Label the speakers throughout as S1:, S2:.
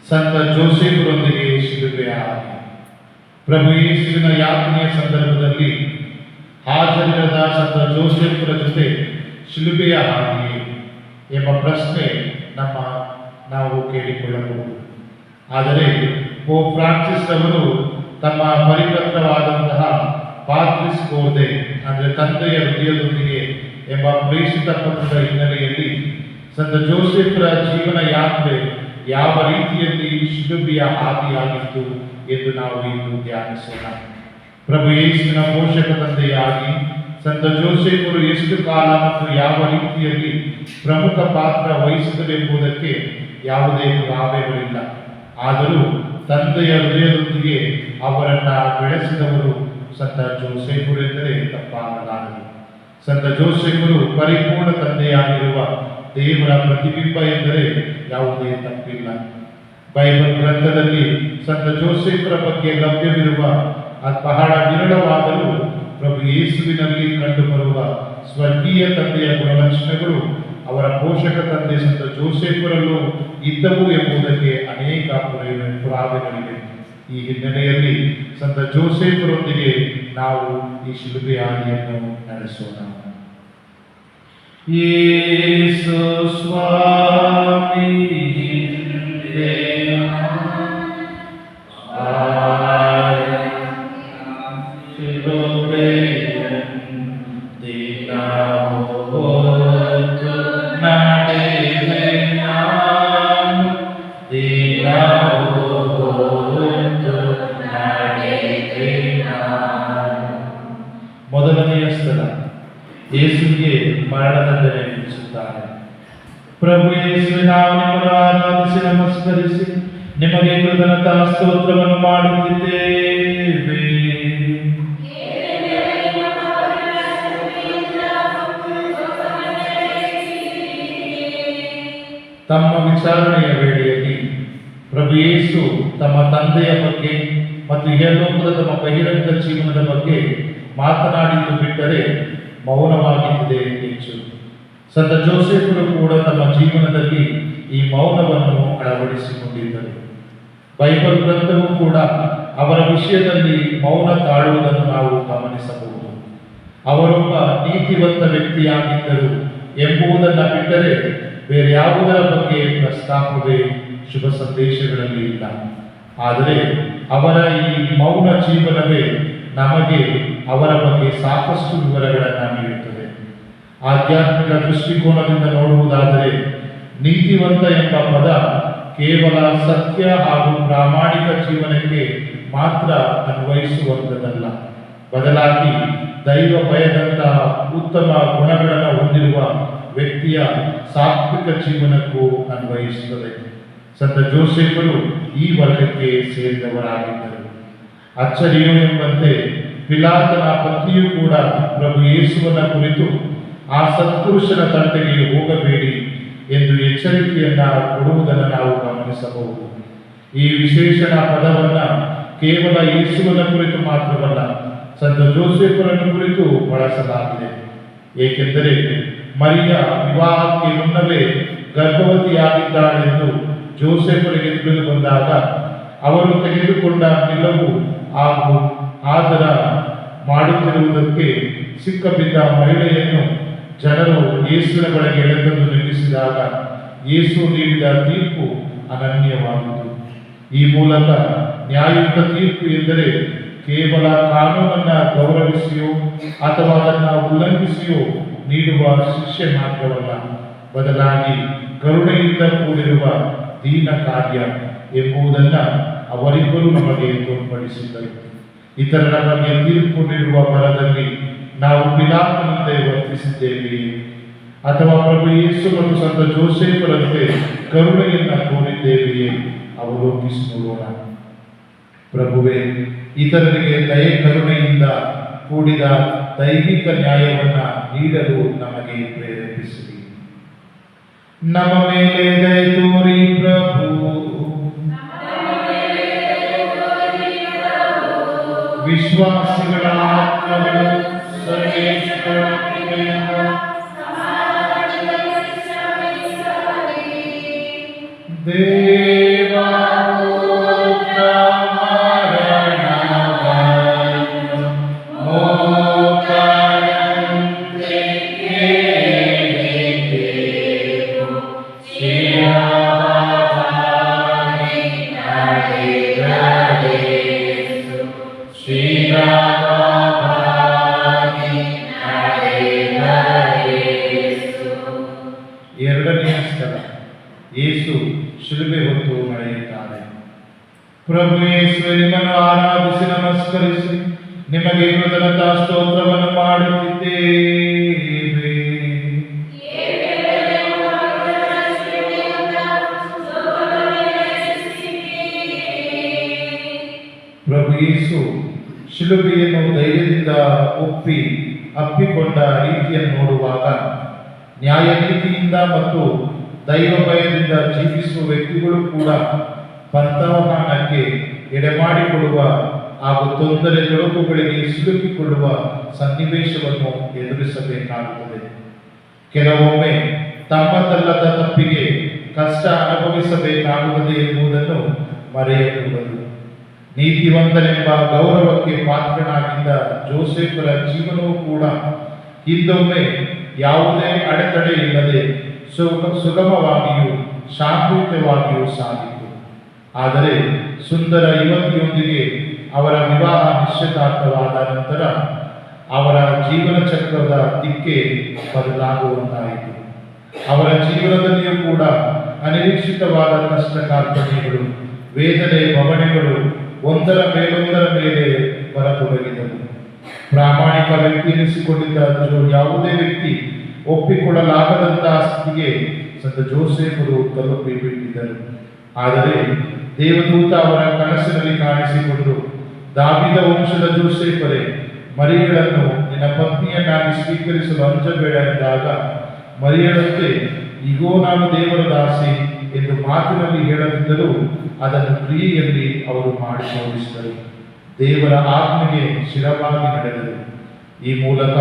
S1: ಸಂತ ಜೋಸೆಫರೊಂದಿಗೆ ಶಿಲುಬೆಯ ಹಾದಿ. ಪ್ರಭು ಯೇಸುವಿನ ಯಾತನೆಯ ಸಂದರ್ಭದಲ್ಲಿ ಹಾಜರಿರದ ಸಂತ ಜೋಸೆಫರ ಜೊತೆ ಶಿಲುಬೆಯ ಹಾದಿ ಎಂಬ ಪ್ರಶ್ನೆ ನಾವು ಕೇಳಿಕೊಳ್ಳಬಹುದು. ಆದರೆ ಪೋಪ್ ಫ್ರಾನ್ಸಿಸ್ ಅವರು ತಮ್ಮ ಪರಿಪತ್ರವಾದಂತಹ ಪಾತ್ರಿಸ್ ಬೋಧೆ ಅಂದರೆ ತಂದೆಯ ಹೃದಯದೊಂದಿಗೆ ಎಂಬ ಪ್ರೇಷಿತ ಪತ್ರದ ಹಿನ್ನೆಲೆಯಲ್ಲಿ ಸಂತ ಜೋಸೆಫರ ಜೀವನ ಯಾತ್ರೆ ಯಾವ ರೀತಿಯಲ್ಲಿ ಶಿಲುಬೆಯ ಹಾದಿಯಾಗಿತ್ತು ಎಂದು ನಾವು ಇಂದು ಧ್ಯಾನಿಸೋಣ. ಪ್ರಭು ಯೇಸುವಿನ ಪೋಷಕ ತಂದೆಯಾಗಿ ಸಂತ ಜೋಸೆಫರು ಎಷ್ಟು ಕಾಲ ಮತ್ತು ಯಾವ ರೀತಿಯಲ್ಲಿ ಪ್ರಮುಖ ಪಾತ್ರ ವಹಿಸಿದರೆಂಬುದಕ್ಕೆ ಯಾವುದೇ ಪುರಾವೆಗಳಿಲ್ಲ. ಆದರೂ ತಂದೆಯ ಹೃದಯದೊಂದಿಗೆ ಅವರನ್ನು ಬೆಳೆಸಿದವರು ಸಂತ ಜೋಸೆಫರು ಎಂದರೆ ತಪ್ಪಾಗಲಾರದು. ಸಂತ ಜೋಸೆಫರು ಪರಿಪೂರ್ಣ ತಂದೆಯಾಗಿರುವ ದೇವರ ಪ್ರತಿಬಿಂಬ ಎಂದರೆ ಯಾವುದೇ ತಪ್ಪಿಲ್ಲ. ಬೈಬಲ್ ಗ್ರಂಥದಲ್ಲಿ ಸಂತ ಜೋಸೆಫರ ಬಗ್ಗೆ ಲಭ್ಯವಿರುವ ಬಹಳ ವಿರಳವಾದರೂ ಪ್ರಭು ಯೇಸುವಿನಲ್ಲಿ ಕಂಡುಬರುವ ಸ್ವರ್ಗೀಯ ತಂದೆಯ ಗುಣಲಕ್ಷಣಗಳು ಅವರ ಪೋಷಕ ತಂದೆ ಸಂತ ಜೋಸೆಫರಲ್ಲೂ ಇದ್ದವು ಎಂಬುದಕ್ಕೆ ಅನೇಕ ಪುರಾವೆಗಳಿವೆ. ಈ ಹಿನ್ನೆಲೆಯಲ್ಲಿ ಸಂತ ಜೋಸೆಫರೊಂದಿಗೆ ನಾವು ಈ ಶಿಲುಬೆಯ ಹಾದಿಯನ್ನು ನಡೆಸೋಣ. ಯೇಸು ಸ್ವಾಮಿ ಮೊದಲನೆಯ ಸ್ಥಳ ಯೇಸುವಿಗೆ ಮರಣದಂಡನೆ ವಿಧಿಸುತ್ತಾರೆ. ಪ್ರಭು ಯೇಸುವಿನ ನಾಮವನ್ನು ಆರಾಧಿಸಿ ನಮಸ್ಕರಿಸಿ ನಿಮಗೆ ಕೃತಜ್ಞತಾ ಸ್ತೋತ್ರವನ್ನು ಮಾಡುತ್ತಿದ್ದೇವೆ. ತಮ್ಮ ವಿಚಾರಣೆಯ ವೇಳೆಯಲ್ಲಿ ಪ್ರಭು ಯೇಸು ತಮ್ಮ ತಂದೆಯ ಬಗ್ಗೆ ಮತ್ತು ಇಹಲೋಕದ ತಮ್ಮ ಬಹಿರಂಗ ಜೀವನದ ಬಗ್ಗೆ ಮಾತನಾಡಿದ್ದು ಬಿಟ್ಟರೆ ಮೌನವಾಗಿದ್ದೇ ಹೆಚ್ಚು. ಸಂತ ಜೋಸೆಫರು ಕೂಡ ತಮ್ಮ ಜೀವನದಲ್ಲಿ ಈ ಮೌನವನ್ನು ಅಳವಡಿಸಿಕೊಂಡಿದ್ದರು. ಬೈಬಲ್ ಗ್ರಂಥವೂ ಕೂಡ ಅವರ ವಿಷಯದಲ್ಲಿ ಮೌನ ತಾಳುವುದನ್ನು ನಾವು ಗಮನಿಸಬಹುದು. ಅವರೊಬ್ಬ ನೀತಿವಂತ ವ್ಯಕ್ತಿಯಾಗಿದ್ದರು ಎಂಬುದನ್ನು ಬಿಟ್ಟರೆ ಬೇರೆ ಯಾವುದರ ಬಗ್ಗೆ ಪ್ರಸ್ತಾಪವೇ ಶುಭ ಸಂದೇಶಗಳಲ್ಲಿ ಇಲ್ಲ. ಆದರೆ ಅವರ ಈ ಮೌನ ಜೀವನವೇ ನಮಗೆ ಅವರ ಬಗ್ಗೆ ಸಾಕಷ್ಟು ವಿವರಗಳನ್ನು ನೀಡುತ್ತದೆ. ಆಧ್ಯಾತ್ಮಿಕ ದೃಷ್ಟಿಕೋನದಿಂದ ನೋಡುವುದಾದರೆ ನೀತಿವಂತ ಎಂಬ ಪದ ಕೇವಲ ಸತ್ಯ ಹಾಗೂ ಪ್ರಾಮಾಣಿಕ ಜೀವನಕ್ಕೆ ಮಾತ್ರ ಅನ್ವಯಿಸುವಂಥದ್ದಲ್ಲ, ಬದಲಾಗಿ ದೈವ ಭಯದಂತಹ ಉತ್ತಮ ಗುಣಗಳನ್ನು ಹೊಂದಿರುವ ವ್ಯಕ್ತಿಯ ಸಾತ್ವಿಕ ಜೀವನಕ್ಕೂ ಅನ್ವಯಿಸುತ್ತದೆ. ಸಂತ ಜೋಸೆಫರು ಈ ವರ್ಗಕ್ಕೆ ಸೇರಿದವರಾಗಿದ್ದರು. ಅಚ್ಚರಿಯೋ ಎಂಬಂತೆ ಪಿಲಾತನ ಪತ್ನಿಯೂ ಕೂಡ ಪ್ರಭು ಯೇಸುವನ ಕುರಿತು ಆ ಸತ್ಪುರುಷನ ತಂಟೆಗೆ ಹೋಗಬೇಡಿ ಎಂದು ಎಚ್ಚರಿಕೆಯನ್ನ ಕೊಡುವುದನ್ನು ನಾವು ಗಮನಿಸಬಹುದು. ಈ ವಿಶೇಷಣ ಪದವನ್ನ ಕೇವಲ ಯೇಸುವಿನ ಕುರಿತು ಮಾತ್ರವಲ್ಲ, ಸಂತ ಜೋಸೆಫರನ್ನು ಕುರಿತು ಬಳಸಲಾಗಿದೆ. ಏಕೆಂದರೆ ಮರಿಯ ವಿವಾಹಕ್ಕೆ ಮುನ್ನವೇ ಗರ್ಭವತಿಯಾಗಿದ್ದಾಳೆಂದು ಜೋಸೆಫರಿಗೆ ತಿಳಿದು ಬಂದಾಗ ಅವರು ತೆಗೆದುಕೊಂಡ ನಿಲುವು ಹಾಗೂ ಆದರ ಮಾಡುತ್ತಿರುವುದಕ್ಕೆ ಸಿಕ್ಕಬಿದ್ದ ಮಹಿಳೆಯನ್ನು ಜನರು ಯೇಸುವಿನ ಬಳಿಗೆ ಎಳೆದಂದು ನಿಲ್ಲಿಸಿದಾಗ ಯೇಸು ನೀಡಿದ ತೀರ್ಪು ಅನನ್ಯವಾದುದು. ಈ ಮೂಲಕ ನ್ಯಾಯಯುತ ತೀರ್ಪು ಎಂದರೆ ಕೇವಲ ಕಾನೂನನ್ನು ಗೌರವಿಸಿಯೋ ಅಥವಾ ಅದನ್ನು ಉಲ್ಲಂಘಿಸಿಯೋ ನೀಡುವ ಶಿಕ್ಷೆ ಮಾತ್ರವಲ್ಲ, ಬದಲಾಗಿ ಕರುಣೆಯಿಂದ ಕೂಡಿರುವ ದೀನ ಕಾರ್ಯ ಎಂಬುದನ್ನು ಅವರಿಬ್ಬರು ನಮಗೆ ತೋರ್ಪಡಿಸಿದರು. ಇತರರ ಬಗ್ಗೆ ತೀರ್ಪು ನೀಡುವ ಬರದಲ್ಲಿ ನಾವು ಪಿಲಾತನಂತೆ ವರ್ತಿಸಿದ್ದೇವೆಯೇ ಅಥವಾ ಪ್ರಭು ಯೇಸು ಮತ್ತು ಸಂತ ಜೋಸೆಫರಂತೆ ಕರುಣೆಯನ್ನು ತೋರಿದ್ದೇವೆಯೇ ಅವಲೋಕಿಸಿ ನೋಡೋಣ. ಪ್ರಭುವೇ, ಇತರರಿಗೆ ದಯೆ ಕರುಣೆಯಿಂದ ಕೂಡಿದ ದೈವಿಕ ನ್ಯಾಯವನ್ನು ನೀಡಲು ನಮಗೆ ಪ್ರೇರೇಪಿಸಿರಿ. ನಮ್ಮ ಮೇಲೆ ದಯೆ ತೋರಿ ಪ್ರಭು. ವಿಶ್ವಾಸಿಗಳ ಆತ್ಮಗಳು ಸರ್ವೇಶ್ವರ ಕೃಪೆಯಿಂದ ಎರಡನೆಯ ಸ್ಥಳ, ಯೇಸು ಶಿಲುಬೆ ಹೊತ್ತು ನಡೆಯುತ್ತಾರೆ. ಪ್ರಭು ಯೇಸು, ನಿಮ್ಮನ್ನು ಆರಾಧಿಸಿ ನಮಸ್ಕರಿಸಿ ನಿಮಗೆ ಕೃತಜ್ಞತಾ ಸ್ತೋತ್ರವನ್ನು ಮಾಡುತ್ತಿದ್ದೇವೆ. ಪ್ರಭು ಯೇಸು ಶಿಲುಬೆಯನ್ನು ಧೈರ್ಯದಿಂದ ಅಪ್ಪಿಕೊಂಡ ರೀತಿಯನ್ನು ನೋಡುವಾಗ ನ್ಯಾಯ ನೀತಿಯಿಂದ ಮತ್ತು ದೈವ ಭಯದಿಂದ ಜೀವಿಸುವ ವ್ಯಕ್ತಿಗಳು ಕೂಡ ಪಂಥಾವಹಾನಕ್ಕೆ ಎಡೆಮಾಡಿಕೊಡುವ ಹಾಗೂ ತೊಂದರೆ ತೊಡಕುಗಳಿಗೆ ಸಿಲುಕಿಕೊಳ್ಳುವ ಸನ್ನಿವೇಶವನ್ನು ಎದುರಿಸಬೇಕಾಗುತ್ತದೆ. ಕೆಲವೊಮ್ಮೆ ತಮ್ಮದಲ್ಲದ ತಪ್ಪಿಗೆ ಕಷ್ಟ ಅನುಭವಿಸಬೇಕಾಗುತ್ತದೆ ಎಂಬುದನ್ನು ಮರೆಯಕೂಡದು. ನೀತಿವಂತನೆಂಬ ಗೌರವಕ್ಕೆ ಪಾತ್ರನಾಗಿದ್ದ ಜೋಸೆಫರ ಜೀವನವೂ ಕೂಡ ಹಿಂದೊಮ್ಮೆ ಯಾವುದೇ ಅಡೆತಡೆ ಇಲ್ಲದೆ ಸುಗಮವಾಗಿಯೂ ಶಾಂತಿಯುತವಾಗಿಯೂ ಸಾಗಿತು. ಆದರೆ ಸುಂದರ ಯುವತಿಯೊಂದಿಗೆ ಅವರ ವಿವಾಹ ನಿಶ್ಚಿತಾರ್ಥವಾದ ನಂತರ ಅವರ ಜೀವನ ಚಕ್ರದ ದಿಕ್ಕೆ ಬದಲಾಗುವಂತಾಯಿತು. ಅವರ ಜೀವನದಲ್ಲಿಯೂ ಕೂಡ ಅನಿರೀಕ್ಷಿತವಾದ ಕಷ್ಟ ಕಾರ್ಪಣ್ಯಗಳು, ವೇದನೆ, ಭವನೆಗಳು ಒಂದರ ಮೇಲೊಂದರ ಮೇಲೆ ಬರತೊಡಗಿದವು. ಪ್ರಾಮಾಣಿಕ ವ್ಯಕ್ತಿ ಎನಿಸಿಕೊಂಡಿದ್ದ ಯಾವುದೇ ವ್ಯಕ್ತಿ ಒಪ್ಪಿಕೊಳ್ಳಲಾಗದಂತಹ ಸ್ಥಿತಿಗೆ ಸಂತ ಜೋಸೆಫರು ತಲುಪಿಬಿಟ್ಟಿದ್ದರು. ಆದರೆ ದೇವದೂತ ಅವರ ಕನಸಿನಲ್ಲಿ ಕಾಣಿಸಿಕೊಂಡು, ದಾವೀದ ವಂಶದ ಜೋಸೆಫರೇ, ಮರಿಯಳನ್ನು ನಿನ್ನ ಪತ್ನಿಯನ್ನಾಗಿ ಸ್ವೀಕರಿಸಲು ಅಂಜಬೇಡ ಎಂದಾಗ ಮರಿಯಳಂತೆ ಈಗೋ ನಾನು ದೇವರ ದಾಸಿ ಎಂದು ಮಾತಿನಲ್ಲಿ ಹೇಳದಿದ್ದರೂ ಅದನ್ನು ಕ್ರಿಯೆಯಲ್ಲಿ ಅವರು ಮಾಡಿ ತೋರಿಸಿದರು. ದೇವರ ಆಜ್ಞೆಗೆ ಶಿರವಾಗಿ ನಡೆದರು. ಈ ಮೂಲಕ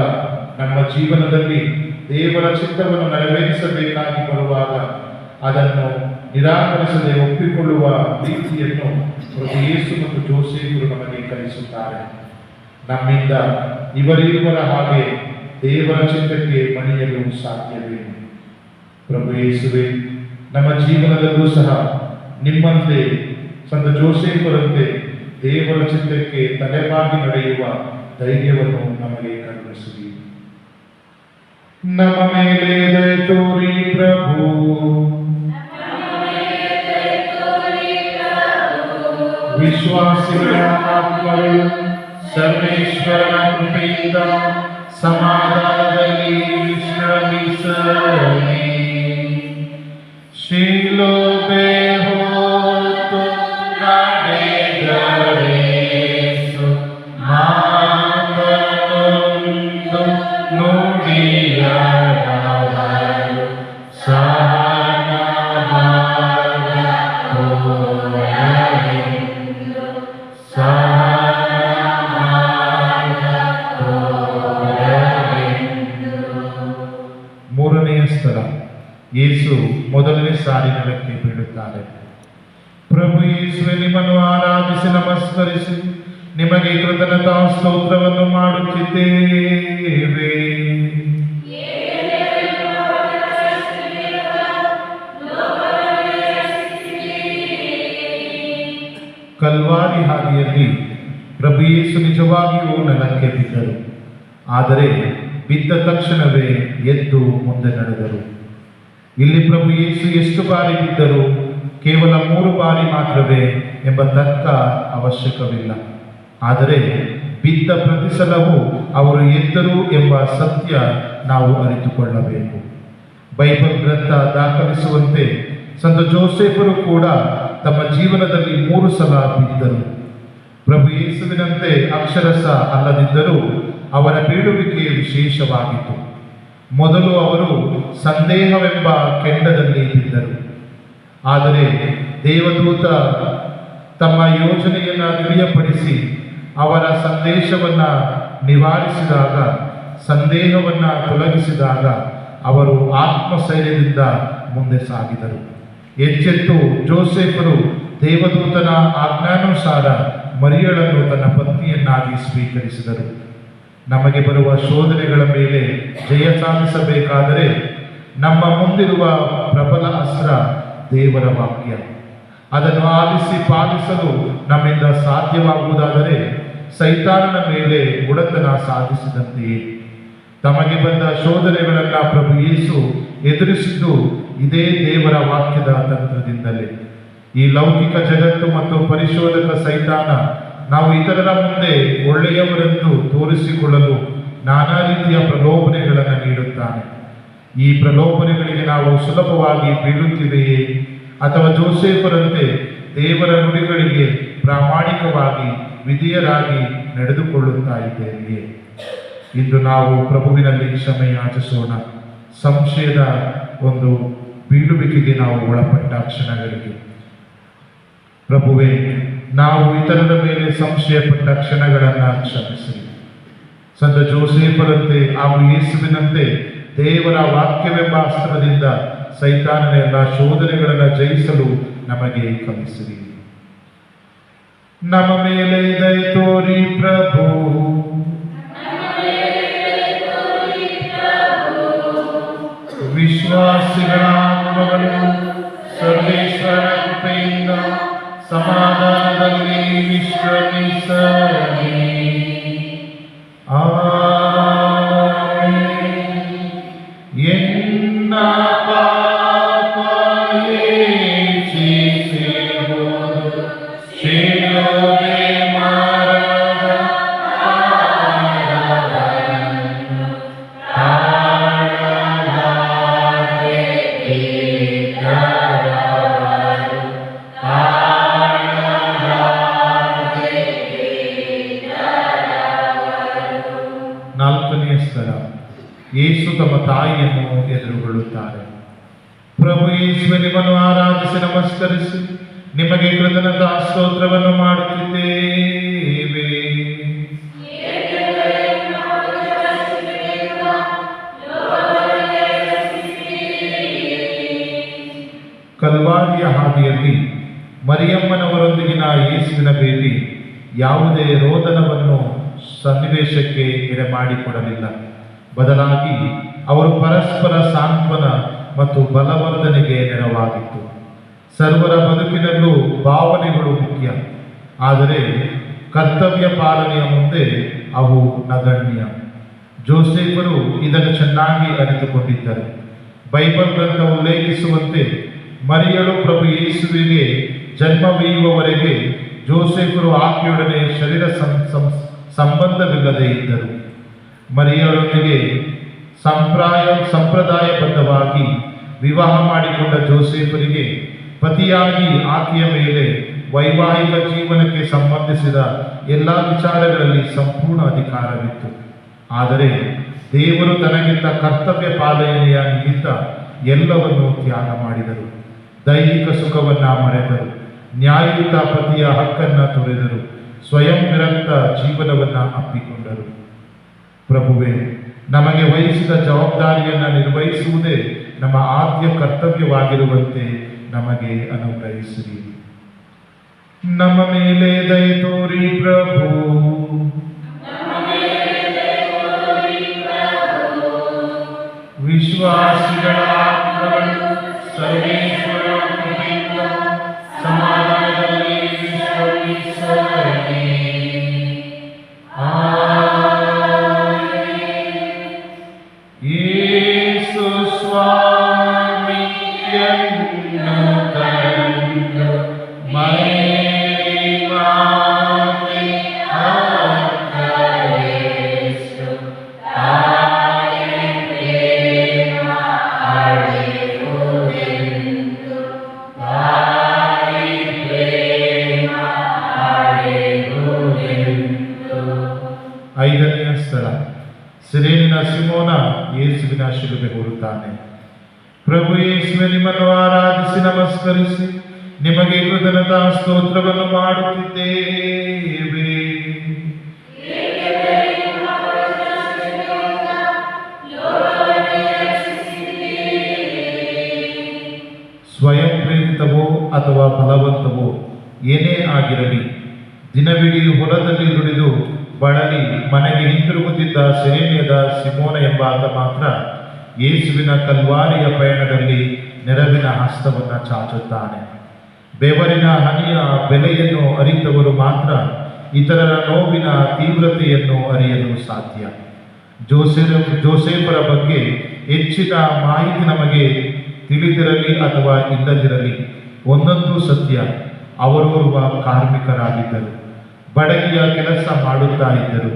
S1: ನಮ್ಮ ಜೀವನದಲ್ಲಿ ದೇವರ ಚಿತ್ತವನ್ನು ನೆರವೇರಿಸಬೇಕಾಗಿ ಬರುವಾಗ ಅದನ್ನು ನಿರಾಕರಿಸದೆ ಒಪ್ಪಿಕೊಳ್ಳುವ ರೀತಿಯನ್ನು ಪ್ರಭು ಯೇಸು ಮತ್ತು ಜೋಸೆಫರು ನಮಗೆ ಕಲಿಸುತ್ತಾರೆ. ನಮ್ಮಿಂದ ಇವರಿರುವರ ಹಾಗೆ ದೇವರ ಚಿತ್ತಕ್ಕೆ ಮಣಿಯಲು ಸಾಧ್ಯವೇ? ಪ್ರಭು ಯೇಸುವೆ, ನಮ್ಮ ಜೀವನದಲ್ಲೂ ಸಹ ನಿಮ್ಮಂತೆ ಸಂತ ಜೋಸೆಫರಂತೆ ದೇವರ ಚಿತ್ತಕ್ಕೆ ತಲೆಬಾಗಿ ನಡೆಯುವ ಧೈರ್ಯವನ್ನು ನಮಗೆ ಕರುಣಿಸಿರಿ. ನಮ್ಮ ಮೇಲೆ ದಯೆ ತೋರಿ ಪ್ರಭು. ವಿಶ್ವಾಸಿಗಳ ಆತ್ಮಗಳು ಸರ್ವೇಶ್ವರನ ಕೃಪೆಯಿಂದ ಸಮಾಧಾನದಲ್ಲಿ ವಿಶ್ರಮಿಸಲಿ. ಶಿಲುಬೆ ಹೊತ್ತು ನಡೆದರೇಸು ಮಾತನೊಂದು ನುಡಿಯರವರು ಸಹನವಾದ ಕೋರಲೆಂದು ಸಹನ ಮಾಡತೋರವೆಂದು.
S2: ಮೂರನೆಯ ಸ್ಥಳ, ಯೇಸು ಮೊದಲನೇ ಸಾರಿ ನೆಲಕ್ಕೆ ಬೀಳುತ್ತಾರೆ. ಪ್ರಭು ಯೇಸುವೆ, ನಿಮ್ಮನ್ನು ಆರಾಧಿಸಿ ನಮಸ್ಕರಿಸಿ ನಿಮಗೆ ಕೃತಜ್ಞತಾ ಸ್ತೋತ್ರವನ್ನು ಮಾಡುತ್ತಿದ್ದೇವೆ. ಕಲ್ವಾರಿ ಹಾದಿಯಲ್ಲಿ ಪ್ರಭು ಯೇಸು ನಿಜವಾಗಿಯೂ ನೆಲಕ್ಕೆ ಬಿದ್ದರು. ಆದರೆ ಬಿದ್ದ ತಕ್ಷಣವೇ ಎದ್ದು ಮುಂದೆ ನಡೆದರು. ಇಲ್ಲಿ ಪ್ರಭು ಯೇಸು ಎಷ್ಟು ಬಾರಿ ಬಿದ್ದರು? ಕೇವಲ 3 ಬಾರಿ ಮಾತ್ರವೇ ಎಂಬ ತರ್ಕ ಅವಶ್ಯಕವಿಲ್ಲ. ಆದರೆ ಬಿದ್ದ ಪ್ರತಿ ಸಲವೂ ಅವರು ಎದ್ದರು ಎಂಬ ಸತ್ಯ ನಾವು ಅರಿತುಕೊಳ್ಳಬೇಕು. ಬೈಬಲ್ ಗ್ರಂಥ ದಾಖಲಿಸುವಂತೆ ಸಂತ ಜೋಸೆಫರು ಕೂಡ ತಮ್ಮ ಜೀವನದಲ್ಲಿ 3 ಸಲ ಬಿದ್ದರು. ಪ್ರಭು ಯೇಸುವಿನಂತೆ ಅಕ್ಷರಶಃ ಅಲ್ಲದಿದ್ದರೂ ಅವರ ಬೀಳುವಿಕೆ ವಿಶೇಷವಾಗಿತ್ತು. ಮೊದಲು ಅವರು ಸಂದೇಹವೆಂಬ ಕೆಂಡದಲ್ಲಿ ಬಿದ್ದರು. ಆದರೆ ದೇವದೂತ ತಮ್ಮ ಯೋಜನೆಯನ್ನು ತಿಳಿಯಪಡಿಸಿ ಅವರ ಸಂದೇಶವನ್ನು ನಿವಾರಿಸಿದಾಗ, ಸಂದೇಹವನ್ನು ತೊಲಗಿಸಿದಾಗ ಅವರು ಆತ್ಮಸ್ಥೈರ್ಯದಿಂದ ಮುಂದೆ ಸಾಗಿದರು. ಎಚ್ಚೆತ್ತು ಜೋಸೆಫರು ದೇವದೂತನ ಆಜ್ಞಾನುಸಾರ ಮರಿಯಳನ್ನು ತನ್ನ ಪತ್ನಿಯನ್ನಾಗಿ ಸ್ವೀಕರಿಸಿದರು. ನಮಗೆ ಬರುವ ಶೋಧನೆಗಳ ಮೇಲೆ ಜಯ ಸಾಧಿಸಬೇಕಾದರೆ ನಮ್ಮ ಮುಂದಿರುವ ಪ್ರಬಲ ಅಸ್ತ್ರ ದೇವರ ವಾಕ್ಯ. ಅದನ್ನು ಆಲಿಸಿ ಪಾಲಿಸಲು ನಮ್ಮಿಂದ ಸಾಧ್ಯವಾಗುವುದಾದರೆ ಸೈತಾನನ ಮೇಲೆ ಗುಡತನ ಸಾಧಿಸಿದಂತೆಯೇ. ತಮಗೆ ಬಂದ ಶೋಧನೆಗಳನ್ನು ಪ್ರಭು ಯೇಸು ಎದುರಿಸಿದ್ದು ಇದೇ ದೇವರ ವಾಕ್ಯದ ತಂತ್ರದಿಂದಲೇ. ಈ ಲೌಕಿಕ ಜಗತ್ತು ಮತ್ತು ಪರಿಶೋಧಕ ಸೈತಾನ ನಾವು ಇತರರ ಮುಂದೆ ಒಳ್ಳೆಯವರೆಂದು ತೋರಿಸಿಕೊಳ್ಳಲು ನಾನಾ ರೀತಿಯ ಪ್ರಲೋಭನೆಗಳನ್ನು ನೀಡುತ್ತಾನೆ. ಈ ಪ್ರಲೋಭನೆಗಳಿಗೆ ನಾವು ಸುಲಭವಾಗಿ ಬೀಳುತ್ತಿದೆಯೇ, ಅಥವಾ ಜೋಸೆಫರಂತೆ ದೇವರ ನುಡಿಗಳಿಗೆ ಪ್ರಾಮಾಣಿಕವಾಗಿ ವಿಧೇಯರಾಗಿ ನಡೆದುಕೊಳ್ಳುತ್ತಾ ಇದ್ದೇವೆಯೇ? ಇಂದು ನಾವು ಪ್ರಭುವಿನಲ್ಲಿ ಕ್ಷಮೆ ಯಾಚಿಸೋಣ. ಸಂಶಯದ ಒಂದು ಬೀಳುವಿಕೆಗೆ ನಾವು ಒಳಪಟ್ಟ ಕ್ಷಣಗಳಿಗೆ ಪ್ರಭುವೇ, ನಾವು ಇತರರ ಮೇಲೆ ಸಂಶಯಪಟ್ಟ ಕ್ಷಣಗಳನ್ನು ಕ್ಷಮಿಸಿ. ಸಂತ ಜೋಸೆಫರಂತೆ ಹಾಗೂ ಯೇಸುವಿನಂತೆ ದೇವರ ವಾಕ್ಯವೆಂಬ ಅಸ್ತ್ರದಿಂದ ಸೈತಾನನ ಎಲ್ಲ ಶೋಧನೆಗಳನ್ನು ಜಯಿಸಲು ನಮಗೆ ಕಲಿಸಿರಿ. ನಮ್ಮ ಮೇಲೆ ದಯ ತೋರಿ ಪ್ರಭು. ವಿಶ್ವಾಸಿಗಳ ಆತ್ಮಗಳು ಸರ್ವೇಶ್ವರ ಕೃಪೆಯಿಂದ ಸಮಾಧಾನದಲ್ಲಿ ವಿಶ್ರಮಿಸಲಿ. ಎನ್ನ ಪಾಪ ಏಚಿಸಿರುವುದು ಶಿಲುಬೆ ಮರದ ಭಾರವನ್ನು ತಾಳಲಾರೆ ಬಿದ್ದರವರು, ತಾಳಲಾರೆ ಬಿದ್ದರವರು. ನಾಲ್ಕನೆಯ ಸ್ಥಳ, ಯೇಸು ತಮ್ಮ ತಾಯಿಯನ್ನು ಎದುರುಗೊಳ್ಳುತ್ತಾರೆ. ಪ್ರಭು ಯೇಸುವೆ, ನಿಮ್ಮನ್ನು ಆರಾಧಿಸಿ ನಮಸ್ಕರಿಸಿ ನಿಮಗೆ ಕೃತಜ್ಞತಾ ಸ್ತೋತ್ರವನ್ನು ಮಾಡುತ್ತಿದ್ದೇವೆ. ಕಲ್ವಾರಿಯ ಹಾದಿಯಲ್ಲಿ ಮರಿಯಮ್ಮನವರೊಂದಿಗಿನ ಯೇಸುವಿನ ಭೇಟಿ ಯಾವುದೇ ರೋದನವನ್ನು ಸನ್ನಿವೇಶಕ್ಕೆ ಎಡೆ ಮಾಡಿಕೊಡಲಿಲ್ಲ. ಬದಲಾಗಿ ಅವರು ಪರಸ್ಪರ ಸಾಂತ್ವನ ಮತ್ತು ಬಲವರ್ಧನೆಗೆ ನೆರವಾಗಿತ್ತು. ಸರ್ವರ ಬದುಕಿನಲ್ಲೂ ಭಾವನೆಗಳು ಮುಖ್ಯ, ಆದರೆ ಕರ್ತವ್ಯ ಪಾಲನೆಯ ಮುಂದೆ ಅವು ನಗಣ್ಯ. ಜೋಸೆಫರು ಇದನ್ನು ಚೆನ್ನಾಗಿ ಅರಿತುಕೊಂಡಿದ್ದರು. ಬೈಬಲ್ ಗ್ರಂಥ ಉಲ್ಲೇಖಿಸುವಂತೆ ಮರಿಯಳು ಪ್ರಭು ಯೇಸುವಿಗೆ ಜನ್ಮವೀಯುವವರೆಗೆ ಜೋಸೆಫರು ಆಕೆಯೊಡನೆ ಶರೀರ ಸಂಬಂಧವಿಲ್ಲದೆ ಇದ್ದರು. ಮರಿಯಳೊಂದಿಗೆ ಸಂಪ್ರದಾಯಬದ್ಧವಾಗಿ ವಿವಾಹ ಮಾಡಿಕೊಂಡ ಜೋಸೆಫರಿಗೆ ಪತಿಯಾಗಿ ಆಕೆಯ ಮೇಲೆ ವೈವಾಹಿಕ ಜೀವನಕ್ಕೆ ಸಂಬಂಧಿಸಿದ ಎಲ್ಲ ವಿಚಾರಗಳಲ್ಲಿ ಸಂಪೂರ್ಣ ಅಧಿಕಾರವಿತ್ತು. ಆದರೆ ದೇವರು ತನಗಿದ್ದ ಕರ್ತವ್ಯ ಪಾಲನೆಯ ನಿಮಿತ್ತ ಎಲ್ಲವನ್ನೂ ತ್ಯಾಗ ಮಾಡಿದರು. ದೈಹಿಕ ಸುಖವನ್ನು ಮರೆತರು, ನ್ಯಾಯಯುತ ಪತಿಯ ಹಕ್ಕನ್ನು ತೊರೆದರು, ಸ್ವಯಂ ವಿರಕ್ತ ಜೀವನವನ್ನು ಅಪ್ಪಿಕೊಂಡರು. ಪ್ರಭುವೇ, ನಮಗೆ ವಹಿಸಿದ ಜವಾಬ್ದಾರಿಯನ್ನು ನಿರ್ವಹಿಸುವುದೇ ನಮ್ಮ ಆದ್ಯ ಕರ್ತವ್ಯವಾಗಿರುವಂತೆ ನಮಗೆ ಅನುಗ್ರಹಿಸಿರಿ. ನಮ್ಮ ಮೇಲೆ ದಯೆ ತೋರಿ ಪ್ರಭು. ವಿಶ್ವಾಸಿಗಳ ಆತ್ಮಗಳು ಸರ್ವೇಶ್ವರ ಕೃಪೆಯಿಂದ ಸಮಾಧಾನದಲ್ಲಿ ವಿಶ್ರಮಿಸಲಿ. ಯೇಸು ಸ್ವಾಮಿಯನ್ನು ಕಂಡು ಮರಿ ಮಾತೆ ಅಕ್ಕರೆಸು ತಾಯಿ ಪ್ರೇಮ ಅಳೆಯುವುದೆಂದು, ತಾಯಿ ಪ್ರೇಮ ಅಳೆಯುವುದೆಂದು. ಐದನೆಯ ಸ್ಥಳ, ಸಿರೇನಿನ ಸಿಮೋನ ಯೇಸುವಿನ ಶಿಲುಬೆ ಹೊರುತ್ತಾನೆ. ಪ್ರಭು ಯೇಸುವೆ, ನಿಮ್ಮನ್ನು ಆರಾಧಿಸಿ ನಮಸ್ಕರಿಸಿ ನಿಮಗೆ ಕೃತಜ್ಞತಾ ಸ್ತೋತ್ರವನ್ನು ಮಾಡುತ್ತಿದ್ದೇವೆ. ಸ್ವಯಂ ಪ್ರೇರಿತವೋ ಅಥವಾ ಬಲವಂತವೋ ಏನೇ ಆಗಿರಲಿ, ದಿನವಿಡೀ ಹೊಲದಲ್ಲಿ ದುಡಿದು ಬಳಲಿ ಮನೆಗೆ ಹಿಂತಿರುಗುತ್ತಿದ್ದ ಸಿರೇನಿಯದ ಸಿಮೋನ ಎಂಬಾತ ಮಾತ್ರ ಯೇಸುವಿನ ಕಲ್ವಾರಿಯ ಪಯಣದಲ್ಲಿ ನೆರವಿನ ಹಸ್ತವನ್ನು ಚಾಚುತ್ತಾನೆ. ಬೆವರಿನ ಹನಿಯ ಬೆಲೆಯನ್ನು ಅರಿತವರು ಮಾತ್ರ ಇತರರ ನೋವಿನ ತೀವ್ರತೆಯನ್ನು ಅರಿಯಲು ಸಾಧ್ಯ. ಜೋಸೇಫರ ಬಗ್ಗೆ ಹೆಚ್ಚಿನ ಮಾಹಿತಿ ನಮಗೆ ತಿಳಿದಿರಲಿ ಅಥವಾ ಇಲ್ಲದಿರಲಿ, ಒಂದಂತೂ ಸತ್ಯ, ಅವರೋರ್ವ ಕಾರ್ಮಿಕರಾಗಿದ್ದರು. ಬಡಗಿಯ ಕೆಲಸ ಮಾಡುತ್ತಾ ಇದ್ದರು.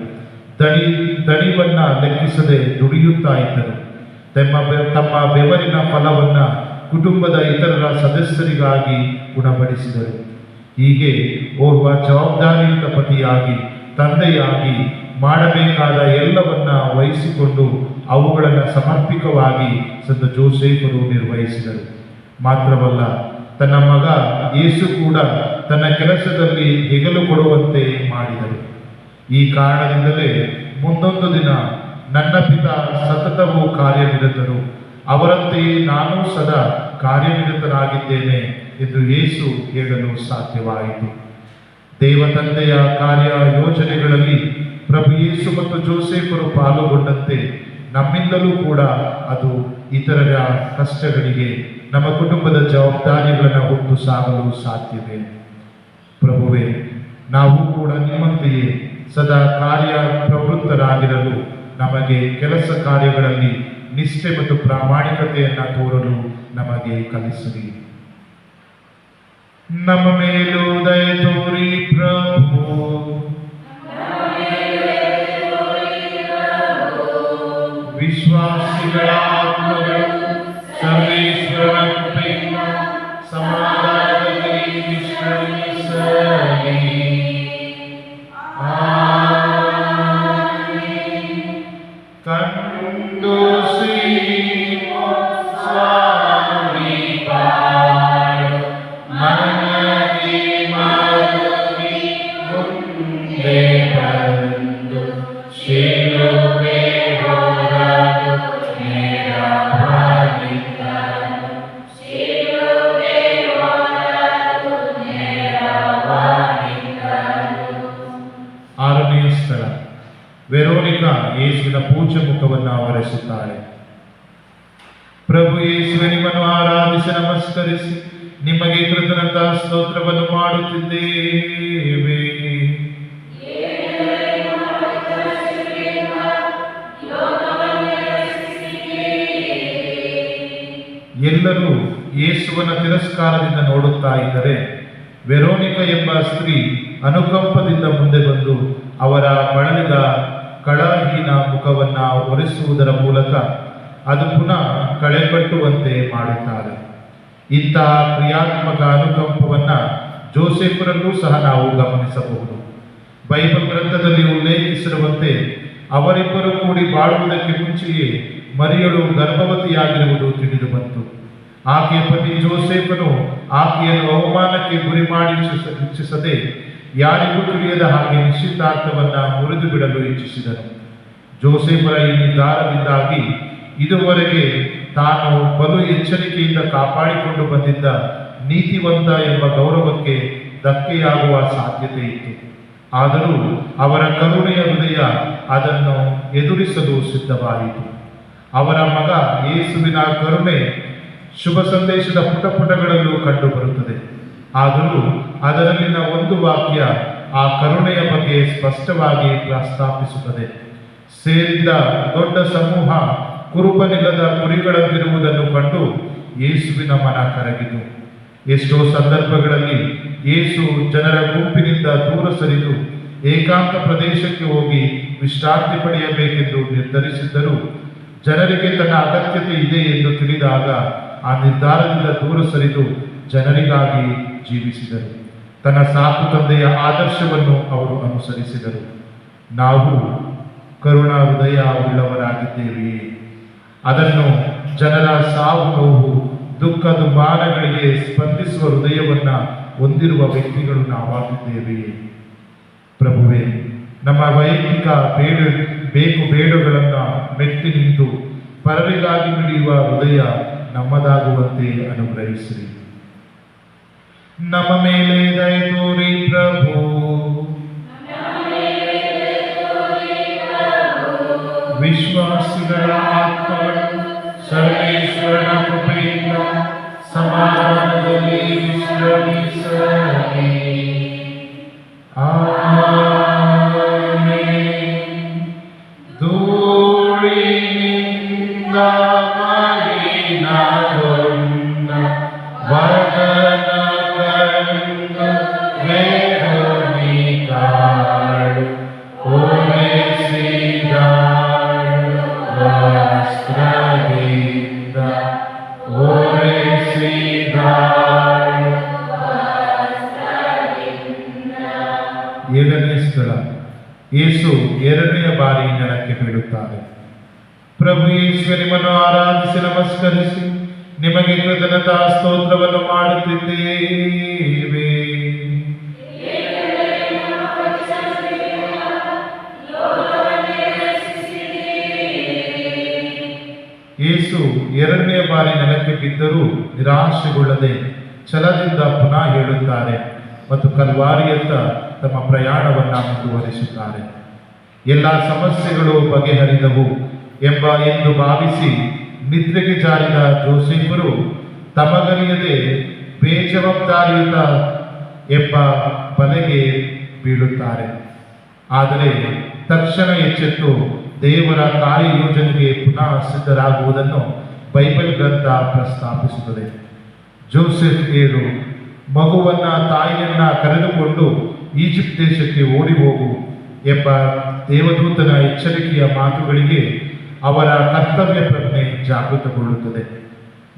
S2: ದಣಿವನ್ನ ಲೆಕ್ಕಿಸದೆ ದುಡಿಯುತ್ತಾ ಇದ್ದರು. ತಮ್ಮ ಬೆವರಿನ ಫಲವನ್ನು ಕುಟುಂಬದ ಇತರರ ಸದಸ್ಯರಿಗಾಗಿ ಗುಣಪಡಿಸಿದರು. ಹೀಗೆ ಓರ್ವ ಜವಾಬ್ದಾರಿಯುತ ಪತಿಯಾಗಿ, ತಂದೆಯಾಗಿ ಮಾಡಬೇಕಾದ ಎಲ್ಲವನ್ನ ವಹಿಸಿಕೊಂಡು ಅವುಗಳನ್ನು ಸಮರ್ಪಕವಾಗಿ ಸಂತ ಜೋಸೇಫರು ನಿರ್ವಹಿಸಿದರು. ಮಾತ್ರವಲ್ಲ, ತನ್ನ ಮಗ ಯೇಸು ಕೂಡ ತನ್ನ ಕೆಲಸದಲ್ಲಿ ಹೆಗಲು ಕೊಡುವಂತೆ ಮಾಡಿದರು. ಈ ಕಾರಣದಿಂದಲೇ ಮುಂದೊಂದು ದಿನ ನನ್ನ ಪಿತ ಸತತವೂ ಕಾರ್ಯನಿರತರು, ಅವರಂತೆಯೇ ನಾನು ಸದಾ ಕಾರ್ಯನಿರತನಾಗಿದ್ದೇನೆ ಎಂದು ಯೇಸು ಹೇಳಲು ಸಾಧ್ಯವಾಯಿತು. ದೇವತಂದೆಯ ಕಾರ್ಯ ಯೋಜನೆಗಳಲ್ಲಿ ಪ್ರಭು ಯೇಸು ಮತ್ತು ಜೋಸೇಫರು ಪಾಲುಗೊಂಡಂತೆ ನಮ್ಮಿಂದಲೂ ಕೂಡ ಅದು ಇತರರ ಕಷ್ಟಗಳಿಗೆ, ನಮ್ಮ ಕುಟುಂಬದ ಜವಾಬ್ದಾರಿಗಳನ್ನು ಹೊತ್ತು ಸಾಗಲು ಸಾಧ್ಯವೇ? ಪ್ರಭುವೇ, ನಾವು ಕೂಡ ನಿಮ್ಮಂತೆಯೇ ಸದಾ ಕಾರ್ಯ ಪ್ರವೃತ್ತರಾಗಿರಲು ನಮಗೆ ಕೆಲಸ ಕಾರ್ಯಗಳಲ್ಲಿ ನಿಷ್ಠೆ ಮತ್ತು ಪ್ರಾಮಾಣಿಕತೆಯನ್ನು ತೋರಲು ನಮಗೆ ಕಲಿಸಿರಿ. ನಮ್ಮ ಮೇಲೂ ದಯೆ ತೋರಿ ಪ್ರಭು. ವಿಶ್ವಾಸಿಗಳ ಆತ್ಮಗಳು ಸರ್ವೇಶ್ವರ ಕೃಪೆಯಿಂದ ಸಮಾಧಾನದಲ್ಲಿ ವಿಶ್ರಮಿಸಲಿ. ಕಂಡು ಸ್ವಾಮಿ ಬಾಳು ಮನದಿ ಮರುಗಿ ಮುಂದೆ ಬಂದು ಶಿಲುಬೆ ಹೊರದು ನೆರವಾಗಿದ್ದನು. ಶಿಲುಬೆ ಹೊರದು ನೆರವಾಗಿದ್ದನು. ಆರನೆಯ ಸ್ಥಳ, ವೆರೋನಿಕಾ ಯೇಸುವಿನ ಪೂಜ್ಯ ಮುಖವನ್ನು ಆವರಿಸುತ್ತಾಳೆ. ಪ್ರಭು ಯೇಸುವೆ, ನಿಮ್ಮನ್ನು ಆರಾಧಿಸಿ ನಮಸ್ಕರಿಸಿ ನಿಮಗೆ ಕೃತಜ್ಞತಾ ಸ್ತೋತ್ರವನ್ನು ಮಾಡುತ್ತಿದ್ದೇವೆ. ಎಲ್ಲರೂ ಯೇಸುವನ ತಿರಸ್ಕಾರದಿಂದ ನೋಡುತ್ತಾ ಇದ್ದರೆ ವೆರೋನಿಕಾ ಎಂಬ ಸ್ತ್ರೀ ಅನುಕಂಪದಿಂದ ಮುಂದೆ ಬಂದು ಅವರ ಬಳಲಿದ ಕಳಹೀನ ಮುಖವನ್ನು ಒರೆಸುವುದರ ಮೂಲಕ ಅದು ಪುನಃ ಕಳೆಕಟ್ಟುವಂತೆ ಮಾಡುತ್ತಾರೆ. ಇಂತಹ ಕ್ರಿಯಾತ್ಮಕ ಅನುಕಂಪವನ್ನು ಜೋಸೆಫರಲ್ಲೂ ಸಹ ನಾವು ಗಮನಿಸಬಹುದು. ಬೈಬಲ್ ಗ್ರಂಥದಲ್ಲಿ ಉಲ್ಲೇಖಿಸಿರುವಂತೆ ಅವರಿಬ್ಬರು ಕೂಡಿ ಬಾಳುವುದಕ್ಕೆ ಮುಂಚೆಯೇ ಮರಿಯಳು ಗರ್ಭವತಿಯಾಗಿರುವುದು ತಿಳಿದು ಬಂತು. ಆಕೆಯ ಪತಿ ಜೋಸೆಫನು ಆಕೆಯನ್ನು ಅವಮಾನಕ್ಕೆ ಗುರಿ ಮಾಡಿ ಇಚ್ಛಿಸದೆ ಯಾರಿಗೂ ತಿಳಿಯದ ಹಾಗೆ ನಿಶ್ಚಿತಾರ್ಥವನ್ನ ಮುರಿದು ಬಿಡಲು ಇಚ್ಛಿಸಿದನು. ಜೋಸೆಫರ ಈ ನಿರ್ಧಾರದಿಂದಾಗಿ ಇದುವರೆಗೆ ತಾನು ಬಲು ಎಚ್ಚರಿಕೆಯಿಂದ ಕಾಪಾಡಿಕೊಂಡು ಬಂದಿದ್ದ ನೀತಿವಂತ ಎಂಬ ಗೌರವಕ್ಕೆ ಧಕ್ಕೆಯಾಗುವ ಸಾಧ್ಯತೆ ಇತ್ತು. ಆದರೂ ಅವರ ಕರುಣೆಯ ಹೃದಯ ಅದನ್ನು ಎದುರಿಸಲು ಸಿದ್ಧವಾಯಿತು. ಅವರ ಮಗ ಯೇಸುವಿನ ಕರುಣೆ ಶುಭ ಸಂದೇಶದ ಪುಟಪುಟಗಳಲ್ಲೂ ಕಂಡುಬರುತ್ತದೆ. ಆದರೂ ಅದರಲ್ಲಿನ ಒಂದು ವಾಕ್ಯ ಆ ಕರುಣೆಯ ಬಗ್ಗೆ ಸ್ಪಷ್ಟವಾಗಿ ಪ್ರಸ್ತಾಪಿಸುತ್ತದೆ. ಸೇರಿದ್ದ ದೊಡ್ಡ ಸಮೂಹ ಕುರುಬನಿಲ್ಲದ ಕುರಿಗಳಂತಿರುವುದನ್ನು ಕಂಡು ಯೇಸುವಿನ ಮನ ಕರಗಿತು. ಎಷ್ಟೋ ಸಂದರ್ಭಗಳಲ್ಲಿ ಯೇಸು ಜನರ ಗುಂಪಿನಿಂದ ದೂರ ಸರಿದು ಏಕಾಂತ ಪ್ರದೇಶಕ್ಕೆ ಹೋಗಿ ವಿಶ್ರಾಂತಿ ಪಡೆಯಬೇಕೆಂದು ನಿರ್ಧರಿಸಿದ್ದರೂ ಜನರಿಗೆ ತನ್ನ ಅಗತ್ಯತೆ ಇದೆ ಎಂದು ತಿಳಿದಾಗ ಆ ನಿರ್ಧಾರದಿಂದ ದೂರ ಸರಿದು ಜನರಿಗಾಗಿ ಜೀವಿಸಿದರು. ತನ್ನ ಸಾಕು ತಂದೆಯ ಆದರ್ಶವನ್ನು ಅವರು ಅನುಸರಿಸಿದರು. ನಾವು ಕರುಣಾ ಹೃದಯ ಉಳ್ಳವರಾಗಿದ್ದೇವೆಯೇ? ಅದನ್ನು ಜನರ ಸಾವು ನೋವು ದುಃಖ ದುಮ್ಮಾನಗಳಿಗೆ ಸ್ಪಂದಿಸುವ ಹೃದಯವನ್ನ ಹೊಂದಿರುವ ವ್ಯಕ್ತಿಗಳು ನಾವಾಗಿದ್ದೇವೆಯೇ? ಪ್ರಭುವೇ, ನಮ್ಮ ವೈಯಕ್ತಿಕ ಬೇಕು ಬೇಡುಗಳನ್ನು ಮೆಟ್ಟಿ ನಿಂತು ಪರರಿಗಾಗಿ ಮಿಡಿಯುವ ಹೃದಯ ನಮ್ಮದಾಗುವಂತೆ ಅನುಗ್ರಹಿಸಿರಿ. ನಮ್ಮ ಮೇಲೆ ದಯೆ ತೋರಿ ಪ್ರಭು. ವಿಶ್ವಾಸಿಗಳ ಆತ್ಮಗಳು ಸರ್ವೇಶ್ವರನ ಕೃಪೆಯಿಂದ ಸಮಾಧಾನದಲ್ಲಿ ವಿಶ್ರಮಿಸಲಿ. ಧೂಳಿನಿಂದ ಮಲಿನಗೊಂಡ ವದನ ಕಂಡು ವೇದನಿಗಾಳು ಒರೆಸಿದಾಳು ವಸ್ತ್ರದಿಂದ ಒರೆಸಿದಾಳು. ಏಳನೇ ಸ್ಥಳ, ಯೇಸು ಎರಡನೆಯ ಬಾರಿ ನೆಲಕ್ಕೆ ಬೀಳುತ್ತಾರೆ. ಪ್ರಭು ಯೇಸು, ನಿಮ್ಮನ್ನು ಆರಾಧಿಸಿ ನಮಸ್ಕರಿಸಿ ನಿಮಗೆ ಕೃತಜ್ಞತಾ ಸ್ತೋತ್ರವನ್ನು ಮಾಡುತ್ತಿದ್ದೇವೆ. ಯೇಸು ಎರಡನೇ ಬಾರಿ ನೆಲಕ್ಕೆ ಬಿದ್ದರೂ ನಿರಾಶೆಗೊಳ್ಳದೆ ಛಲದಿಂದ ಪುನಃ ಹೇಳುತ್ತಾರೆ ಮತ್ತು ಕಲ್ವಾರಿಯತ್ತ ತಮ್ಮ ಪ್ರಯಾಣವನ್ನ ಮುಂದುವರಿಸುತ್ತಾರೆ. ಎಲ್ಲ ಸಮಸ್ಯೆಗಳು ಬಗೆಹರಿದವು ಎಂದು ಭಾವಿಸಿ ನಿದ್ರೆಗೆ ಜಾರಿದ ಜೋಸೆಫರು ತಮಗರಿಯದೆ ಬೇಜವಾಬ್ದಾರಿಯುತ ಎಂಬ ಬಲೆಗೆ ಬೀಳುತ್ತಾರೆ. ಆದರೆ ತಕ್ಷಣ ಎಚ್ಚೆತ್ತು ದೇವರ ಕಾರ್ಯಯೋಜನೆಗೆ ಪುನಃ ಸಿದ್ಧರಾಗುವುದನ್ನು ಬೈಬಲ್ ಗ್ರಂಥ ಪ್ರಸ್ತಾಪಿಸುತ್ತದೆ. ಜೋಸೆಫ್ 7 ಮಗುವನ್ನ ತಾಯಿಯನ್ನ ಕರೆದುಕೊಂಡು ಈಜಿಪ್ಟ್ ದೇಶಕ್ಕೆ ಓಡಿ ಹೋಗು ಎಂಬ ದೇವದೂತನ ಎಚ್ಚರಿಕೆಯ ಮಾತುಗಳಿಗೆ ಅವರ ಕರ್ತವ್ಯ ಪ್ರಜ್ಞೆ ಜಾಗೃತಗೊಳ್ಳುತ್ತದೆ.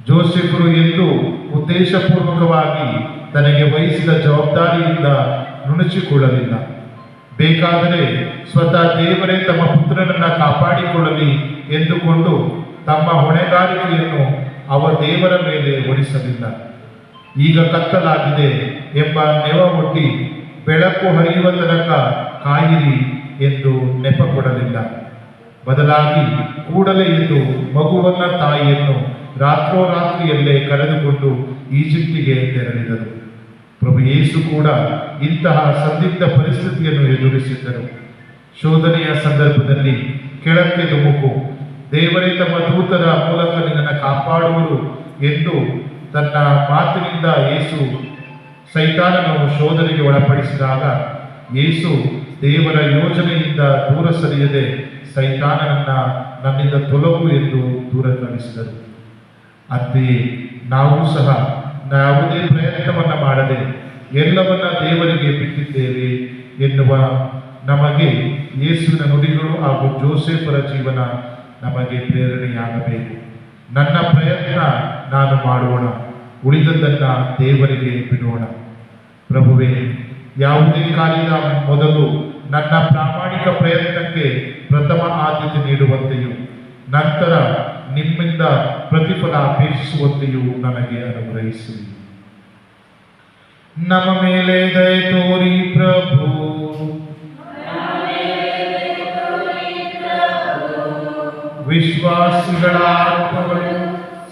S2: ಜೋಸೆಫರು ಎಂದು ಉದ್ದೇಶಪೂರ್ವಕವಾಗಿ ತನಗೆ ವಹಿಸಿದ ಜವಾಬ್ದಾರಿಯಿಂದ ನುಣುಚಿಕೊಳ್ಳಲಿಲ್ಲ. ಬೇಕಾದರೆ ಸ್ವತಃ ದೇವರೇ ತಮ್ಮ ಪುತ್ರನನ್ನ ಕಾಪಾಡಿಕೊಳ್ಳಲಿ ಎಂದುಕೊಂಡು ತಮ್ಮ ಹೊಣೆಗಾರಿಕೆಯನ್ನು ದೇವರ ಮೇಲೆ ಹೊರಿಸಲಿಲ್ಲ. ಈಗ ಕತ್ತಲಾಗಿದೆ ಎಂಬ ನೆವ ಒಡ್ಡಿ ಬೆಳಕು ಹರಿಯುವ ತನಕ ಕಾಯಿರಿ ಎಂದು ನೆಪ ಕೊಡಲಿಲ್ಲ. ಬದಲಾಗಿ ಕೂಡಲೇ ಎದ್ದು ಮಗುವನ್ನ ತಾಯಿಯನ್ನು ರಾತ್ರೋರಾತ್ರಿಯಲ್ಲೇ ಕರೆದುಕೊಂಡು ಈಜಿಪ್ಟಿಗೆ ತೆರಳಿದರು. ಪ್ರಭು ಯೇಸು ಕೂಡ ಇಂತಹ ಸಂದಿಗ್ಧ ಪರಿಸ್ಥಿತಿಯನ್ನು ಎದುರಿಸಿದ್ದರು. ಶೋಧನೆಯ ಸಂದರ್ಭದಲ್ಲಿ ಕೆಳಕ್ಕೆ ಧುಮುಕು, ದೇವರೇ ತಮ್ಮ ದೂತರ ಮೂಲಕ ನಿನ್ನನ್ನು ಕಾಪಾಡುವರು ಎಂದು ತನ್ನ ಮಾತಿನಿಂದ ಯೇಸು ಸೈತಾನನು ಶೋಧನೆಗೆ ಒಳಪಡಿಸಿದಾಗ ಯೇಸು ದೇವರ ಯೋಜನೆಯಿಂದ ದೂರ ಸರಿಯದೆ ಸೈತಾನನನ್ನ ನನ್ನಿಂದ ತೊಲಗು ಎಂದು ದೂರ ಕಳಿಸಿದರು. ಅಂತೆಯೇ ನಾವು ಸಹ ಯಾವುದೇ ಪ್ರಯತ್ನವನ್ನ ಮಾಡದೆ ಎಲ್ಲವನ್ನ ದೇವರಿಗೆ ಬಿಟ್ಟಿದ್ದೇವೆ ಎನ್ನುವ ನಮಗೆ ಯೇಸುವಿನ ನುಡಿಗಳು ಹಾಗೂ ಜೋಸೆಫರ ಜೀವನ ನಮಗೆ ಪ್ರೇರಣೆಯಾಗಬೇಕು. ನನ್ನ ಪ್ರಯತ್ನ ನಾನು ಮಾಡೋಣ, ಉಳಿದದ್ದನ್ನ ದೇವರಿಗೆ ಬಿಡೋಣ. ಪ್ರಭುವೇ, ಯಾವುದೇ ಕಾರ್ಯದ ಮೊದಲು ನನ್ನ ಪ್ರಾಮಾಣಿಕ ಪ್ರಯತ್ನಕ್ಕೆ ಪ್ರಥಮ ಆದ್ಯತೆ ನೀಡುವಂತೆಯೂ ನಂತರ ನಿಮ್ಮಿಂದ ಪ್ರತಿಫಲ ಅಪೇಕ್ಷಿಸುವಂತೆಯೂ ನನಗೆ ಅನುಗ್ರಹಿಸಿ. ನಮ್ಮ ಮೇಲೆ ದಯೆ ತೋರಿ ಪ್ರಭು. ವಿಶ್ವಾಸಿಗಳ ಆತ್ಮಗಳು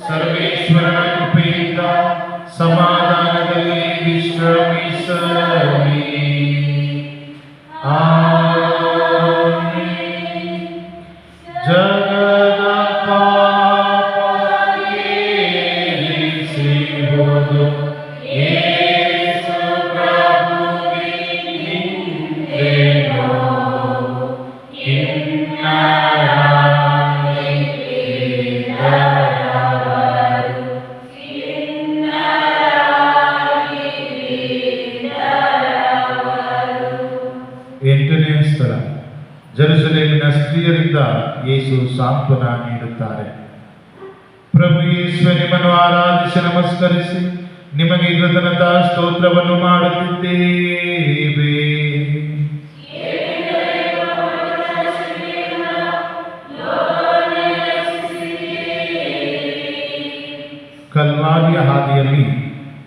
S2: ಸರ್ವೇಶ್ವರನ ಕೃಪೆಯಿಂದ ಸಮಾಧಾನದಲ್ಲಿ ವಿಶ್ರಮಿಸಲಿ. ಆಮೆನ್. ಜಗದ ಪಾಪ ಏರಿಸಿಹುದು ಯೇಸು ಪ್ರಭುವಿನಿಂದೆನೋ. ಎಂಟನೆಯ ಸ್ಥಳ, ಜೆರುಸಲೇಮಿನ ಸ್ತ್ರೀಯರಿಂದ ಯೇಸು ಸಾಂತ್ವನ ನೀಡುತ್ತಾರೆ. ಪ್ರಭು ಯೇಸುವೆ, ನಿಮ್ಮನ್ನು ಆರಾಧಿಸಿ ನಮಸ್ಕರಿಸಿ ನಿಮಗೆ ಕೃತಜ್ಞತ ಸ್ತೋತ್ರವನ್ನು ಮಾಡುತ್ತಿದ್ದೇವೆ. ಕಲ್ವಾರಿಯ ಹಾದಿಯಲ್ಲಿ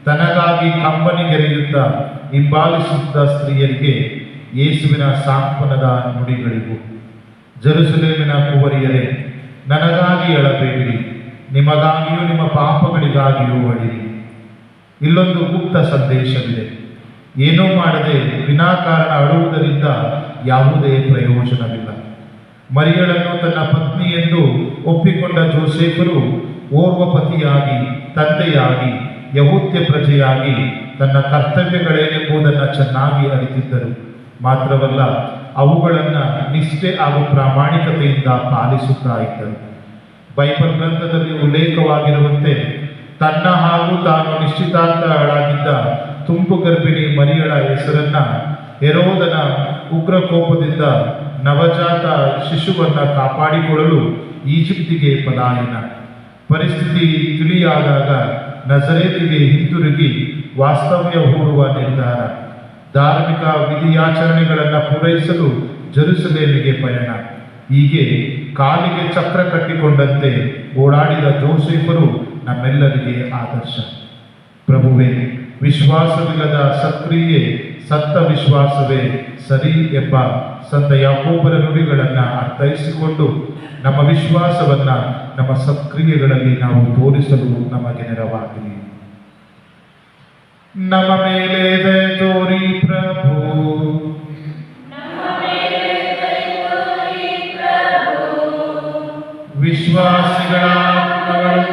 S2: ತನಗಾಗಿ ಕಂಬನಿಗೆರೆಯುತ್ತಾ ಹಿಂಬಾಲಿಸುತ್ತ ಸ್ತ್ರೀಯರಿಗೆ ಯೇಸುವಿನ ಸಾಂತ್ವನದ ನುಡಿಗಳಿವು. ಜೆರುಸಲೇಮಿನ ಕುವರಿಯರೇ, ನನಗಾಗಿ ಅಳಬೇಡಿರಿ, ನಿಮಗಾಗಿಯೂ ನಿಮ್ಮ ಪಾಪಗಳಿಗಾಗಿಯೂ ಅಳಿರಿ. ಇಲ್ಲೊಂದು ಗುಪ್ತ ಸಂದೇಶವಿದೆ. ಏನೂ ಮಾಡದೆ ವಿನಾಕಾರಣ ಅಳುವುದರಿಂದ ಯಾವುದೇ ಪ್ರಯೋಜನವಿಲ್ಲ. ಮರಿಯಳನ್ನು ತನ್ನ ಪತ್ನಿ ಎಂದು ಒಪ್ಪಿಕೊಂಡ ಜೋಸೇಫರು ಓರ್ವ ಪತಿಯಾಗಿ, ತಂದೆಯಾಗಿ, ಯಹೂದ್ಯ ಪ್ರಜೆಯಾಗಿ ತನ್ನ ಕರ್ತವ್ಯಗಳೇನೆಂಬುದನ್ನು ಚೆನ್ನಾಗಿ ಅರಿತಿದ್ದರು. ಮಾತ್ರವಲ್ಲ, ಅವುಗಳನ್ನು ನಿಷ್ಠೆ ಹಾಗೂ ಪ್ರಾಮಾಣಿಕತೆಯಿಂದ ಪಾಲಿಸುತ್ತಾ ಇದ್ದರು. ಬೈಬಲ್ ಗ್ರಂಥದಲ್ಲಿ ಉಲ್ಲೇಖವಾಗಿರುವಂತೆ ತನ್ನ ಹಾಗೂ ತಾನು ನಿಶ್ಚಿತಾರ್ಥಳಾಗಿದ್ದ ತುಂಬು ಗರ್ಭಿಣಿ ಮರಿಯಳ ಹೆಸರನ್ನ ಹೆರೋದನ ಉಗ್ರ ಕೋಪದಿಂದ ನವಜಾತ ಶಿಶುವನ್ನು ಕಾಪಾಡಿಕೊಳ್ಳಲು ಈಜಿಪ್ಟಿಗೆ ಪಲಾಯನ. ಪರಿಸ್ಥಿತಿ ತಿಳಿಯಾದಾಗ ನಜರೇತಿಗೆ ಹಿಂತಿರುಗಿ ವಾಸ್ತವ್ಯ ಹೂಡುವ ನಿರ್ಧಾರ. ಧಾರ್ಮಿಕ ವಿಧಿಯಾಚರಣೆಗಳನ್ನು ಪೂರೈಸಲು ಜೆರುಸಲೇಮಿಗೆ ಪಯಣ. ಹೀಗೆ ಕಾಲಿಗೆ ಚಕ್ರ ಕಟ್ಟಿಕೊಂಡಂತೆ ಓಡಾಡಿದ ಜೋಸೇಫರು ನಮ್ಮೆಲ್ಲರಿಗೆ ಆದರ್ಶ. ಪ್ರಭುವೇ, ವಿಶ್ವಾಸವಿಲ್ಲದ ಸಕ್ರಿಯೆ ಸತ್ತ ವಿಶ್ವಾಸವೇ ಸರಿ ಎಂಬ ಸಂತ ಯಾಕೋಬರ ನುಡಿಗಳನ್ನು ಅರ್ಥೈಸಿಕೊಂಡು ನಮ್ಮ ವಿಶ್ವಾಸವನ್ನು ನಮ್ಮ ಸಕ್ರಿಯೆಗಳಲ್ಲಿ ನಾವು ತೋರಿಸಲು ನಮಗೆ ನೆರವಾಗಲಿ. ನಮ್ಮ ಮೇಲೆ ದಯೆ ತೋರಿ ಪ್ರಭು. ವಿಶ್ವಾಸಿಗಳ ಆತ್ಮಗಳು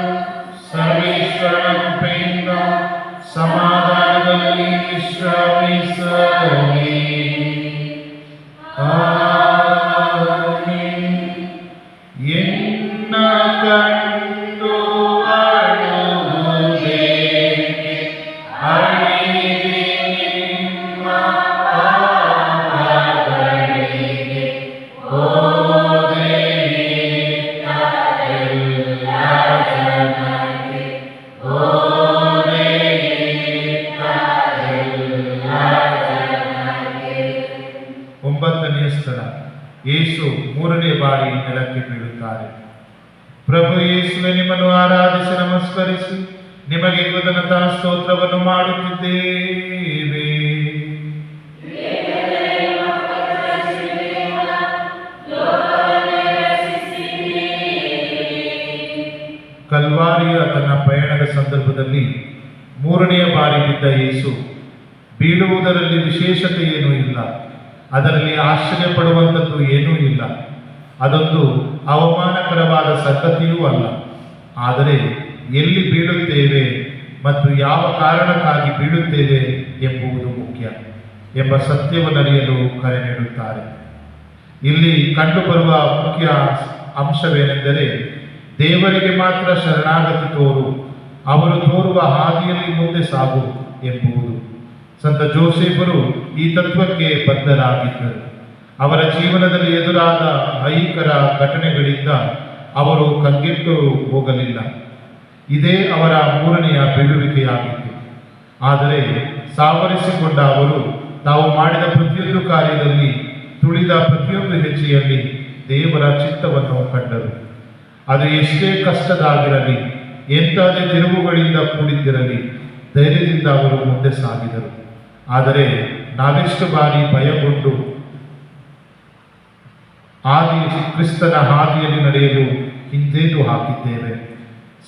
S2: ಸರ್ವೇಶ್ವರನ ಕೃಪೆಯಿಂದ ಸಮಾಧಾನದಲ್ಲಿ ವಿಶ್ರಮಿಸಲಿ. ಆಮೆನ್. ಎನ್ನ ಕಂಡು ಅಳುವುದೇಕೆ, ಅಳಿರಿ ನಿಮ್ಮ ಪಾಪಗಳಿಗೆ, ಓದೆಯಿತ ಎಲ್ಲ ಜನಕ್ಕೆ, ಓದೆಯಿತ ಎಲ್ಲ ಜನಕ್ಕೆ. ಒಂಬತ್ತನೆಯ ಸ್ಥಳ, ಯೇಸು ಮೂರನೇ ಬಾರಿ ನೆಲಕ್ಕೆ ಬೀಳುತ್ತಾರೆ. ಪ್ರಭು ಯೇಸುವೆ, ನಿಮ್ಮನ್ನು ಆರಾಧಿಸಿ ನಮಸ್ಕರಿಸಿ ನಿಮಗೆ ಕೃತಜ್ಞತಾ ಸ್ತೋತ್ರವನ್ನು ಮಾಡುತ್ತಿದ್ದೇವೆ. ಕಲ್ವಾರಿಯ ತನ್ನ ಪಯಣದ ಸಂದರ್ಭದಲ್ಲಿ ಮೂರನೆಯ ಬಾರಿ ಬಿದ್ದ ಯೇಸು ಬೀಳುವುದರಲ್ಲಿ ವಿಶೇಷತೆ ಏನೂ ಇಲ್ಲ, ಅದರಲ್ಲಿ ಆಶ್ಚರ್ಯ ಪಡುವಂಥದ್ದು ಏನೂ ಇಲ್ಲ, ಅದೊಂದು ಅವಮಾನಕರವಾದ ಸಂಗತಿಯೂ ಅಲ್ಲ. ಆದರೆ ಎಲ್ಲಿ ಬೀಳುತ್ತೇವೆ ಮತ್ತು ಯಾವ ಕಾರಣಕ್ಕಾಗಿ ಬೀಳುತ್ತೇವೆ ಎಂಬುದು ಮುಖ್ಯ ಎಂಬ ಸತ್ಯವನ್ನು ಅರಿಯಲು ಕರೆ ನೀಡುತ್ತಾರೆ. ಇಲ್ಲಿ ಕಂಡುಬರುವ ಮುಖ್ಯ ಅಂಶವೇನೆಂದರೆ, ದೇವರಿಗೆ ಮಾತ್ರ ಶರಣಾಗತಿ ತೋರು, ಅವರು ತೋರುವ ಹಾದಿಯಲ್ಲಿ ಮುಂದೆ ಸಾಗು ಎಂಬುದು. ಸಂತ ಜೋಸೇಫರು ಈ ತತ್ವಕ್ಕೆ ಬದ್ಧರಾಗಿದ್ದರು. ಅವರ ಜೀವನದಲ್ಲಿ ಎದುರಾದ ಭಯಂಕರ ಘಟನೆಗಳಿಂದ ಅವರು ಕಂಗೆಟ್ಟು ಹೋಗಲಿಲ್ಲ. ಇದೇ ಅವರ ಮೂರನೆಯ ಬೀಳುವಿಕೆಯಾಗಿತ್ತು. ಆದರೆ ಸಾವರಿಸಿಕೊಂಡ ಅವರು ತಾವು ಮಾಡಿದ ಪ್ರತಿಯೊಂದು ಕಾರ್ಯದಲ್ಲಿ, ತುಳಿದ ಪ್ರತಿಯೊಂದು ಹೆಜ್ಜೆಯಲ್ಲಿ ದೇವರ ಚಿತ್ತವನ್ನು ಕಂಡರು. ಅದು ಎಷ್ಟೇ ಕಷ್ಟದಾಗಿರಲಿ, ಎಂಥದೇ ತಿರುವುಗಳಿಂದ ಕೂಡಿದ್ದಿರಲಿ, ಧೈರ್ಯದಿಂದ ಅವರು ಮುಂದೆ ಸಾಗಿದರು. ಆದರೆ ನಾವೆಷ್ಟು ಬಾರಿ ಭಯಗೊಂಡು ಕ್ರಿಸ್ತನ ಹಾದಿಯಲ್ಲಿ ನಡೆಯಲು ಹಿಂದೇಟು ಹಾಕಿದ್ದೇವೆ.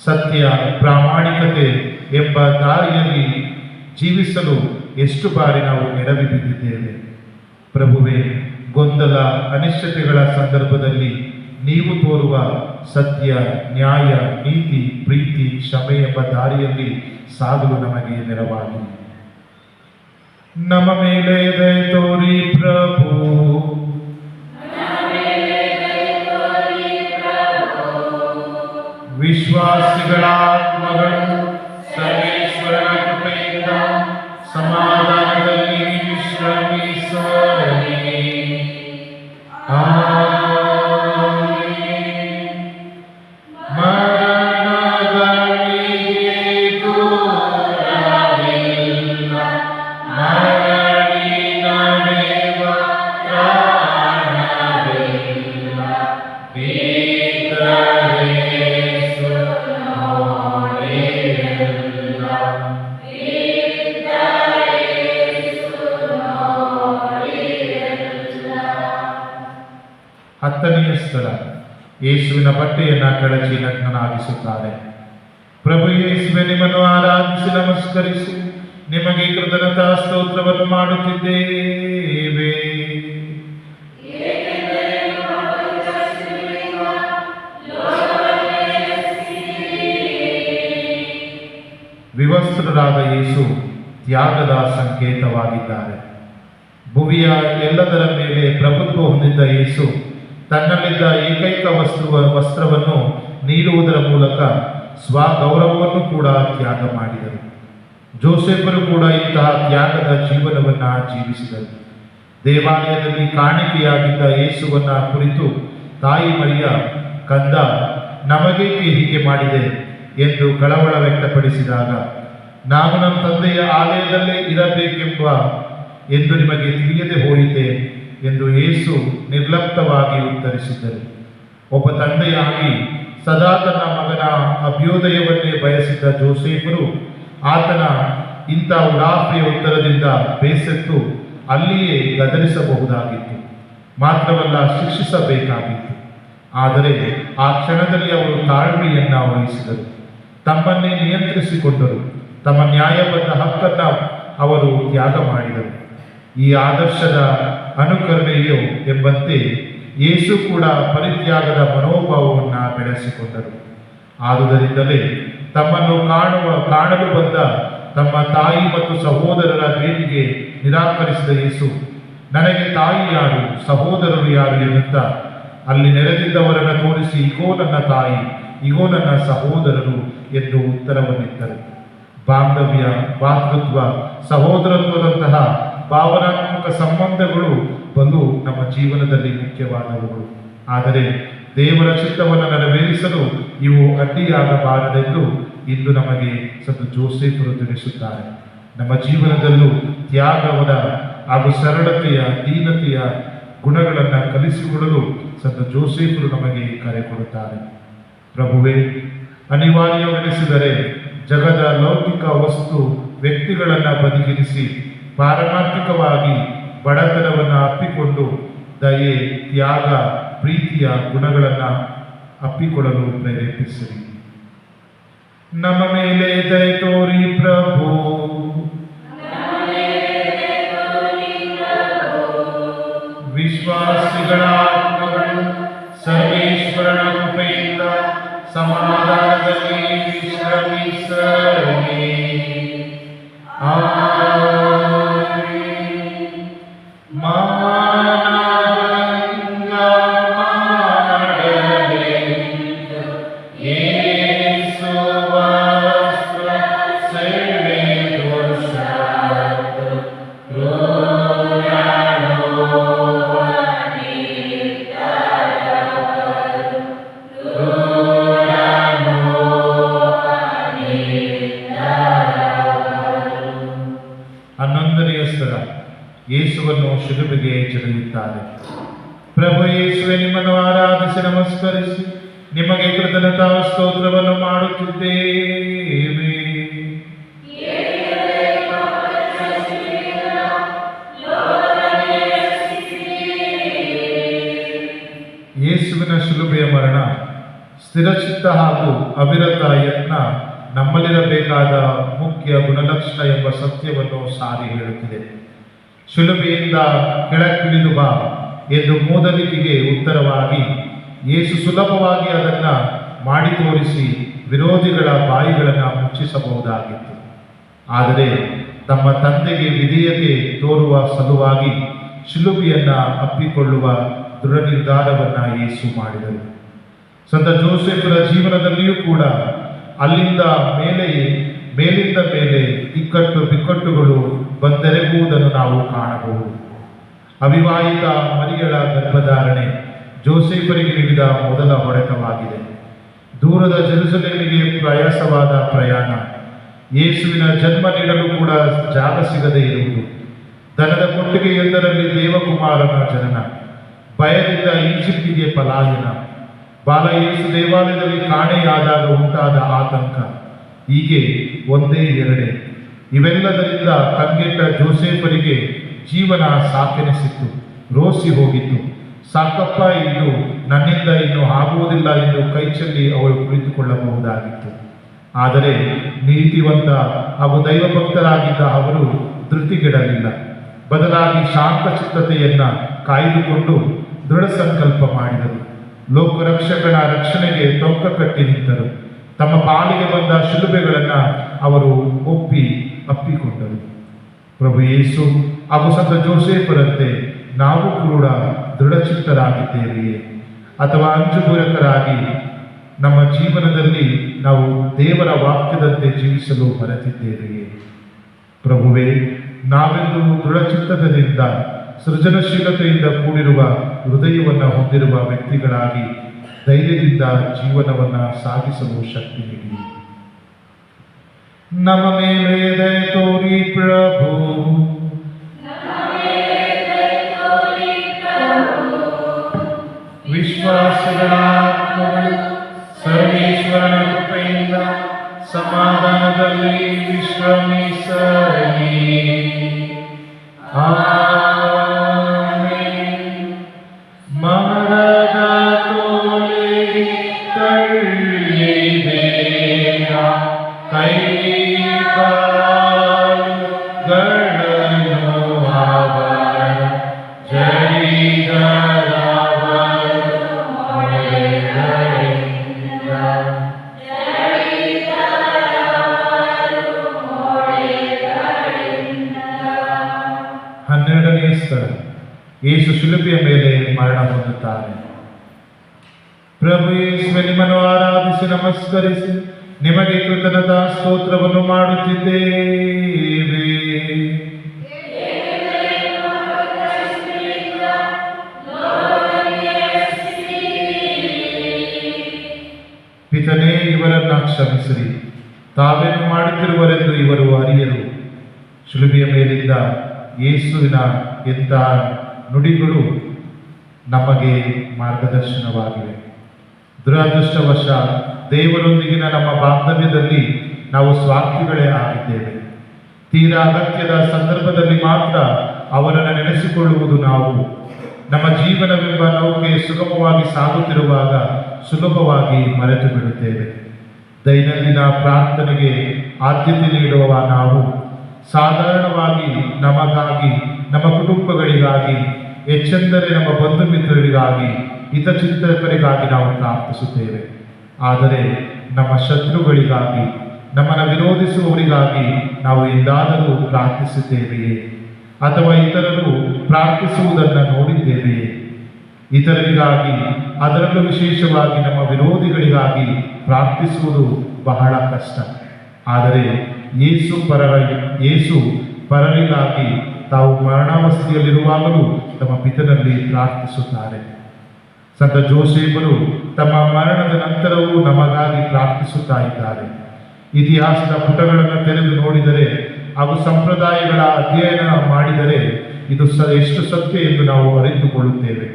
S2: ಸತ್ಯ, ಪ್ರಾಮಾಣಿಕತೆ ಎಂಬ ದಾರಿಯಲ್ಲಿ ಜೀವಿಸಲು ಎಷ್ಟು ಬಾರಿ ನಾವು ಎಡವಿ ಬಿದ್ದಿದ್ದೇವೆ. ಪ್ರಭುವೇ, ಗೊಂದಲ, ಅನಿಶ್ಚಿತೆಗಳ ಸಂದರ್ಭದಲ್ಲಿ ನೀವು ತೋರುವ ಸತ್ಯ, ನ್ಯಾಯ, ನೀತಿ, ಪ್ರೀತಿ, ಕ್ಷಮೆ ಎಂಬ ದಾರಿಯಲ್ಲಿ ಸಾಗಲು ನಮಗೆ ನೆರವಾಗಿ. ನಮ್ಮ ಮೇಲೆ ದಯೆ ತೋರಿ ಪ್ರಭು. ವಿಶ್ವಾಸಿಗಳ ಆತ್ಮಗಳು ಸರ್ವೇಶ್ವರನ ಕೃಪೆಯಿಂದ ಸಮಾಧಾನದಲ್ಲಿ ವಿಶ್ರಮಿಸಲಿ. ಹತ್ತನೆಯ ಸ್ಥಳ, ಯೇಸುವಿನ ಬಟ್ಟೆಯನ್ನು ಕಳಚಿ ನಗ್ನನಾಗಿಸುತ್ತಾರೆ. ಪ್ರಭು ಯೇಸುವೆ, ನಿಮ್ಮನ್ನು ಆರಾಧಿಸಿ ನಮಸ್ಕರಿಸಿ ನಿಮಗೆ ಕೃತಜ್ಞತಾ ಸ್ತೋತ್ರವನ್ನು ಮಾಡುತ್ತಿದ್ದೇವೆ. ವಿವಸ್ತ್ರರಾದ ಯೇಸು ತ್ಯಾಗದ ಸಂಕೇತವಾಗಿದ್ದಾರೆ. ಭುವಿಯ ಎಲ್ಲದರ ಮೇಲೆ ಪ್ರಭುತ್ವ ಹೊಂದಿದ್ದ ಯೇಸು ತನ್ನಲ್ಲಿದ್ದ ಏಕೈಕ ವಸ್ತ್ರವನ್ನು ನೀಡುವುದರ ಮೂಲಕ ಸ್ವಗೌರವವನ್ನು ಕೂಡ ತ್ಯಾಗ ಮಾಡಿದರು. ಜೋಸೆಫರು ಕೂಡ ಇಂತಹ ತ್ಯಾಗದ ಜೀವನವನ್ನು ಜೀವಿಸಿದರು. ದೇವಾಲಯದಲ್ಲಿ ಕಾಣಿಕೆಯಾಗಿದ್ದ ಯೇಸುವನ್ನ ಕುರಿತು ತಾಯಿ ಮರಿಯ, ಕಂದ, ನಮಗೇಕೆ ಹೀಗೆ ಮಾಡಿದೆ ಎಂದು ಕಳವಳ ವ್ಯಕ್ತಪಡಿಸಿದಾಗ, ನಾನು ನಮ್ಮ ತಂದೆಯ ಆಲಯದಲ್ಲೇ ಇರಬೇಕೆಂಬ ಎಂದು ನಿಮಗೆ ತಿಳಿಯದೆ ಹೋಯಿತೆ ಎಂದು ಯೇಸು ನಿರ್ಲಿಪ್ತವಾಗಿ ಉತ್ತರಿಸಿದರು. ಒಬ್ಬ ತಂದೆಯಾಗಿ ಸದಾ ತನ್ನ ಮಗನ ಅಭ್ಯುದಯವನ್ನೇ ಬಯಸಿದ್ದ ಜೋಸೆಫರು ಆತನ ಇಂಥ ಉಡಾಫೆಯ ಉತ್ತರದಿಂದ ಬೇಸತ್ತು ಅಲ್ಲಿಯೇ ಗದರಿಸಬಹುದಾಗಿತ್ತು, ಮಾತ್ರವಲ್ಲ ಶಿಕ್ಷಿಸಬೇಕಾಗಿತ್ತು. ಆದರೆ ಆ ಕ್ಷಣದಲ್ಲಿ ಅವರು ತಾಳ್ಮೆಯನ್ನು ವಹಿಸಿದರು, ತಮ್ಮನ್ನೇ ನಿಯಂತ್ರಿಸಿಕೊಂಡರು, ತಮ್ಮ ನ್ಯಾಯಬದ್ಧ ಹಕ್ಕನ್ನು ಅವರು ತ್ಯಾಗ ಮಾಡಿದರು. ಈ ಆದರ್ಶದ ಅನುಕರಣೆಯೋ ಎಂಬಂತೆ ಯೇಸು ಕೂಡ ಪರಿತ್ಯಾಗದ ಮನೋಭಾವವನ್ನು ಬೆಳೆಸಿಕೊಂಡರು. ಆದುದರಿಂದಲೇ ತಮ್ಮನ್ನು ಕಾಣಲು ಬಂದ ತಮ್ಮ ತಾಯಿ ಮತ್ತು ಸಹೋದರರ ಭೇಟಿಗೆ ನಿರಾಕರಿಸಿದ ಯೇಸು, ನನಗೆ ತಾಯಿ ಯಾರು, ಸಹೋದರರು ಯಾರು ಎನ್ನುತ್ತಾ ಅಲ್ಲಿ ನೆರೆದಿದ್ದವರನ್ನು ತೋರಿಸಿ, ಇಗೋ ನನ್ನ ತಾಯಿ, ಇಗೋ ನನ್ನ ಸಹೋದರರು ಎಂದು ಉತ್ತರವನ್ನಿತ್ತರು. ಬಾಂಧವ್ಯ, ಭಾತೃತ್ವ, ಸಹೋದರತ್ವದಂತಹ ಭಾವನಾತ್ಮಕ ಸಂಬಂಧಗಳು ಬಲು ನಮ್ಮ ಜೀವನದಲ್ಲಿ ಮುಖ್ಯವಾದವುಗಳು. ಆದರೆ ದೇವರ ಚಿತ್ತವನ್ನು ನೆರವೇರಿಸಲು ಇವು ಅಡ್ಡಿಯಾಗಬಾರದೆಂದು ಇಂದು ನಮಗೆ ಸಂತ ಜೋಸೆಫರು ತಿಳಿಸುತ್ತಾರೆ. ನಮ್ಮ ಜೀವನದಲ್ಲೂ ತ್ಯಾಗವದ ಹಾಗೂ ಸರಳತೆಯ, ದೀನತೆಯ ಗುಣಗಳನ್ನು ಕಲಿಸಿಕೊಳ್ಳಲು ಸಂತ ಜೋಸೆಫರು ನಮಗೆ ಕರೆ ಕೊಡುತ್ತಾರೆ. ಪ್ರಭುವೇ, ಅನಿವಾರ್ಯವೆನಿಸಿದರೆ ಜಗದ ಲೌಕಿಕ ವಸ್ತು ವ್ಯಕ್ತಿಗಳನ್ನು ಬದಿಗಿರಿಸಿ ಪಾರಮಾರ್ಥಿಕವಾಗಿ ಬಡತನವನ್ನು ಅಪ್ಪಿಕೊಂಡು ದಯೆ, ತ್ಯಾಗ, ಪ್ರೀತಿಯ ಗುಣಗಳನ್ನು ಅಪ್ಪಿಕೊಳ್ಳಲು ಪ್ರೇರೇಪಿಸಿರಿ. ನಮ್ಮ ಮೇಲೆ ದಯೆ ತೋರಿ ಪ್ರಭು. ವಿಶ್ವಾಸಿಗಳ ಆತ್ಮಗಳು ಸರ್ವೇಶ್ವರನ ಕೃಪೆಯಿಂದ ಸಮಾಧಾನದಲ್ಲಿ ವಿಶ್ರಮಿಸಲಿ. ಯೇಸುವನ್ನು ಶಿಲುಬೆಗೆ ಜಡಿಯುತ್ತಾರೆ. ಪ್ರಭು ಯೇಸುವೆ, ನಿಮ್ಮನ್ನು ಆರಾಧಿಸಿ ನಮಸ್ಕರಿಸಿ ನಿಮಗೆ ಕೃತಜ್ಞತಾ ಸ್ತೋತ್ರವನ್ನು ಮಾಡುತ್ತಿದ್ದೇವೆ. ಯೇಸುವಿನ ಶಿಲುಬೆಯ ಮರಣ, ಸ್ಥಿರಚಿತ್ತ ಹಾಗೂ ಅವಿರತ ಯತ್ನ ನಮ್ಮಲ್ಲಿರಬೇಕಾದ ಮುಖ್ಯ ಗುಣಲಕ್ಷಣ ಎಂಬ ಸತ್ಯವನ್ನು ಸಾರಿ ಹೇಳುತ್ತಿದೆ. ಶಿಲುಬೆಯಿಂದ ಕೆಳಗಿಳಿದು ಬಾ ಎಂದು ಮೂದಲಿಕೆಗೆ ಉತ್ತರವಾಗಿ ಯೇಸು ಸುಲಭವಾಗಿ ಅದನ್ನು ಮಾಡಿ ತೋರಿಸಿ ವಿರೋಧಿಗಳ ಬಾಯಿಗಳನ್ನು ಮುಚ್ಚಿಸಬಹುದಾಗಿತ್ತು. ಆದರೆ ತಮ್ಮ ತಂದೆಗೆ ವಿಧೇಯತೆ ತೋರುವ ಸಲುವಾಗಿ ಶಿಲುಬೆಯನ್ನು ಅಪ್ಪಿಕೊಳ್ಳುವ ದೃಢ ನಿರ್ಧಾರವನ್ನು ಯೇಸು ಮಾಡಿದರು. ಸಂತ ಜೋಸೆಫರ ಜೀವನದಲ್ಲಿಯೂ ಕೂಡ ಅಲ್ಲಿಂದ ಮೇಲಿಂದ ಮೇಲೆ ಇಕ್ಕಟ್ಟು ಬಿಕ್ಕಟ್ಟುಗಳು ಬಂದೆರಗುವುದನ್ನು ನಾವು ಕಾಣಬಹುದು. ಅವಿವಾಹಿತ ಮರಿಯಳ ಗರ್ಭಧಾರಣೆ ಜೋಸೆಫರಿಗೆ ನೀಡಿದ ಮೊದಲ ಹೊಡೆತವಾಗಿದೆ. ದೂರದ ಜೆರುಸಲೇಮಿಗೆ ಪ್ರಯಾಸವಾದ ಪ್ರಯಾಣ, ಯೇಸುವಿನ ಜನ್ಮ ನೀಡಲು ಕೂಡ ಜಾಗ ಸಿಗದೇ ಇರುವುದು, ದನದ ಕೊಟ್ಟಿಗೆಯೊಂದರಲ್ಲಿ ದೇವಕುಮಾರನ ಜನನ, ಭಯದಿಂದ ಈಜಿಪ್ಟಿಗೆ ಪಲಾಯನ, ಬಾಲ ಯೇಸು ದೇವಾಲಯದಲ್ಲಿ ಕಾಣೆಯಾದಾಗ ಉಂಟಾದ ಆತಂಕ, ಹೀಗೆ ಒಂದೇ ಎರಡೇ ಇವೆಲ್ಲದರಿಂದ ಕಂಗೆಟ್ಟ ಜೋಸೆಫರಿಗೆ ಜೀವನ ಸಾಕೆನಿಸಿತ್ತು, ರೋಸಿ ಹೋಗಿತ್ತು. ಸಾಕಪ್ಪ, ಇದು ನನ್ನಿಂದ ಇನ್ನು ಆಗುವುದಿಲ್ಲ ಎಂದು ಕೈಚೆಲ್ಲಿ ಅವಳು ಕುಳಿತುಕೊಳ್ಳಬಹುದಾಗಿತ್ತು. ಆದರೆ ನೀತಿವಂತ ಹಾಗೂ ದೈವಭಕ್ತರಾಗಿದ್ದ ಅವರು ಧೃತಿಗೆಡಲಿಲ್ಲ. ಬದಲಾಗಿ ಶಾಂತಚಿತ್ತತೆಯನ್ನು ಕಾಯ್ದುಕೊಂಡು ದೃಢ ಸಂಕಲ್ಪ ಮಾಡಿದರು. ಲೋಕರಕ್ಷಕನ ರಕ್ಷಣೆಗೆ ಟೊಂಕ ಕಟ್ಟಿ ನಿಂತರು. ತಮ್ಮ ಪಾಲಿಗೆ ಬಂದ ಶಿಲುಬೆಗಳನ್ನು ಅವರು ಅಪ್ಪಿಕೊಂಡರು. ಪ್ರಭು ಯೇಸು ಹಾಗೂ ಸಂತ ಜೋಸೆಫರಂತೆ ನಾವು ಕೂಡ ದೃಢಚಿತ್ತರಾಗಿದ್ದೇವೆಯೇ, ಅಥವಾ ಅಂಜುಬೂರಕರಾಗಿ ನಮ್ಮ ಜೀವನದಲ್ಲಿ ನಾವು ದೇವರ ವಾಕ್ಯದಂತೆ ಜೀವಿಸಲು ಮರೆತಿದ್ದೇವೆಯೇ? ಪ್ರಭುವೇ, ನಾವೆಂದು ದೃಢಚಿತ್ತದಿಂದ ಸೃಜನಶೀಲತೆಯಿಂದ ಕೂಡಿರುವ ಹೃದಯವನ್ನು ಹೊಂದಿರುವ ವ್ಯಕ್ತಿಗಳಾಗಿ ಧೈರ್ಯದಿಂದ ಜೀವನವನ್ನು ಸಾಗಿಸಲು ಶಕ್ತಿ ನೀಡಿ. ನಮ್ಮ ಮೇಲೆ ದಯೆ ತೋರಿ ಪ್ರಭು, ವಿಶ್ವಾಸಗಳ ಆತ್ಮಗಳು ಸರ್ವೇಶ್ವರನ ಕೃಪೆಯಿಂದ ಸಮಾಧಾನದಲ್ಲಿ ವಿಶ್ರಮಿಸಲಿ. ಆಮೆನ್. ಮರದ ತೋಲೆ ತಳ್ಳಿದೆಯ ಕೈ ಕಾಲುಗಳನ್ನು ಅವರ ಜಡಿದರವರು ಮೊರೆಗಳಿಂದ. 12ನೇ ಸ್ಥಳ, ಯೇಸು ಶಿಲುಬೆಯ ಮೇಲೆ ಮರಣ ಹೊಂದುತ್ತಾರೆ. ಪ್ರಭು ಯೇಸುವೆ, ನಿಮ್ಮನ್ನು ಆರಾಧಿಸಿ ನಮಸ್ಕರಿಸಿ ನಿಮಗೆ ಕೃತಜ್ಞತಾ ಸ್ತೋತ್ರವನ್ನು ಮಾಡುತ್ತಿದ್ದೇವೆ. ಪಿತನೇ, ಇವರನ್ನು ಕ್ಷಮಿಸಿರಿ, ತಾವೇನು ಮಾಡುತ್ತಿರುವರೆಂದು ಇವರು ಅರಿಯರು. ಶಿಲುಬೆಯ ಮೇಲಿದ್ದ ಯೇಸುವಿನ ಎಂಥ ನುಡಿಗಳು ನಮಗೆ ಮಾರ್ಗದರ್ಶನವಾಗಿವೆ. ದುರದೃಷ್ಟವಶ ದೇವರೊಂದಿಗಿನ ನಮ್ಮ ಬಾಂಧವ್ಯದಲ್ಲಿ ನಾವು ಸ್ವಾರ್ಥಿಗಳೇ ಆಗಿದ್ದೇವೆ. ತೀರಾ ಅಗತ್ಯದ ಸಂದರ್ಭದಲ್ಲಿ ಮಾತ್ರ ಅವರನ್ನು ನೆನೆಸಿಕೊಳ್ಳುವುದು ನಾವು. ನಮ್ಮ ಜೀವನವೆಂಬ ನೌಕೆ ಸುಗಮವಾಗಿ ಸಾಗುತ್ತಿರುವಾಗ ಸುಲಭವಾಗಿ ಮರೆತು ಬಿಡುತ್ತೇವೆ. ದೈನಂದಿನ ಪ್ರಾರ್ಥನೆಗೆ ಆದ್ಯತೆ ನೀಡುವ ನಾವು ಸಾಧಾರಣವಾಗಿ ನಮಗಾಗಿ, ನಮ್ಮ ಕುಟುಂಬಗಳಿಗಾಗಿ, ಹೆಚ್ಚೆಂದರೆ ನಮ್ಮ ಬಂಧು ಮಿತ್ರರಿಗಾಗಿ, ಹಿತಚಿಂತಕರಿಗಾಗಿ ನಾವು ಪ್ರಾರ್ಥಿಸುತ್ತೇವೆ. ಆದರೆ ನಮ್ಮ ಶತ್ರುಗಳಿಗಾಗಿ, ನಮ್ಮನ್ನು ವಿರೋಧಿಸುವವರಿಗಾಗಿ ನಾವು ಎಂದಾದರೂ ಪ್ರಾರ್ಥಿಸಿದ್ದೇವೆಯೇ? ಅಥವಾ ಇತರರು ಪ್ರಾರ್ಥಿಸುವುದನ್ನು ನೋಡಿದ್ದೇವೆಯೇ? ಇತರರಿಗಾಗಿ, ಅದರಲ್ಲೂ ವಿಶೇಷವಾಗಿ ನಮ್ಮ ವಿರೋಧಿಗಳಿಗಾಗಿ ಪ್ರಾರ್ಥಿಸುವುದು ಬಹಳ ಕಷ್ಟ. ಆದರೆ ಯೇಸು ಪರರಿಗಾಗಿ ತಾವು ಮರಣಾವಸ್ಥೆಯಲ್ಲಿರುವಾಗಲೂ ತಮ್ಮ ಪಿತನಲ್ಲಿ ಪ್ರಾರ್ಥಿಸುತ್ತಾರೆ. ಸಂತ ಜೋಸೆಫರು ತಮ್ಮ ಮರಣದ ನಂತರವೂ ನಮಗಾಗಿ ಪ್ರಾರ್ಥಿಸುತ್ತಾ ಇದ್ದಾರೆ. ಇತಿಹಾಸದ ಪುಟಗಳನ್ನು ತೆರೆದು ನೋಡಿದರೆ ಹಾಗೂ ಸಂಪ್ರದಾಯಗಳ ಅಧ್ಯಯನ ಮಾಡಿದರೆ ಇದು ಎಷ್ಟು ಸತ್ಯ ಎಂದು ನಾವು ಅರಿತುಕೊಳ್ಳುತ್ತೇವೆ.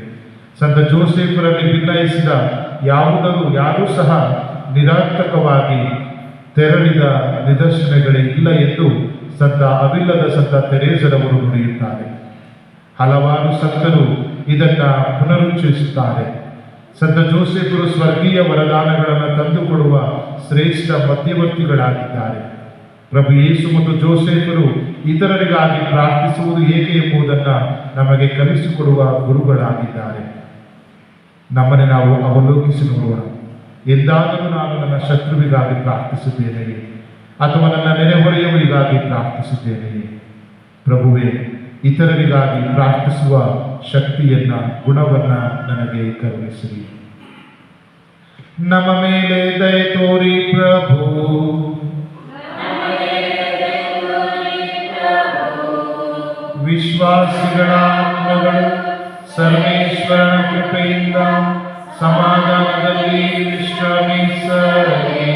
S2: ಸಂತ ಜೋಸೆಫರಲ್ಲಿ ಭಿನ್ನಯಿಸಿದ ಯಾರೂ ಸಹ ನಿರಾರ್ಥಕವಾಗಿ ತೆರಳಿದ ನಿದರ್ಶನಗಳೇ ಇಲ್ಲ ಎಂದು ಅವಿಲ್ಲದ ಸಂತ ತೆರೇಸರವರು ನುಡಿಯುತ್ತಾರೆ. ಹಲವಾರು ಸಂತರು ಇದನ್ನು ಪುನರುಚ್ಚರಿಸುತ್ತಾರೆ. ಸಂತ ಜೋಸೆಫರು ಸ್ವರ್ಗೀಯ ವರದಾನಗಳನ್ನು ತಂದುಕೊಡುವ ಶ್ರೇಷ್ಠ ಮಧ್ಯವರ್ತಿಗಳಾಗಿದ್ದಾರೆ. ಪ್ರಭು ಯೇಸು ಮತ್ತು ಜೋಸೆಫರು ಇತರರಿಗಾಗಿ ಪ್ರಾರ್ಥಿಸುವುದು ಹೇಗೆ ಎಂಬುದನ್ನು ನಮಗೆ ಕಲಿಸಿಕೊಡುವ ಗುರುಗಳಾಗಿದ್ದಾರೆ. ನಮ್ಮನ್ನು ನಾವು ಅವಲೋಕಿಸಿ ನೋಡೋಣ. ಎಂದಾದರೂ ನಾನು ನನ್ನ ಶತ್ರುವಿಗಾಗಿ ಪ್ರಾರ್ಥಿಸಿದ್ದೇನೆಯೇ ಅಥವಾ ನನ್ನ ನೆರೆಹೊರೆಯವರಿಗಾಗಿ ಪ್ರಾರ್ಥಿಸಿದ್ದೇನೆಯೇ? ಪ್ರಭುವೇ, ಇತರರಿಗಾಗಿ ಪ್ರಾರ್ಥಿಸುವ ಶಕ್ತಿಯನ್ನ, ಗುಣವನ್ನ ನನಗೆ ಕರುಣಿಸಿರಿ. ನಮ್ಮ ಮೇಲೆ ದಯೆ ತೋರಿ ಪ್ರಭು. ವಿಶ್ವಾಸಿಗಳ ಆತ್ಮಗಳು ಸರ್ವೇಶ್ವರನ ಕೃಪೆಯಿಂದ ಸಮಾಧಾನದಲ್ಲಿ ವಿಶ್ರಮಿಸಲಿ.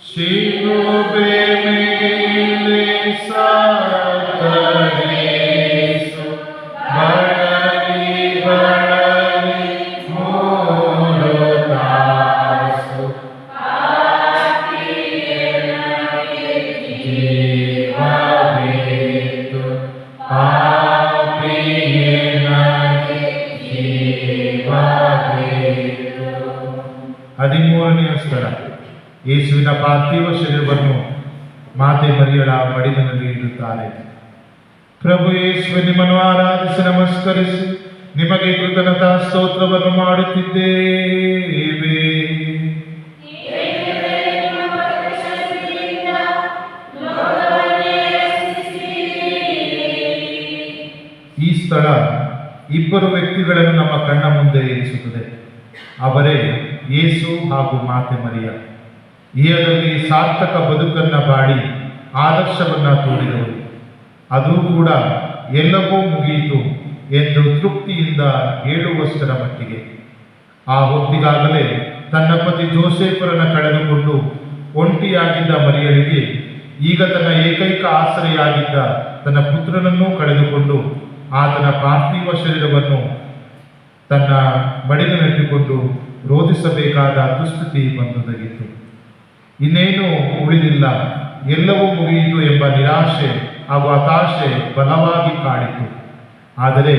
S2: ಶಿಲುಬೆ ಮೇಲೆ ಸತ್ತರೇಸು ಬಳಲಿ ಬಳಲಿ ಮೂರು ತಾಸು ಜೀವವಿತ್ತು ಪಾಪಿಯನಾಗಿ ಜೀವವಿತ್ತು. 13ನೇ ಸ್ಥಳ, ಯೇಸುವಿನ ಪಾರ್ಥಿವ ಶರೀರವನ್ನು ಮಾತೆ ಮರಿಯಳ ಮಡಿಲಿನಲ್ಲಿ ಇಡುತ್ತಾರೆ. ಪ್ರಭು ಯೇಸು, ನಿಮ್ಮನ್ನು ಆರಾಧಿಸಿ ನಮಸ್ಕರಿಸಿ ನಿಮಗೆ ಕೃತಜ್ಞತಾ ಸ್ತೋತ್ರವನ್ನು ಮಾಡುತ್ತಿದ್ದೇವೆ. ಈ ಸ್ಥಳ ಇಬ್ಬರು ವ್ಯಕ್ತಿಗಳನ್ನು ನಮ್ಮ ಕಣ್ಣ ಮುಂದೆ ಇರಿಸುತ್ತದೆ. ಅವರೇ ಯೇಸು ಹಾಗೂ ಮಾತೆ ಮರಿಯ. ಈಯದಲ್ಲಿ ಸಾರ್ಥಕ ಬದುಕನ್ನ ಬಾಳಿ ಆದರ್ಶವನ್ನ ತೋರಿದವರು. ಅದು ಕೂಡ ಎಲ್ಲವೂ ಮುಗಿಯಿತು ಎಂದು ತೃಪ್ತಿಯಿಂದ ಹೇಳುವಷ್ಟರ ಮಟ್ಟಿಗೆ. ಆ ಹೊತ್ತಿಗಾಗಲೇ ತನ್ನ ಪತಿ ಜೋಸೆಫರನ್ನ ಕಳೆದುಕೊಂಡು ಒಂಟಿಯಾಗಿದ್ದ ಮರಿಯಳಿಗೆ ಈಗ ತನ್ನ ಏಕೈಕ ಆಶ್ರಯಾಗಿದ್ದ ತನ್ನ ಪುತ್ರನನ್ನೂ ಕಳೆದುಕೊಂಡು ಆತನ ಪಾರ್ಥಿವ ಶರೀರವನ್ನು ತನ್ನ ಮಡಿಲಿನಲ್ಲಿಟ್ಟುಕೊಂಡು ರೋಧಿಸಬೇಕಾದ ದುಸ್ಥಿತಿ ಬಂದೊದಗಿತ್ತು. ಇನ್ನೇನು ಉಳಿದಿಲ್ಲ, ಎಲ್ಲವೂ ಮುಗಿಯಿತು ಎಂಬ ನಿರಾಶೆ ಹಾಗೂ ಹತಾಶೆ ಬಲವಾಗಿ ಕಾಡಿತು. ಆದರೆ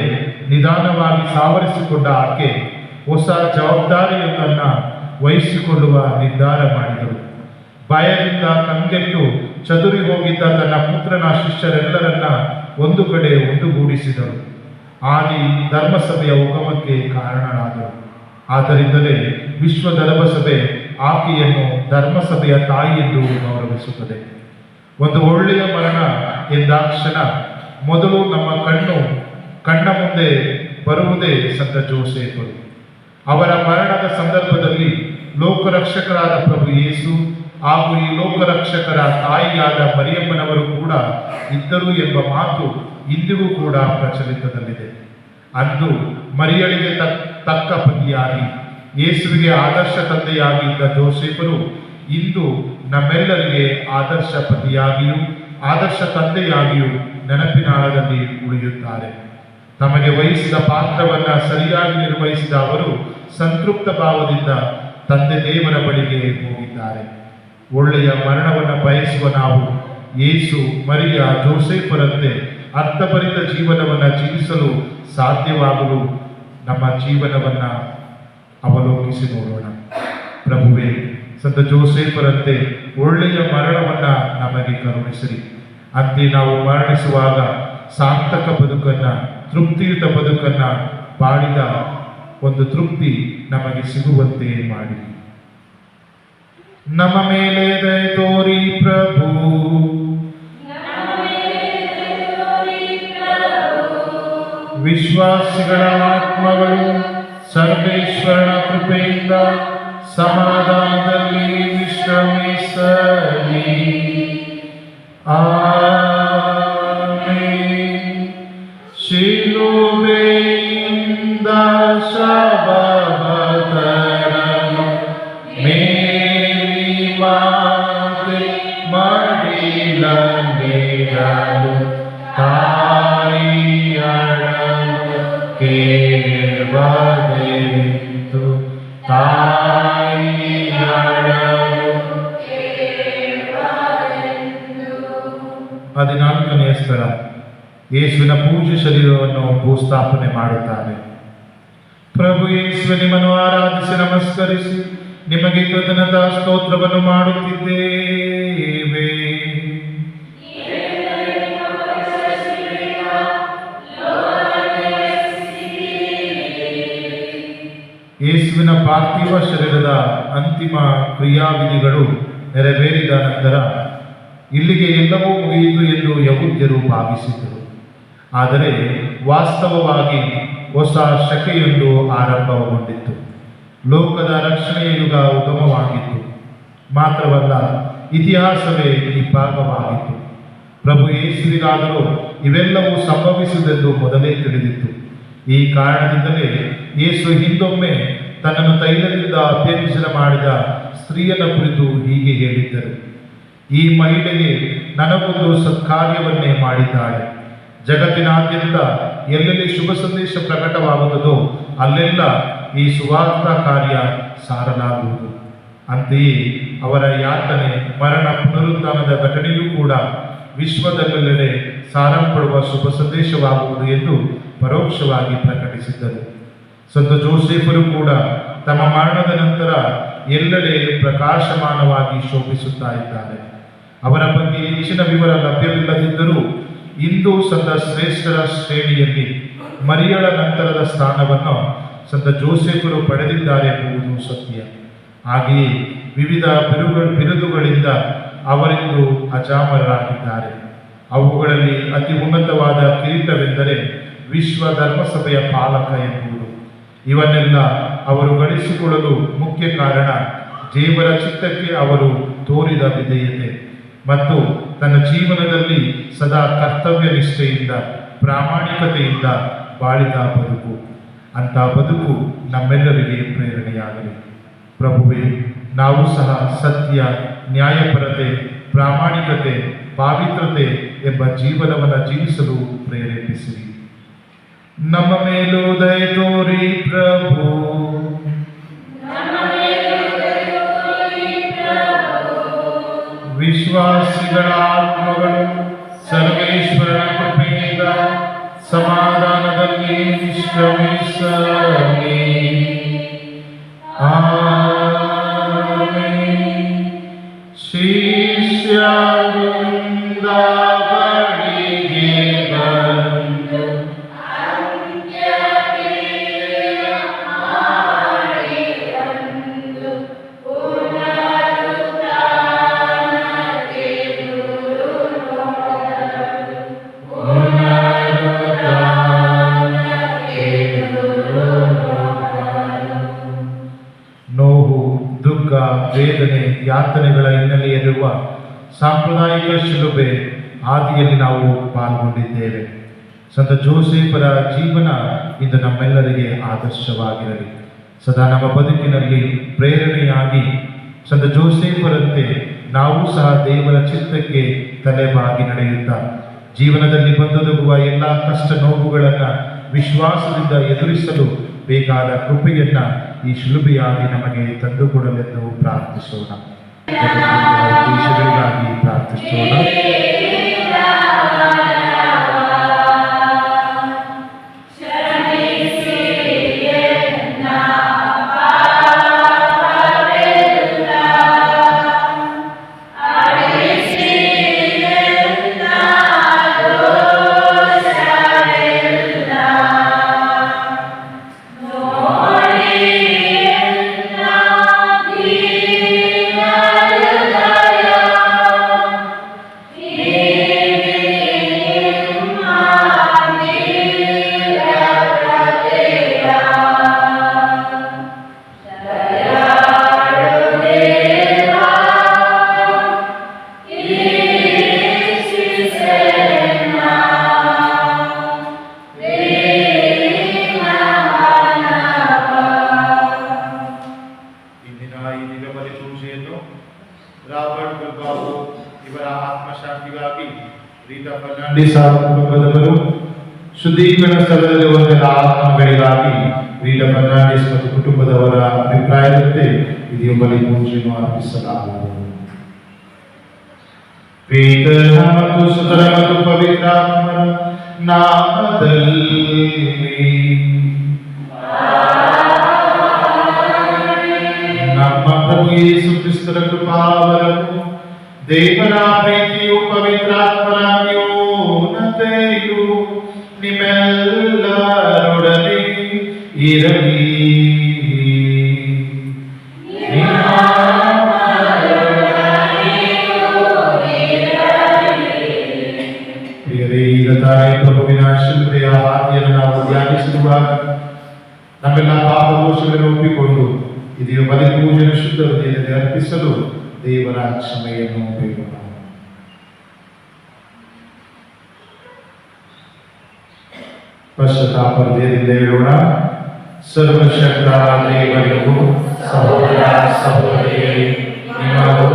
S2: ನಿಧಾನವಾಗಿ ಸಾವರಿಸಿಕೊಂಡ ಆಕೆ ಹೊಸ ಜವಾಬ್ದಾರಿಯೊಂದನ್ನು ವಹಿಸಿಕೊಳ್ಳುವ ನಿರ್ಧಾರ ಮಾಡಿದರು. ಭಯದಿಂದ ಕಂಗೆಟ್ಟು ಚದುರಿ ಹೋಗಿದ್ದ ತನ್ನ ಪುತ್ರನ ಶಿಷ್ಯರೆಲ್ಲರನ್ನ ಒಂದು ಕಡೆ ಒಂದುಗೂಡಿಸಿದರು. ಆದಿ ಧರ್ಮಸಭೆಯ ಉಗಮಕ್ಕೆ ಕಾರಣರಾದರು. ಆದ್ದರಿಂದಲೇ ವಿಶ್ವ ಧರ್ಮಸಭೆ ಆಕೆಯನ್ನು ಧರ್ಮಸಭೆಯ ತಾಯಿ ಎಂದು ಗೌರವಿಸುತ್ತದೆ. ಒಂದು ಒಳ್ಳೆಯ ಮರಣ ಎಂದಾಕ್ಷಣ ಮೊದಲು ನಮ್ಮ ಕಣ್ಣ ಮುಂದೆ ಬರುವುದೇ ಸಂತ ಜೋಸೆಫರು. ಅವರ ಮರಣದ ಸಂದರ್ಭದಲ್ಲಿ ಲೋಕರಕ್ಷಕರಾದ ಪ್ರಭು ಯೇಸು ಹಾಗೂ ಈ ಲೋಕರಕ್ಷಕರ ತಾಯಿಯಾದ ಮರಿಯಮ್ಮನವರು ಕೂಡ ಇದ್ದರು ಎಂಬ ಮಾತು ಇಂದಿಗೂ ಕೂಡ ಪ್ರಚಲಿತದಲ್ಲಿದೆ. ಅಂದು ಮರಿಯಳಿಗೆ ತಕ್ಕ ಪತಿಯಾಗಿ ಯೇಸುವಿಗೆ ಆದರ್ಶ ತಂದೆಯಾಗಿದ್ದ ಜೋಸೆಫರು ಇಂದು ನಮ್ಮೆಲ್ಲರಿಗೆ ಆದರ್ಶ ಪತಿಯಾಗಿಯೂ ಆದರ್ಶ ತಂದೆಯಾಗಿಯೂ ನೆನಪಿನಾಳದಲ್ಲಿ ಉಳಿಯುತ್ತಾರೆ. ತಮಗೆ ವಹಿಸಿದ ಪಾತ್ರವನ್ನ ಸರಿಯಾಗಿ ನಿರ್ವಹಿಸಿದ ಅವರು ಸಂತೃಪ್ತ ಭಾವದಿಂದ ತಂದೆ ದೇವರ ಬಳಿಗೆ ಹೋಗಿದ್ದಾರೆ. ಒಳ್ಳೆಯ ಮರಣವನ್ನು ಬಯಸುವ ನಾವು ಯೇಸು ಮರಿಯ ಜೋಸೆಫರಂತೆ ಅರ್ಥಭರಿತ ಜೀವನವನ್ನು ಜೀವಿಸಲು ಸಾಧ್ಯವಾಗಲು ನಮ್ಮ ಜೀವನವನ್ನ ಅವಲೋಕಿಸಿ ನೋಡೋಣ. ಪ್ರಭುವೇ, ಸಂತ ಜೋಸೆಫರಂತೆ ಒಳ್ಳೆಯ ಮರಣವನ್ನ ನಮಗೆ ಕರುಣಿಸಿರಿ. ಅಂತೆ ನಾವು ಮರಣಿಸುವಾಗ ಸಾರ್ಥಕ ಬದುಕನ್ನ, ತೃಪ್ತಿಯುತ ಬದುಕನ್ನ ಬಾಳಿದ ಒಂದು ತೃಪ್ತಿ ನಮಗೆ ಸಿಗುವಂತೆ ಮಾಡಿ. ನಮ್ಮ ಮೇಲೆ ದಯೆ ತೋರಿ ಪ್ರಭು. ವಿಶ್ವಾಸಿಗಳ ಆತ್ಮಗಳು ಸರ್ವೇಶ್ವರನ ಕೃಪೆಯಿಂದ ಸಮಾಧಾನದಲ್ಲಿ ವಿಶ್ರಮಿಸಲಿ. ಆಮೆನ್. ಶಿಲುಬೆಯಿಂದ ಶವವನ್ನು ಮೇರಿ ಮಾತೆ ಮಡಿಲಲ್ಲಿಡಲು ತಾಯಿಯಳಲು ಕೇಳುವುದೆಂದು ತಾಯಿಯಳಲು ಯೇಸುವಿನ ಪೂಜ್ಯ ಶರೀರವನ್ನು ಭೂಸ್ಥಾಪನೆ ಮಾಡುತ್ತಾರೆ. ಪ್ರಭು ಯೇಸುವೆ, ನಿಮ್ಮನ್ನು ಆರಾಧಿಸಿ ನಮಸ್ಕರಿಸಿ ನಿಮಗೆ ಕೃತಜ್ಞತಾ ಸ್ತೋತ್ರವನ್ನು ಮಾಡುತ್ತಿದ್ದೇವೆ. ಯೇಸುವಿನ ಪಾರ್ಥಿವ ಶರೀರದ ಅಂತಿಮ ಕ್ರಿಯಾವಿಧಿಗಳು ನೆರವೇರಿದ ನಂತರ ಇಲ್ಲಿಗೆ ಎಲ್ಲವೂ ಮುಗಿಯಿತು ಎಂದು ಯಹೂದ್ಯರು ಭಾವಿಸಿದರು. ಆದರೆ ವಾಸ್ತವವಾಗಿ ಹೊಸ ಶಕೆಯೊಂದು ಆರಂಭಗೊಂಡಿತ್ತು. ಲೋಕದ ರಕ್ಷಣೆಯ ಯುಗ ಉಗಮವಾಗಿತ್ತು. ಮಾತ್ರವಲ್ಲ, ಇತಿಹಾಸವೇ ಇಬ್ಬಾಗವಾಗಿತ್ತು. ಪ್ರಭು ಯೇಸುವಿಗಾದರೂ ಇವೆಲ್ಲವೂ ಸಂಭವಿಸುವುದೆಂದು ಮೊದಲೇ ತಿಳಿದಿತ್ತು. ಈ ಕಾರಣದಿಂದಲೇ ಯೇಸು ಹಿಂದೊಮ್ಮೆ ತನ್ನನ್ನು ತೈಲದಿಂದ ಅಭ್ಯಂಜನ ಮಾಡಿದ ಸ್ತ್ರೀಯನ ಕುರಿತು ಹೀಗೆ ಹೇಳಿದ್ದರು: ಈ ಮಹಿಳೆಗೆ ನನಗೊಂದು ಸತ್ಕಾರ್ಯವನ್ನೇ ಮಾಡಿದ್ದಾಳೆ. ಜಗತ್ತಿನಾದ್ಯಂತ ಎಲ್ಲೆಲ್ಲಿ ಶುಭ ಸಂದೇಶ ಪ್ರಕಟವಾಗುತ್ತದೋ ಅಲ್ಲೆಲ್ಲ ಈ ಸುವಾರ್ಥ ಕಾರ್ಯ ಸಾರಲಾಗುವುದು. ಅಂತೆಯೇ ಅವರ ಯಾತನೆ, ಮರಣ, ಪುನರುತ್ಥಾನದ ಘಟನೆಯೂ ಕೂಡ ವಿಶ್ವದಲ್ಲೆಲ್ಲೆಡೆ ಸಾರಲ್ಪಡುವ ಶುಭ ಸಂದೇಶವಾಗುವುದು ಎಂದು ಪರೋಕ್ಷವಾಗಿ ಪ್ರಕಟಿಸಿದ್ದರು. ಸಂತ ಜೋಸೆಫರು ಕೂಡ ತಮ್ಮ ಮರಣದ ನಂತರ ಎಲ್ಲೆಡೆ ಪ್ರಕಾಶಮಾನವಾಗಿ ಶೋಭಿಸುತ್ತಾ ಇದ್ದಾರೆ. ಅವರ ಬಗ್ಗೆ ಹೆಚ್ಚಿನ ವಿವರ ಲಭ್ಯವಿಲ್ಲದಿದ್ದರೂ ಇಂದು ಸಂತ ಶ್ರೇಷ್ಠರ ಶ್ರೇಣಿಯಲ್ಲಿ ಮರಿಯಳ ನಂತರದ ಸ್ಥಾನವನ್ನು ಸಂತ ಜೋಸೆಫರು ಪಡೆದಿದ್ದಾರೆ ಎಂಬುದು ಸತ್ಯ. ಹಾಗೆಯೇ ವಿವಿಧ ಬಿರುದುಗಳಿಂದ ಅವರಿಂದು ಅಜಾಮರಾಗಿದ್ದಾರೆ. ಅವುಗಳಲ್ಲಿ ಅತಿ ಉನ್ನತವಾದ ಕಿರೀಟವೆಂದರೆ ವಿಶ್ವ ಧರ್ಮಸಭೆಯ ಪಾಲಕ ಎಂಬುದು. ಇವನ್ನೆಲ್ಲ ಅವರು ಗಳಿಸಿಕೊಳ್ಳಲು ಮುಖ್ಯ ಕಾರಣ ದೇವರ ಚಿತ್ತಕ್ಕೆ ಅವರು ತೋರಿದ ವಿಧೇಯತೆ ಮತ್ತು ತನ್ನ ಜೀವನದಲ್ಲಿ ಸದಾ ಕರ್ತವ್ಯ ನಿಷ್ಠೆಯಿಂದ, ಪ್ರಾಮಾಣಿಕತೆಯಿಂದ ಬಾಳಿದ ಬದುಕು. ಅಂಥ ಬದುಕು ನಮ್ಮೆಲ್ಲರಿಗೆ ಪ್ರೇರಣೆಯಾಗಲಿ. ಪ್ರಭುವೇ, ನಾವು ಸಹ ಸತ್ಯ, ನ್ಯಾಯಪರತೆ, ಪ್ರಾಮಾಣಿಕತೆ, ಪಾವಿತ್ರತೆ ಎಂಬ ಜೀವನವನ್ನು ಜೀವಿಸಲು ಪ್ರೇರೇಪಿಸಿರಿ. ನಮ್ಮ ಮೇಲೂ ದಯ ತೋರಿ ಪ್ರಭು. ವಿಶ್ವಾಸಿಗಳ ಆತ್ಮಗಳು ಸರ್ವೇಶ್ವರನ ಕೃಪೆಯಿಂದ ಸಮಾಧಾನದಲ್ಲಿ ವಿಶ್ರಮಿಸಲಿ. ಆಮೆನ್. ಶಿಷ್ಯರಿಂದ ಬಳಿಗೆ ಬಂದು ನೋವು, ದುಃಖ, ವೇದನೆ, ಯಾತನೆಗಳ ಹಿನ್ನೆಲೆಯಲ್ಲಿರುವ ಸಾಂಪ್ರದಾಯಿಕ ಶಿಲುಬೆ ಆದಿಯಲ್ಲಿ ನಾವು ಪಾಲ್ಗೊಂಡಿದ್ದೇವೆ. ಸಂತ ಜೋಸೆಫರ ಜೀವನ ಇಂದು ನಮ್ಮೆಲ್ಲರಿಗೆ ಆದರ್ಶವಾಗಿರಲಿ. ಸದಾ ನಮ್ಮ ಬದುಕಿನಲ್ಲಿ ಪ್ರೇರಣೆಯಾಗಿ ಸಂತ ಜೋಸೆಫರಂತೆ ನಾವು ಸಹ ದೇವರ ಚಿತ್ತಕ್ಕೆ ತಲೆಬಾಗಿ ನಡೆಯುತ್ತಾ ಜೀವನದಲ್ಲಿ ಬಂದೊದಗುವ ಎಲ್ಲ ಕಷ್ಟ ನೋವುಗಳನ್ನು ವಿಶ್ವಾಸದಿಂದ ಎದುರಿಸಲು ಬೇಕಾದ ಕೃಪೆಯನ್ನ ಈ ಶಿಲುಬೆಯಾಗಿ ನಮಗೆ ತಂದುಕೊಡಲೆಂದು ಪ್ರಾರ್ಥಿಸೋಣ. ದೇಶಗಳಿಗಾಗಿ ಪ್ರಾರ್ಥಿಸೋಣ. ಕುಟುಂಬದವರು ಶುದ್ಧೀಕರಣ ಸ್ಥಳದಲ್ಲಿರುವಂತಹ ಆತ್ಮಗಳಿಗಾಗಿ ವೀರ ಫರ್ನಾಂಡಿಸ್ ಮತ್ತು ಕುಟುಂಬದವರ ಅಭಿಪ್ರಾಯದಂತೆ ಇದೆಯೊಬ್ಬಲಿ ಪೂಜೆಯನ್ನು ಅರ್ಪಿಸಲಾಗುವುದು. ಪಿತನ ಮತ್ತು ಸುತರ ಮತ್ತು ಪವಿತ್ರಾತ್ಮರ ನಾಮದಲ್ಲಿ ನಮ್ಮ ಪ್ರಭು ಯೇಸು ಕ್ರಿಸ್ತರ ಕೃಪಾವರವು ದೇವರ ಪ್ರೀತಿಯು ಪವಿತ್ರಾತ್ಮರ ಅನ್ಯೋನ್ಯತೆಯು ನಿಮ್ಮೆಲ್ಲರೊಡನೆ ಇರಲಿ. ಪ್ರಿಯರೇ, ಈಗ ತಾನೇ ಪ್ರಭುವಿನ ಶಿಲುಬೆಯ ಹಾದಿಯನ್ನು ನಾವು ಧ್ಯಾನಿಸಿರುವಾಗ ನಮ್ಮೆಲ್ಲ ಪಾಪ ದೋಷಗಳನ್ನು ಒಪ್ಪಿಕೊಂಡು ಇದೆಯೋ ಬಲಿ ಪೂಜೆಯನ್ನು ಶುದ್ಧ ಹೃದಯದಲ್ಲಿ ಅರ್ಪಿಸಲು ದೇವರ ಕ್ಷಮೆಯನ್ನು ಬೇಡೋಣ. ಪಶ್ಚಾತ್ತಾಪ ಹೃದಯದಿಂದ ಹೇಳೋಣ. ಸರ್ವಶಕ್ತ ದೇವರಿಗೂ ಸಹೋದರ ಸಹೋದರಿಯರೇ, ನಿಮ್ಮದು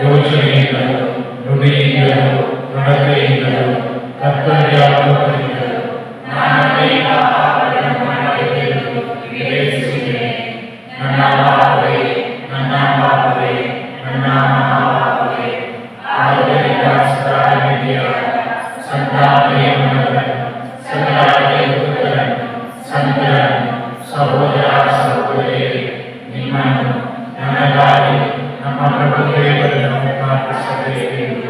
S2: ಯೋಚನೆಯಿಂದಲೂ ನುಡಿಯಿಂದಲೂ ನಡತೆಯಿಂದಲೂ ಕರ್ತವ್ಯದಿಂದಲೂ ನಾನು ಅನೇಕ ಪಾಪಗಳನ್ನು ಮಾಡಿದ್ದೆಂದು ಗ್ರಹಿಸುತ್ತೇನೆ. ನನ್ನ ಪಾಪವೇ, ನನ್ನ ಪಾಪವೇ, ನನ್ನ ಮಹಾಪಾಪವೇ. ಆದ್ದರಿಂದ ಸದಾನಿಧಿಯ ಸಂತಾನೀಯ ಮನಗಳನ್ನು, ಸದಾನಿಧಿಯ ಪುತ್ರರನ್ನು, ಸಂತರನ್ನು, ಸಹೋದರ ಸಹೋದರಿಯರೇ, ನಿಮ್ಮನ್ನು ನಮಗಾಗಿ ನಮ್ಮ ಪ್ರಭು ದೇವರನ್ನು ಪ್ರಾರ್ಥಿಸಬೇಕೆಂದು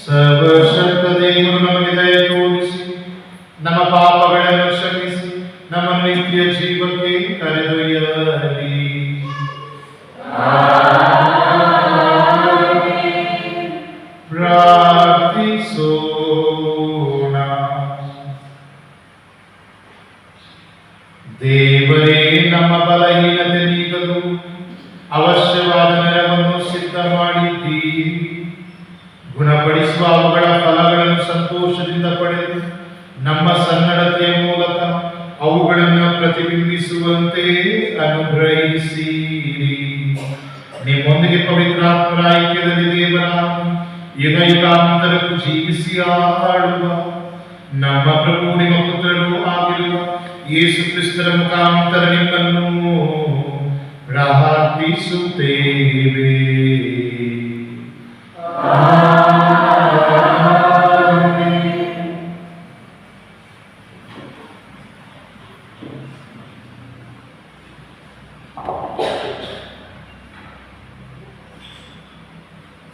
S2: ಸರ್ವಶಕ್ತ ದೇವರು ನಮಗೆ ದಯ ತೋರಿಸಿ ನಮ್ಮ ಪಾಪಗಳನ್ನು ಕ್ಷಮಿಸಿ ನಮ್ಮ ನಿತ್ಯ ಜೀವಕ್ಕೆ ಕರೆದೊಯ್ಯಲಿ. ಪ್ರಾರ್ಥಿಸೋಣ. ದೇವರೇ, ನಮ್ಮ ಬಲಹೀನತೆ ನೀಗಲು ಅವಶ್ಯವಾದ ನೆರವನ್ನು ಸಿದ್ಧ ಮಾಡಿದ್ದೀರಿ. ಗುಣಪಡಿಸುವ ಅವುಗಳ ಫಲಗಳನ್ನು ಸಂತೋಷದಿಂದ ಪಡೆದು ನಮ್ಮ ಸನ್ನಡತೆಯ ಮೂಲಕ ಅವುಗಳನ್ನು ಪ್ರತಿಬಿಂಬಿಸುವಂತೆ ಅನುಗ್ರಹಿಸಿರಿ. ನಿಮ್ಮೊಂದಿಗೆ ಪವಿತ್ರಾತ್ಮರ ಐಕ್ಯದಲ್ಲಿ ದೇವರಾಗಿ ಯುಗ ಯುಗಾಂತರಕ್ಕೂ ಜೀವಿಸಿ ಆಳುವ ನಮ್ಮ ಪ್ರಭು ನಿಮ್ಮ ಪುತ್ರರು ಆಗಿರುವ ಯೇಸು ಕ್ರಿಸ್ತರ ಮುಖಾಂತರ ನಿಮ್ಮನ್ನು ಪ್ರಾರ್ಥಿಸುತ್ತೇವೆ.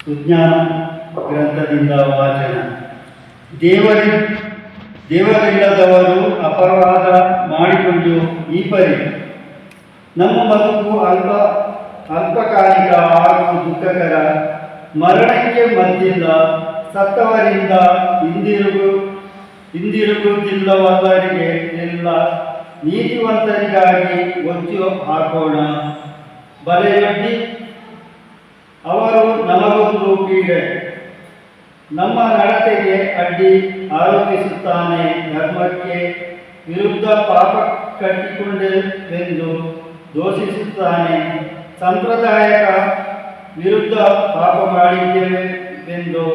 S3: ವಿಜ್ಞಾನ ಗ್ರಂಥದಿಂದ ವಾಚನ. ದೇವರಿಲ್ಲದವರು ಅಪರಾಧ ಮಾಡಿಕೊಂಡು ಈ ಪರಿ ನಮ್ಮ ಬದುಕು ಅಲ್ಪಕಾಲಿಕ ಹಾಗೂ ದುಃಖಕರ. ಮರಣಕ್ಕೆ ಮದ್ದಿಲ್ಲ, ಸತ್ತವರಿಂದ ಹಿಂದಿರುಗುವುದಿಲ್ಲವಲ್ಲರಿಗೆ ಎಲ್ಲ ನೀತಿವಂತರಿಗಾಗಿ ಒತ್ತು ಹಾಕೋಣ. ಬಲೆಯೊಡ್ಡಿ ಅವರು ನಮಗೊಂದು ಪೀಡೆ, ನಮ್ಮ ನಡತೆಗೆ ಅಡ್ಡಿ ಆರೋಪಿಸುತ್ತಾನೆ. ಧರ್ಮಕ್ಕೆ ವಿರುದ್ಧ ಪಾಪ ಕಟ್ಟಿಕೊಂಡೆವೆಂದು ದೋಷಿಸುತ್ತಾನೆ. ಸಂಪ್ರದಾಯಕ ವಿರುದ್ಧ ಪಾಪ ಮಾಡಿದ್ದೇವೆಂದು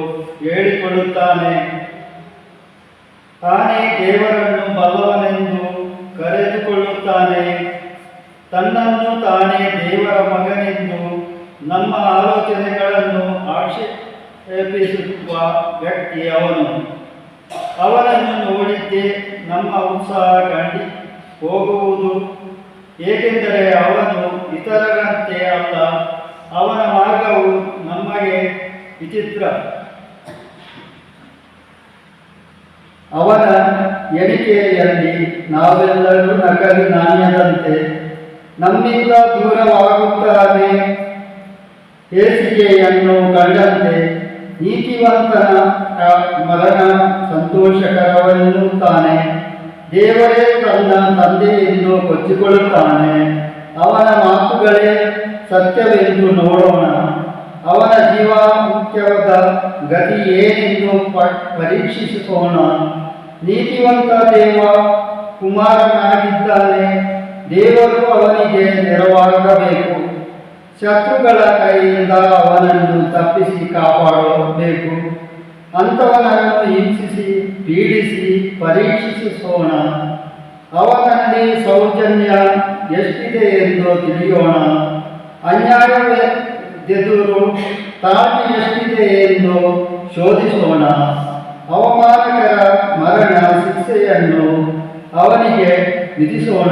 S3: ಹೇಳಿಕೊಳ್ಳುತ್ತಾನೆ. ತಾನೇ ದೇವರನ್ನು ಬಲ್ಲವನೆಂದು ಕರೆದುಕೊಳ್ಳುತ್ತಾನೆ. ತನ್ನನ್ನು ತಾನೇ ದೇವರ ಮಗನೆಂದು ನಮ್ಮ ಆಲೋಚನೆಗಳನ್ನು ಆಕ್ಷೇಪಿಸುವ ವ್ಯಕ್ತಿ ಅವನು. ಅವನನ್ನು ನೋಡಿದ್ದೇ ನಮ್ಮ ಉತ್ಸಾಹ ಕಂಡು ಹೋಗುವುದು, ಏಕೆಂದರೆ ಅವನು ಇತರರಂತೆ ಅಲ್ಲ. ಅವನ ಮಾರ್ಗವು ನಮಗೆ ವಿಚಿತ್ರ. ಅವನ ಎಣಿಕೆಯಲ್ಲಿ ನಾವೆಲ್ಲರೂ ನಕಲಿ ನಾಣ್ಯದಂತೆ ನಮ್ಮಿಂದ ದೂರವಾಗುತ್ತಾನೆ. ಹೇಸಿಗೆಯನ್ನು ಕಂಡಂತೆ ನೀತಿವಂತನ ಮರಣ ಸಂತೋಷಕರವೆನ್ನುತ್ತಾನೆ. ದೇವರೇ ತನ್ನ ತಂದೆಯನ್ನು ಕೊಚ್ಚಿಕೊಳ್ಳುತ್ತಾನೆ. ಅವನ ಮಾತುಗಳೇ ಸತ್ಯವೆಂದು ನೋಡೋಣ. ಅವನ ಜೀವ ಮುಖ್ಯವಾದ ಗತಿ ಏನೆಂದು ಪರೀಕ್ಷಿಸೋಣ. ನೀತಿವಂತ ದೇವ ಕುಮಾರನಾಗಿದ್ದಾನೆ. ದೇವರು ಅವನಿಗೆ ನೆರವಾಗಬೇಕು. ಶತ್ರುಗಳ ಕೈಯಿಂದ ಅವನನ್ನು ತಪ್ಪಿಸಿ ಕಾಪಾಡಬೇಕು. ಅಂಥವನನ್ನು ಹಿಂಸಿಸಿ ಪೀಡಿಸಿ ಪರೀಕ್ಷಿಸೋಣ. ಅವನಲ್ಲಿ ಸೌಜನ್ಯ ಎಷ್ಟಿದೆ ಎಂದು ತಿಳಿಯೋಣ. ಎದುರು ತಾಳ್ಮೆ ಎಷ್ಟಿದೆ ಎಂದು ಶೋಧಿಸೋಣ. ಅವಮಾನಕರ ಮರಣ ಶಿಕ್ಷೆಯನ್ನು ಅವನಿಗೆ ವಿಧಿಸೋಣ.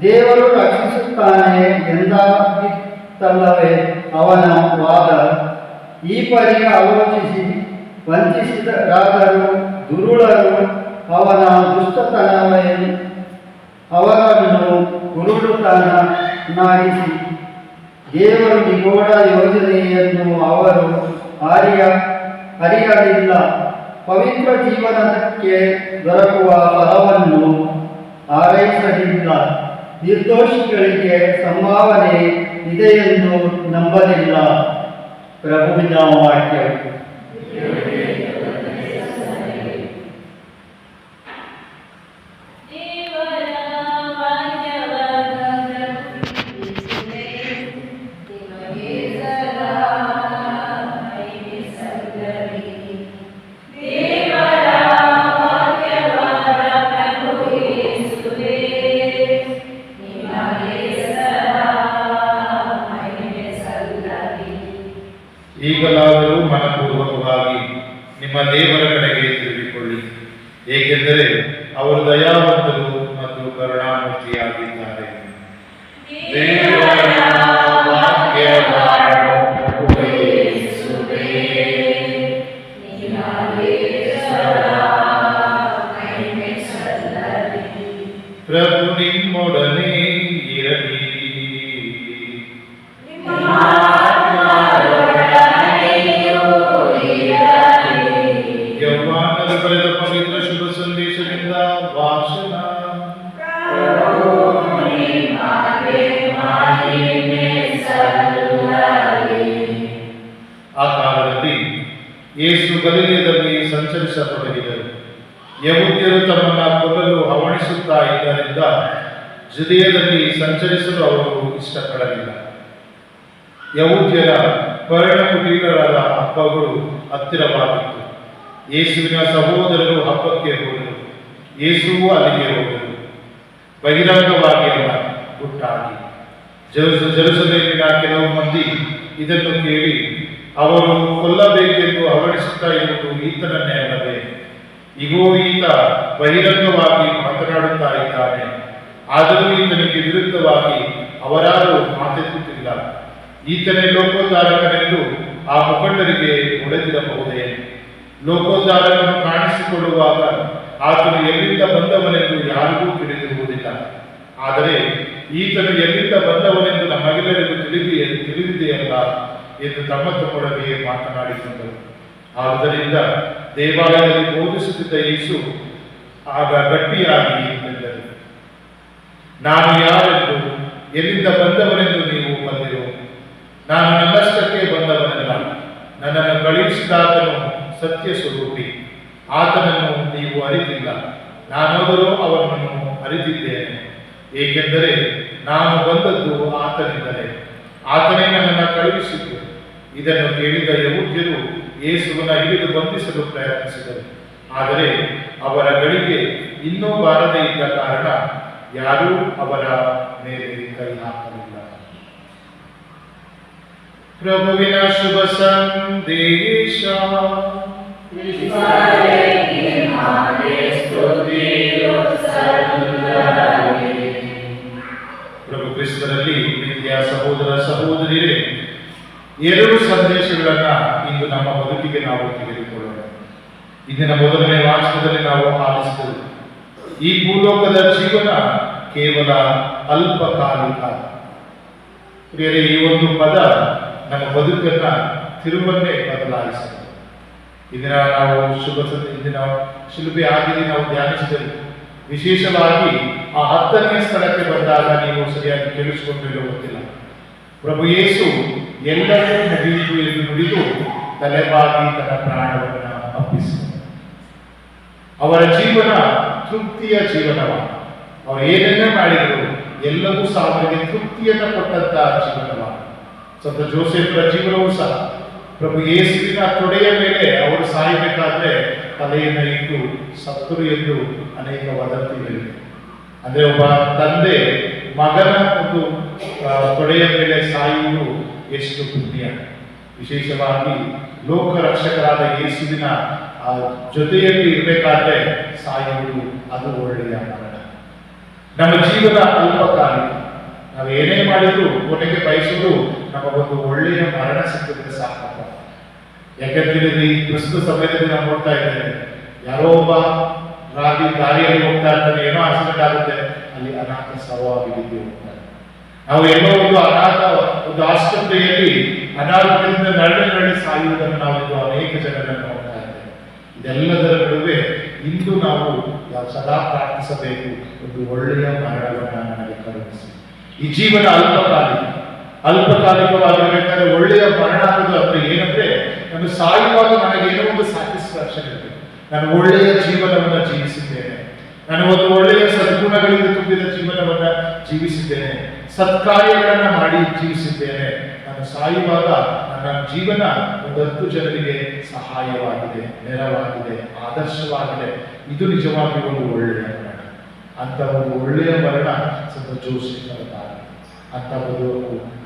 S3: ದೇವರು ರಕ್ಷಿಸುತ್ತಾನೆ ಎಂದಾಗಿತ್ತಲ್ಲವೇ ಅವನ ವಾದ. ಈ ಪರಿ ಆಲೋಚಿಸಿ ವಂಚಿಸಿದರಾದರೂ ದುರುಳರು ಅವನ ದುಷ್ಟತನವೇ ಅವರನ್ನು ಕುರುಡುತನನ್ನಾಗಿಸಿ ದೇವರು ನಿಗೂಢ ಯೋಜನೆಯನ್ನು ಅವರು ಅರಿಯಲಿಲ್ಲ. ಪವಿತ್ರ ಜೀವನಕ್ಕೆ ದೊರಕುವ ಫಲವನ್ನು ಹಾರೈಸಲಿಲ್ಲ. ನಿರ್ದೋಷಿಗಳಿಗೆ ಸಂಭಾವನೆ ಇದೆಯೆಂದು ನಂಬಲಿಲ್ಲ. ಪ್ರಭುವಿನ ವಾಕ್ಯವು.
S2: ಈಗಲಾದರೂ ಮನಪೂರ್ವಕವಾಗಿ ನಿಮ್ಮ ದೇವರ ಕಡೆಗೆ ತಿರುಗಿಕೊಳ್ಳಿ, ಏಕೆಂದರೆ ಅವರು ದಯಾವಂತರು ಮತ್ತು ಕರುಣಾಮೂರ್ತಿಯಾಗಿದ್ದಾರೆ.
S1: ದೇವರ ವಾಕ್ಯವನ್ನು ಪೂರೈಸುವೆ. ನಿನಗೆ ಸದಾ ಮಹಿಮೆ ಸಲ್ಲಲಿ.
S2: ಪ್ರಭು ನಿಮ್ಮೊಡನೆ ಇರಲಿ. ಯೌವಾನರು ಬರೆದ ಪವಿತ್ರ ಶುಭ ಸಂದೇಶದಿಂದ ವಾಚನ. ಆ ಕಾಲದಲ್ಲಿ ಯೇಸು ಗಲಿಲಾಯದಲ್ಲಿ ಸಂಚರಿಸತೊಡಗಿದರು. ಯಹೂದ್ಯರು ತಮ್ಮನ್ನು ಕೊಲ್ಲಲು ಹವಣಿಸುತ್ತಾ ಇದ್ದರಿಂದ ಜುದೇಯದಲ್ಲಿ ಸಂಚರಿಸಲು ಅವರು ಇಷ್ಟಪಡಲಿಲ್ಲ. ಯಹೂದ್ಯರ ಪರ್ಣಕುಟೀರರಾದ ಹಬ್ಬಗಳು ಹತ್ತಿರವಾಗಿತ್ತು. ಯೇಸುವಿನ ಸಹೋದರರು ಹಬ್ಬಕ್ಕೆ ಹೋದರು. ಯೇಸುವು ಅಲ್ಲಿಗೆ ಹೋದರು, ಬಹಿರಂಗವಾಗಿ ಅಲ್ಲ, ಗುಟ್ಟಾಗಿ. ಜೆರುಸಲೇಮಿನ ಕೆಲವು ಮಂದಿ ಇದನ್ನು ಕೇಳಿ ಅವರು ಕೊಲ್ಲಬೇಕೆಂದು ಹವಣಿಸುತ್ತಾ ಇರುವುದು ಈತನನ್ನೇ ಅಲ್ಲವೇ? ಇಗೋ, ಈತ ಬಹಿರಂಗವಾಗಿ ಮಾತನಾಡುತ್ತಾ ಇದ್ದಾನೆ. ಆದರೂ ಈತನಿಗೆ ವಿರುದ್ಧವಾಗಿ ಅವರಾರೂ ಮಾತೆತ್ತುತ್ತಿಲ್ಲ. ಈತನೇ ಲೋಕೋದ್ಧಾರಕನೆಂದು ಆ ಮುಖಂಡರಿಗೆ ಹೊಡೆದಿರಬಹುದೇ? ಲೋಕೋದ್ಧಾರಕನು ಕಾಣಿಸಿಕೊಳ್ಳುವಾಗ ಆತನು ಎಲ್ಲಿಂದ ಬಂದವನೆಂದು ಯಾರಿಗೂ ತಿಳಿದಿರುವುದಿಲ್ಲ. ಆದರೆ ಈತನು ಎಲ್ಲಿಂದ ಬಂದವನೆಂದು ನಮಗೆಲ್ಲರಿಗೂ ತಿಳಿದಿದೆಯಲ್ಲ ಎಂದು ತಮ್ಮೊಳಗೆ ಮಾತನಾಡಿಕೊಂಡರು. ಆದ್ದರಿಂದ ದೇವಾಲಯದಲ್ಲಿ ಬೋಧಿಸುತ್ತಿದ್ದ ಯೇಸು ಆಗ ಗಟ್ಟಿಯಾಗಿ ಎಂದರು, ನಾನು ಯಾರೆಂದು ಎಲ್ಲಿಂದ ಬಂದವನೆಂದು ನೀವು ಬಂದಿರೋ? ನಾನು ನನ್ನಷ್ಟಕ್ಕೆ ಬಂದವನಲ್ಲ. ನನ್ನನ್ನು ಕಳುಹಿಸಿದಾತನು ಸತ್ಯ ಸ್ವರೂಪಿ. ಆತನನ್ನು ನೀವು ಅರಿತಿಲ್ಲ, ನಾನಾದರೂ ಅವನನ್ನು ಅರಿತಿದ್ದೇನೆ. ಏಕೆಂದರೆ ನಾನು ಬಂದದ್ದು ಆತನಿಂದಲೇ, ಆತನೇ ನನ್ನನ್ನು ಕಳುಹಿಸಿದ್ದು. ಇದನ್ನು ಕೇಳಿದ ಯಹೂದ್ಯರು ಯೇಸುವನ್ನು ಹಿಡಿದು ಬಂಧಿಸಲು ಪ್ರಯತ್ನಿಸಿದರು. ಆದರೆ ಅವರ ಗಳಿಗೆ ಇನ್ನೂ ಬಾರದೇ ಇದ್ದ ಕಾರಣ ಯಾರೂ ಅವರ ಮೇಲೆ ಕೈ ಹಾಕಲಿಲ್ಲ. ಪ್ರಭುವಿನ ಶುಭ ಸಂದೇಶ. ಪ್ರಭು ಕ್ರಿಸ್ತರಲ್ಲಿ ಪ್ರೀತಿಯ ಸಹೋದರ ಸಹೋದರಿಯರೇ, ಎರಡು ಸಂದೇಶಗಳನ್ನ ಇಂದು ನಮ್ಮ ಬದುಕಿಗೆ ನಾವು ತೆಗೆದುಕೊಳ್ಳೋಣ. ಇಂದಿನ ಮೊದಲನೇ ವಾಚನದಲ್ಲಿ ನಾವು ಆಲಿಸಿದೆವು, ಈ ಭೂಲೋಕದ ಜೀವನ ಕೇವಲ ಅಲ್ಪಕಾಲಿಕ. ಪ್ರಿಯರೇ, ಈ ಒಂದು ಪದ ನಮ್ಮ ಬದುಕನ್ನ ತಿರುವನ್ನೇ ಬದಲಾಯಿಸಿದೆ. ಇಂದಿನ ನಾವು ಇಂದಿನ ಶಿಲುಬೆ ಆದಿಯಲ್ಲಿ ನಾವು ಧ್ಯಾನಿಸಿದೆವು. ವಿಶೇಷವಾಗಿ ಆ 10ನೇ ಸ್ಥಳಕ್ಕೆ ಬಂದಾಗ ನೀವು ಸರಿಯಾಗಿ ಕೇಳಿಸಿಕೊಂಡಿರೋ ಗೊತ್ತಿಲ್ಲ. ಪ್ರಭು ಯೇಸು ಎಲ್ಲರೂ ಮುಗಿಯಿತು ಎಂದು ನುಡಿದು ತಲೆಬಾಗಿ ತನ್ನ ಪ್ರಾಣವನ್ನು ಅರ್ಪಿಸಿದರು. ಅವರ ಜೀವನ ತೃಪ್ತಿಯ ಜೀವನವಾದ. ಅವರು ಏನನ್ನೇ ಮಾಡಿದರು ಎಲ್ಲವೂ ಸಹ ಅವರಿಗೆ ತೃಪ್ತಿಯನ್ನು ಕೊಟ್ಟಂತಹ ಜೀವನವಾದ. ಸಂತ ಜೋಸೆಫರ ಜೀವನವೂ ಸಹ ಪ್ರಭು ಯೇಸುವಿನ ತೊಡೆಯ ಮೇಲೆ ಅವರು ಸಾಯಬೇಕಾದ್ರೆ ತಲೆಯನ್ನು ಇಟ್ಟು ಸತ್ತರು ಎಂದು ಅನೇಕ ವದಂತಿಗಳಿವೆ. ಅಂದ್ರೆ ಒಬ್ಬ ತಂದೆ ಮಗನ ಒಂದು ತೊಡೆಯ ಮೇಲೆ ಸಾಯುವುದು ಎಷ್ಟು ಪುಣ್ಯ. ವಿಶೇಷವಾಗಿ ಲೋಕ ರಕ್ಷಕರಾದ ಯೇಸುವಿನ ಜೊತೆಯಲ್ಲಿ ಇರಬೇಕಾದ್ರೆ ಸಾಯುವುದು ಅದು ಒಳ್ಳೆಯ ಮರಣ. ನಮ್ಮ ಜೀವನ ಅಲ್ಪಕಾಲಿಕ. ನಾವು ಏನೇ ಮಾಡಿದ್ರು ಕೊನೆಗೆ ಬಯಸುವುದು ನಮಗೊಂದು ಒಳ್ಳೆಯ ಮರಣ ಸಿಕ್ಕಿದ್ರೆ ಸಾಕಪ್ಪ. ಯಾಕಂದ್ರೆ ಈ ಪ್ರಸ್ತುತ ಸಮಯದಲ್ಲಿ ನಾವು ನೋಡ್ತಾ ಇದ್ದೇವೆ, ಯಾರೋ ಒಬ್ಬ ದಾರಿಯಲ್ಲಿ ಹೋಗ್ತಾ ಇರ್ತಾನೆ, ಏನೋ ಆಕ್ಸಿಡೆಂಟ್ ಆಗುತ್ತೆ, ಅಲ್ಲಿ ಅನಾಥ ಶವವಾಗಿ ಬಿದ್ದು ಹೋಗ್ತಾರೆ. ನಾವು ಎಲ್ಲೋ ಒಂದು ಆಸ್ಪತ್ರೆಯಲ್ಲಿ ಅನಾರೋಗ್ಯದಿಂದ ನರಳಿ ಸಾಯುವುದನ್ನು ನಾವು ಅನೇಕ ಜನರನ್ನು ನೋಡ್ತಾ ಇದ್ದೇವೆ. ಇದೆಲ್ಲದರ ನಡುವೆ ಇಂದು ನಾವು ಸದಾ ಪ್ರಾರ್ಥಿಸಬೇಕು, ಒಂದು ಒಳ್ಳೆಯ ಮರಣವನ್ನು ನನಗೆ ಕರುಣಿಸಿ. ಈ ಜೀವನ ಅಲ್ಪಕಾಲಿಕವಾಗಿರಬೇಕಾದ್ರೆ ಒಳ್ಳೆಯ ಮರಣ ಆಗೋದು ಅಂದ್ರೆ ಏನಂದ್ರೆ, ನಾನು ಸಾಯುವಾಗ ನನಗೇನೋ ಒಂದು ಸ್ಯಾಟಿಸ್ಫ್ಯಾಕ್ಷನ್ ಇರಬೇಕು. ನಾನು ಒಳ್ಳೆಯ ಜೀವನವನ್ನ ಜೀವಿಸಿದ್ದೇನೆ, ನಾನು ಒಂದು ಒಳ್ಳೆಯ ಸದ್ಗುಣಗಳಿಂದ ತುಂಬಿದ ಜೀವನವನ್ನ ಜೀವಿಸಿದ್ದೇನೆ, ಸತ್ಕಾರ್ಯಗಳನ್ನ ಮಾಡಿ ಜೀವಿಸಿದ್ದೇನೆ. ನಾನು ಸಾಯುವಾಗ ನನ್ನ ಜೀವನ ಒಂದು 10 ಜನರಿಗೆ ಸಹಾಯವಾಗಿದೆ, ನೆರವಾಗಿದೆ, ಆದರ್ಶವಾಗಿದೆ. ಇದು ನಿಜವಾಗಿ ಒಂದು ಒಳ್ಳೆಯ ಮರಣ. ಅಂತ ಒಂದು ಒಳ್ಳೆಯ ಮರಣ ಸಂತ ಜೋಸೆಫರ ದಾರಿ.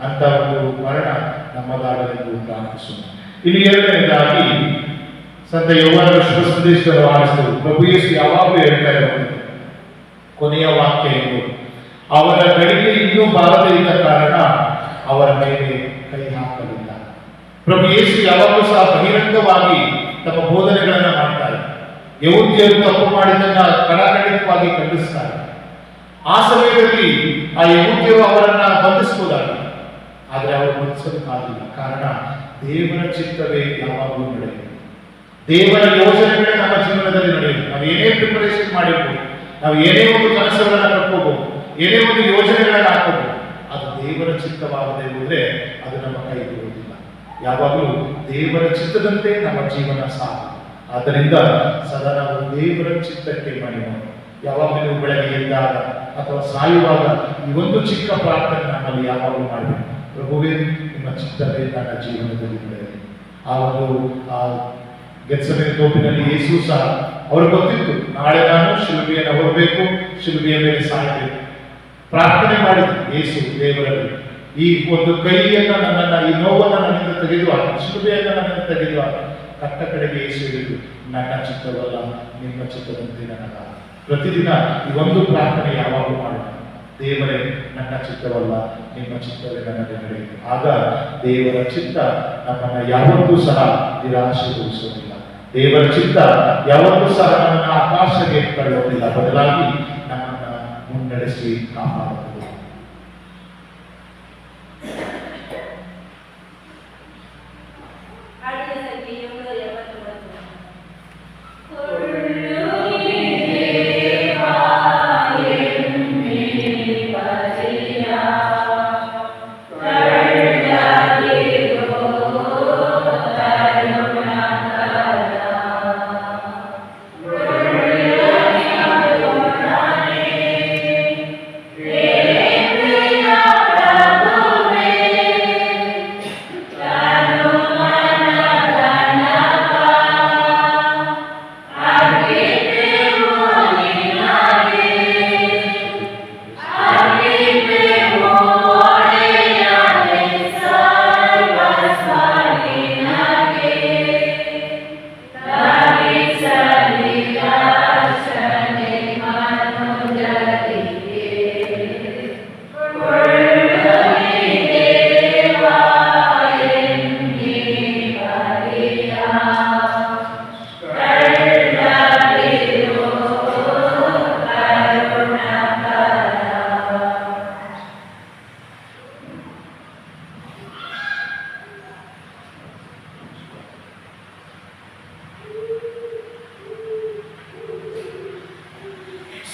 S2: ಅಂತ ಒಂದು ಮರಣ ನಮ್ಮದಾಗಲೆಂದು ಪ್ರಾರ್ಥಿಸೋಣ. ಇನ್ನು ಎರಡನೇದಾಗಿ ಸಂತ ಯೋಹಾನನ ಶುಭ ಸಂದೇಶದ ವಾರಿಸಿದರು. ಪ್ರಭು ಯೇಸು ಯಾವಾಗಲೂ ಹೇಳ್ತಾ ಇರೋದು ಕೊನೆಯ ವಾಕ್ಯ ಎಂದು, ಅವರ ಗಳಿಗೆ ಇನ್ನೂ ಬಾರದೇ ಇದ್ದ ಕಾರಣ ಅವರ ಮೇಲೆ ಕೈ ಹಾಕಲಿಲ್ಲ. ಪ್ರಭು ಯೇಸು ಯಾವಾಗಲೂ ಸಹ ಬಹಿರಂಗವಾಗಿ ತಮ್ಮ ಬೋಧನೆಗಳನ್ನ ಮಾಡ್ತಾರೆ. ಯಹೂದ್ಯರು ತಪ್ಪು ಮಾಡಿದ್ದನ್ನ ಕಡಾಖಂಡಿತವಾಗಿ ಖಂಡಿಸ್ತಾರೆ. ಆ ಸಮಯದಲ್ಲಿ ಆ ಯಹೂದ್ಯರು ಅವರನ್ನ ಬಂಧಿಸಬಹುದಾಗಿದೆ, ಆದರೆ ಅವರು ಬಂಧಿಸಬೇಕಾಗಿಲ್ಲ. ಕಾರಣ ದೇವರ ಚಿತ್ತವೇ ಯಾವಾಗಲೂ ನಡೆಯುವುದು. ದೇವರ ಯೋಜನೆಗಳೇ ನಮ್ಮ ಜೀವನದಲ್ಲಿ ನಡೆಯುವುದು. ನಾವು ಏನೇ ಪ್ರಿಪರೇಷನ್ ಮಾಡಿರ್ಬೋದು, ನಾವು ಏನೇ ಒಂದು ಕನಸುಗಳನ್ನ ಕಟ್ಕೋಬಹುದು, ಏನೇ ಒಂದು ಯೋಜನೆಗಳನ್ನ ಹಾಕಬಹುದು, ಅದು ದೇವರ ಚಿತ್ತವಾಗದೆ ಹೋದ್ರೆ ಅದು ನಮ್ಮ ಕೈ ಬಿಡುವುದಿಲ್ಲ. ಯಾವಾಗಲೂ ದೇವರ ಚಿತ್ತದಂತೆ ನಮ್ಮ ಜೀವನ ಸಾಕು. ಆದ್ದರಿಂದ ಸದಾ ನಾವು ದೇವರ ಚಿತ್ತಕ್ಕೆ ಮಣಿಯೋಣ. ಯಾವಾಗಲೂ ಬೆಳಗ್ಗೆ ಎದ್ದಾಗ ಅಥವಾ ಸಾಯುವಾಗ ಈ ಒಂದು ಚಿಕ್ಕ ಪ್ರಾರ್ಥನೆ ನಮ್ಮಲ್ಲಿ ಯಾವಾಗಲೂ ಮಾಡಬೇಕು. ಪ್ರಭುವೇ, ನಿಮ್ಮ ಚಿತ್ತವೇ ನನ್ನ ಜೀವನದಲ್ಲಿ ನಡೆಯಲಿ. ಆ ಒಂದು ಗೆತ್ಸೆಮನೆ ತೋಪಿನಲ್ಲಿ ಯೇಸು ಸಹ ಅವ್ರಿಗೆ ಗೊತ್ತಿತ್ತು, ನಾಳೆ ನಾನು ಶಿಲುಬೆಯನ್ನು ಹೊರಬೇಕು, ಶಿಲುಬೆಯ ಮೇಲೆ ಸಾಯಬೇಕು. ಪ್ರಾರ್ಥನೆ ಮಾಡಿದ್ರು ಯೇಸು ದೇವರಲ್ಲಿ, ಈ ಒಂದು ಕೈಯನ್ನ ನನ್ನನ್ನ, ಈ ನೋವನ್ನು ನನ್ನಿಂದ ತೆಗೆದು ಹಾಕಿ, ಶಿಲುಬೆಯನ್ನು ನನ್ನಿಂದ ತೆಗೆದು ಹಾಕಿ. ಕಟ್ಟ ಕಡೆಗೆ ಯೇಸು ಹೇಳಿದ್ರು, ನನ್ನ ಚಿತ್ತವಲ್ಲ ನಿಮ್ಮ ಚಿತ್ತದಂತೆ ನನಗ. ಪ್ರತಿದಿನ ಈ ಒಂದು ಪ್ರಾರ್ಥನೆ ಯಾವಾಗಲೂ ಮಾಡೋಣ. ದೇವರೇ, ನನ್ನ ಚಿತ್ತವಲ್ಲ ನಿಮ್ಮ ಚಿತ್ತವೇ ನನಗೆ ನಡೆಯಿತು. ಆಗ ದೇವರ ಚಿತ್ತ ನಮ್ಮನ್ನು ಯಾವತ್ತೂ ಸಹ ನಿರಾಶೆಗೊಳಿಸುವುದಿಲ್ಲ. ದೇವರ ಚಿತ್ತ ಯಾವತ್ತೂ ಸಹ ನಮ್ಮನ್ನು ಆಕಾಶಕ್ಕೆ ತಳ್ಳುವುದಿಲ್ಲ, ಬದಲಾಗಿ ನಮ್ಮನ್ನು ಮುನ್ನಡೆಸಿ ಕಾಪಾಡುತ್ತದೆ.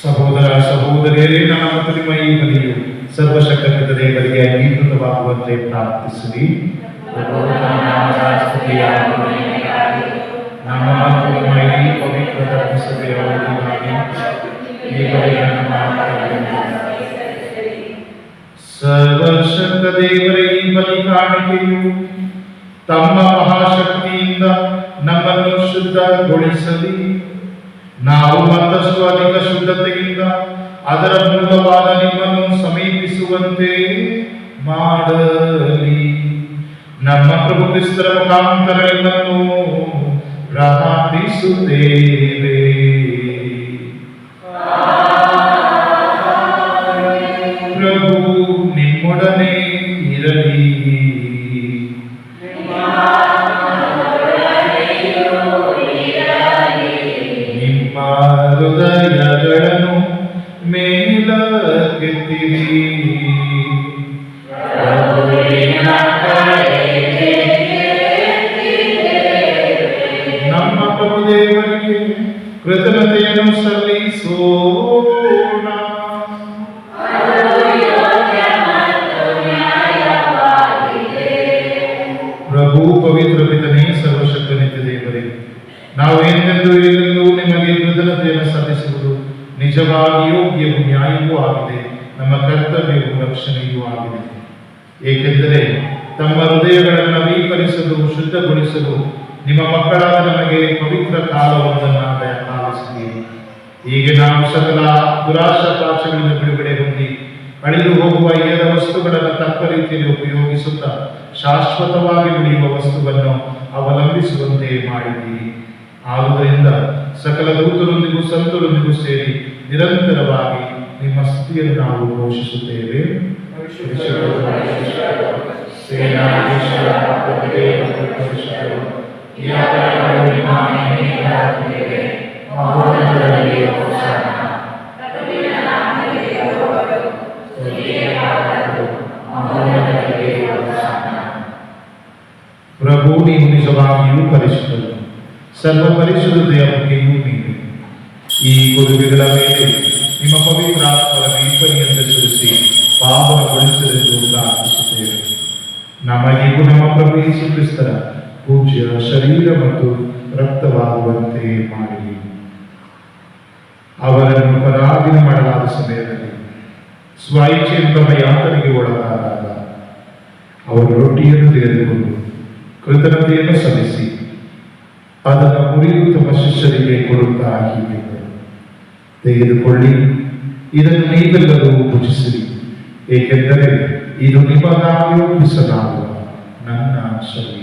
S2: ಸಹೋದರ ಸಹೋದರಿಯರೇ, ನಮ್ಮ ನಿಮ್ಮ ಈ ಬಲಿಯು ಸರ್ವಶಕ್ತ ದೇವರಿಗೆ ಅಂಗೀಕೃತವಾಗುವಂತೆ ಪ್ರಾರ್ಥಿಸಿರಿ. ನಮ್ಮ ಪವಿತ್ರ ಧರ್ಮಸಭೆಯ ಸರ್ವಶಕ್ತ ದೇವರ ಈ ಬಲಿ ಕಾಣಿಕೆಯು ತಮ್ಮ ಮಹಾಶಕ್ತಿಯಿಂದ ನಮ್ಮನ್ನು ಶುದ್ಧಗೊಳಿಸಲಿ. ನಾವು ಮತ್ತಷ್ಟು ಅಧಿಕ ಶುದ್ಧತೆಯಿಂದ ಅದರ ಮೂಲವಾದ ನಿಮ್ಮನ್ನು ಸಮೀಪಿಸುವಂತೆ ಮಾಡಲಿ. ನಮ್ಮ ಪ್ರಭು ಕ್ರಿಸ್ತರ ಮುಖಾಂತರ ನಿಮ್ಮನ್ನು ಪ್ರಾರ್ಥಿಸುತ್ತೇವೆ. ಪ್ರಭು ನಿಮ್ಮೊಡನೆ ಇರಲಿ. ನಿಮ್ಮ ಹೃದಯಗಳನ್ನು ಮೇಲಕ್ಕೆತ್ತಿರಿ. ನಮ್ಮ ಪ್ರಭು ದೇವರಿಗೆ ಕೃತಜ್ಞತೆಯನ್ನು ಸಲ್ಲಿಸೋಣ. ಪ್ರಭು ಪವಿತ್ರ ಪಿತನೇ, ಸರ್ವಶಕ್ತ ನಿತ್ಯ ದೇವರೇ, ನಾವು ಎಂದೆಂದೂ ಈಗಲೂ ನಿಮಗೆ ಕೃತಜ್ಞತೆಯನ್ನು ಸಲ್ಲಿಸುವುದು ನಿಜವಾಗಿ ಯೋಗ್ಯವೂ ನ್ಯಾಯವೂ ಆಗಿದೆ, ನಮ್ಮ ಕರ್ತವ್ಯವೂ ರಕ್ಷಣೆಯೂ ಆಗಿದೆ. ಏಕೆಂದರೆ ತಮ್ಮ ಹೃದಯಗಳನ್ನು ನವೀಕರಿಸಲು ಶುದ್ಧಗೊಳಿಸಲು ನಿಮ್ಮ ಮಕ್ಕಳಾದ ನಮಗೆ ಪವಿತ್ರ ಕಾಲವೊಂದನ್ನು ದಯಪಾಲಿಸಿದ್ದೀರಿ. ಹೀಗೆ ನಾವು ಸಕಲ ದುರಾಶಾಪಾಶಗಳಿಂದ ಬಿಡುಗಡೆ ಹೊಂದಿ ಅಳಿದು ಹೋಗುವ ಏದ ವಸ್ತುಗಳನ್ನು ತಕ್ಕ ರೀತಿಯಲ್ಲಿ ಉಪಯೋಗಿಸುತ್ತಾ ಶಾಶ್ವತವಾಗಿ ಉಳಿಯುವ ವಸ್ತುವನ್ನು ಅವಲಂಬಿಸುವಂತೆ ಮಾಡಿದ್ದೀರಿ. ಆದುದರಿಂದ ಸಕಲ ದೂತರೊಂದಿಗೂ ಸಂತರೊಂದಿಗೂ ಸೇರಿ ನಿರಂತರವಾಗಿ ನಿಮ್ಮ ಸ್ತುತಿಯನ್ನು ನಾವು ಘೋಷಿಸುತ್ತೇವೆ. ಪ್ರಭು, ನೀವು ನಿಜವಾಗಿಯೂ ಪರಿಶುದ್ಧರು, ಸರ್ವ ಪರಿಶುದ್ಧತೆಯ ಬಗ್ಗೆಯೂ ನೀವು ಈ ಕೊಡುಗೆಗಳ ಮೇಲೆ ನಿಮ್ಮ ಪವಿತ್ರ ಆತ್ಮರ ಮೇಲ್ಪರಿಯನ್ನು ಸುರಿಸಿ ಪಾವನಗೊಳಿಸಲೆಂದು ಪ್ರಾರ್ಥಿಸುತ್ತೇವೆ. ನಮಗಿಗೂ ನಮ್ಮ ಪ್ರಭು ಯೇಸು ಕ್ರಿಸ್ತರ ಪೂಜ್ಯ ಶರೀರ ಮತ್ತು ರಕ್ತವಾಗುವಂತೆ ಮಾಡಿ. ಅವರನ್ನು ಪರಾಧೀನ ಮಾಡಲಾದ ಸಮಯದಲ್ಲಿ ಸ್ವಇಚ್ಛೆಯಿಂದ ಯಾತನೆಗೆ ಒಳಗಾದಾಗ ಅವರು ರೊಟ್ಟಿಯನ್ನು ತೆಗೆದುಕೊಂಡು ಕೃತಜ್ಞತೆಯನ್ನು ಸಲ್ಲಿಸಿ ಅದನ್ನು ಮುರಿದು ತಮ್ಮ ಶಿಷ್ಯರಿಗೆ ಕೊಡುತ್ತಾ ಹೀಗೆಂದರು, ತೆಗೆದುಕೊಳ್ಳಿ, ಇದನ್ನು ನೀವೆಲ್ಲರೂ ಭುಜಿಸಿರಿ, ಏಕೆಂದರೆ ಇದು ನಿಮಗಾಗಿ ಒಪ್ಪಿಸಲಾಗುವ ನನ್ನ ಶರೀರ.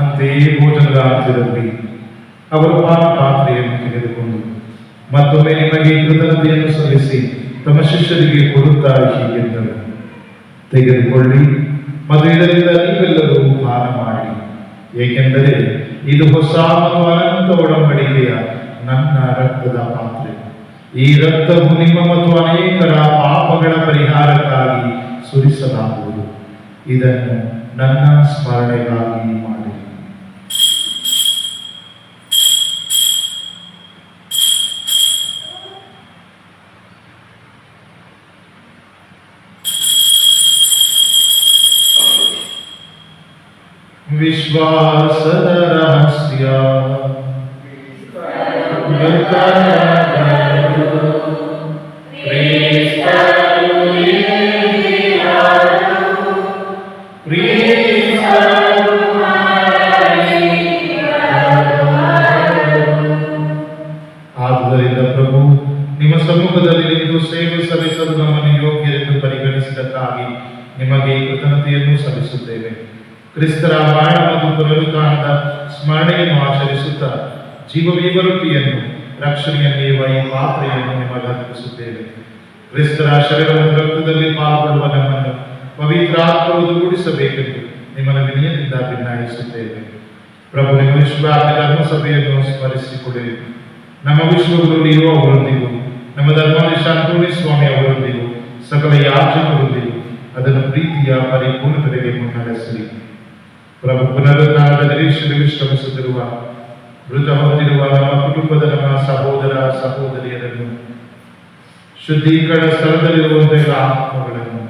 S2: ಅಂತೆಯೇ ಭೋಜನದ ಅಂತ್ಯದಲ್ಲಿ ಅವರು ಪಾತ್ರೆಯನ್ನು ತೆಗೆದುಕೊಂಡು ಮತ್ತೊಮ್ಮೆ ನಿಮಗೆ ಕೃತಜ್ಞತೆಯನ್ನು ಸಲ್ಲಿಸಿ ತಮ್ಮ ಶಿಷ್ಯರಿಗೆ ಕೊಡುತ್ತಾ ಹೀಗೆಂದರು, ತೆಗೆದುಕೊಳ್ಳಿ ಮತ್ತು ಇದರಿಂದ ನೀವೆಲ್ಲರೂ ಪಾನ ಮಾಡಿ, ಏಕೆಂದರೆ ಇದು ಹೊಸ ಮತ್ತು ಅನಂತ ಒಡಂಬಡಿಕೆಯ ನನ್ನ ರಕ್ತದ ಪಾತ್ರೆ. ಈ ರಕ್ತವು ನಿಮ್ಮ ಮತ್ತು ಅನೇಕರ ಪಾಪಗಳ ಪರಿಹಾರಕ್ಕಾಗಿ ಸುರಿಸಲಾಗುವುದು. ಇದನ್ನು ನನ್ನ ಸ್ಮರಣೆಗಾಗಿ ಮಾಡಿ. ವಿಶ್ವಾಸದ ರಹಸ್ಯ. ಆದುದರಿಂದ ಪ್ರಭು, ನಿಮ್ಮ ಸಮ್ಮುಖದಲ್ಲಿ ನಿಂತು ಸೇವೆ ಸಲ್ಲಿಸಲು ನಮ್ಮನ್ನು ಯೋಗ್ಯರೆಂದು ಪರಿಗಣಿಸಿದ್ದಕ್ಕಾಗಿ ನಿಮಗೆ ಕೃತಜ್ಞತೆಯನ್ನು ಸಲ್ಲಿಸುತ್ತೇವೆ. ಕ್ರಿಸ್ತರ ಮರಣ ಮತ್ತು ಪುನರುತ್ಥಾನದ ಸ್ಮರಣೆಯನ್ನು ಆಚರಿಸುತ್ತಾ ಜೀವವೀವ ರೊಟ್ಟಿಯನ್ನು ರಕ್ಷಣೆಯ ನೀಡುವ ಈ ಪಾತ್ರೆಯನ್ನು ನಿಮಗೆ ಅರ್ಪಿಸುತ್ತೇವೆ. ಕ್ರಿಸ್ತರ ಶರೀರ ಮತ್ತು ರಕ್ತದಲ್ಲಿ ಪಾಲ್ಗೊಳ್ಳುವ ನಮ್ಮನ್ನು ಪವಿತ್ರ ಆತ್ಮವು ಒಗ್ಗೂಡಿಸಬೇಕೆಂದು ನಿಮ್ಮನ್ನು ವಿನಯದಿಂದ ಭಿನ್ನಾಯಿಸುತ್ತೇವೆ. ಪ್ರಭು, ನಿಮ್ಮ ವಿಶ್ವವ್ಯಾಪಿ ಧರ್ಮಸಭೆಯನ್ನು ಸ್ಮರಿಸಿಕೊಡಿರಿ. ನಮ್ಮ ವಿಶ್ವಗುರು ಲಿಯೋ ಅವರೊಂದಿಗೂ ನಮ್ಮ ಧರ್ಮಾಧೀಶ ಅಂತೋನಿ ಸ್ವಾಮಿ ಅವರೊಂದಿಗೂ ಸಕಲ ಯಾಜಕರೊಂದಿಗೂ ಅದನ್ನು ಪ್ರೀತಿಯ ಪರಿಪೂರ್ಣತೆಗೆ ಮುನ್ನಡೆಸಿರಿ. ಪ್ರಭು, ಪುನರುತ್ಥಾನದ ನಿರೀಕ್ಷೆಗೆ ಶ್ರಮಿಸುತ್ತಿರುವ ಮೃತ ಹೊಂದಿರುವ ನಮ್ಮ ಕುಟುಂಬದ ನಮ್ಮ ಸಹೋದರ ಸಹೋದರಿಯರನ್ನು, ಶುದ್ಧೀಕರಣ ಸ್ಥಳದಲ್ಲಿರುವಂತಹ ಆತ್ಮಗಳನ್ನು,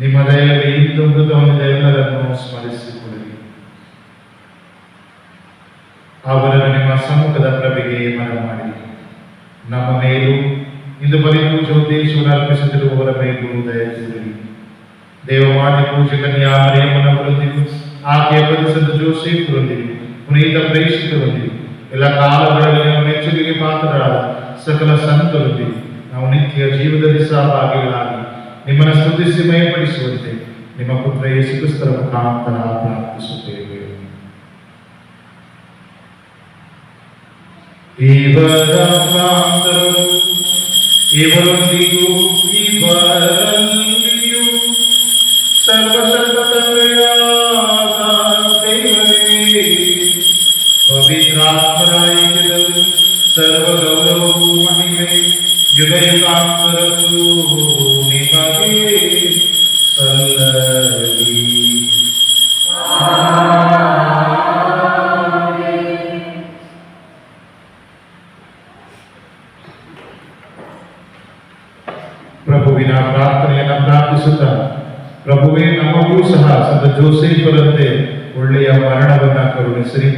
S2: ನಿಮ್ಮ ದಯೆಯಲ್ಲಿ ಇಂದು ಮೃತ ಹೊಂದಿದ ಎಲ್ಲರನ್ನು ಸ್ಮರಿಸಿಕೊಳ್ಳಿರಿ. ಅವರನ್ನು ನಿಮ್ಮ ಸಮ್ಮುಖದ ಪ್ರಭೆಗೆ ಮನವಿ ಮಾಡಿ. ನಮ್ಮ ಮೇಲೂ ಇಂದು ಬಲಿಪೂಜೆ ಉದ್ದೇಶವನ್ನು ಅರ್ಪಿಸುತ್ತಿರುವವರ ಮೇಲೂ ದಯ ತೋರಿರಿ. ದೇವಮಾನ್ಯ ಪೂಜೆ ಕನ್ಯಾ ಮರಿಯಮ್ಮನವರೊಂದಿಗೂ ಆಕೆಯ ಪತಿಸಂತ ಜೋಸೇಫರೊಂದಿಗೂ ಪುನೀತ ಪ್ರೇಷಿತರೊಂದಿಗೂ ಎಲ್ಲ ಕಾಲಗಳಲ್ಲಿ ನಮ್ಮ ಮೆಚ್ಚುಗೆಗೆ ಪಾತ್ರರಾದ ಸಕಲ ಸಂತರೊಂದಿಗೂ ನಾವು ನಿತ್ಯ ಜೀವದಲ್ಲಿ ಸಹಭಾಗಿಗಳಾಗಿ ನಿಮ್ಮನ್ನು ಸ್ತುತಿಸಿ ಮಯಪಡಿಸುವಂತೆ ನಿಮ್ಮ ಪುತ್ರ ಯೇಸು ಕ್ರಿಸ್ತರ ಮುಖಾಂತರ ಪ್ರಾರ್ಥಿಸುತ್ತೇವೆ. ಇವರೊಂದಿಗೂ ಇವರಲ್ಲಿಯೂ ಸರ್ವಸರ್ವತಂದೆಯಾದ ದೇವರೇ, ಪವಿತ್ರಾತ್ಮರಾಯಿಕೆಗಳು ಸರ್ವ ಗೌರವವೂ ಮಹಿಮೆ ಯುಗಯುಗಾಂತರಕ್ಕೂ ನಿಮಗೆ ಸಲ್ಲಲಿ. ಪ್ರಭುವಿನ ಪ್ರಾರ್ಥನೆಯನ್ನು ಪ್ರಾರ್ಥಿಸುತ್ತಾ, ಪ್ರಭುವೇ ನಮಗೂ ಸಹ ಸಂತ ಜೋಸೇಫರಂತೆ ಒಳ್ಳೆಯ ಮರಣವನ್ನ ಕರುಣಿಸಿರಿ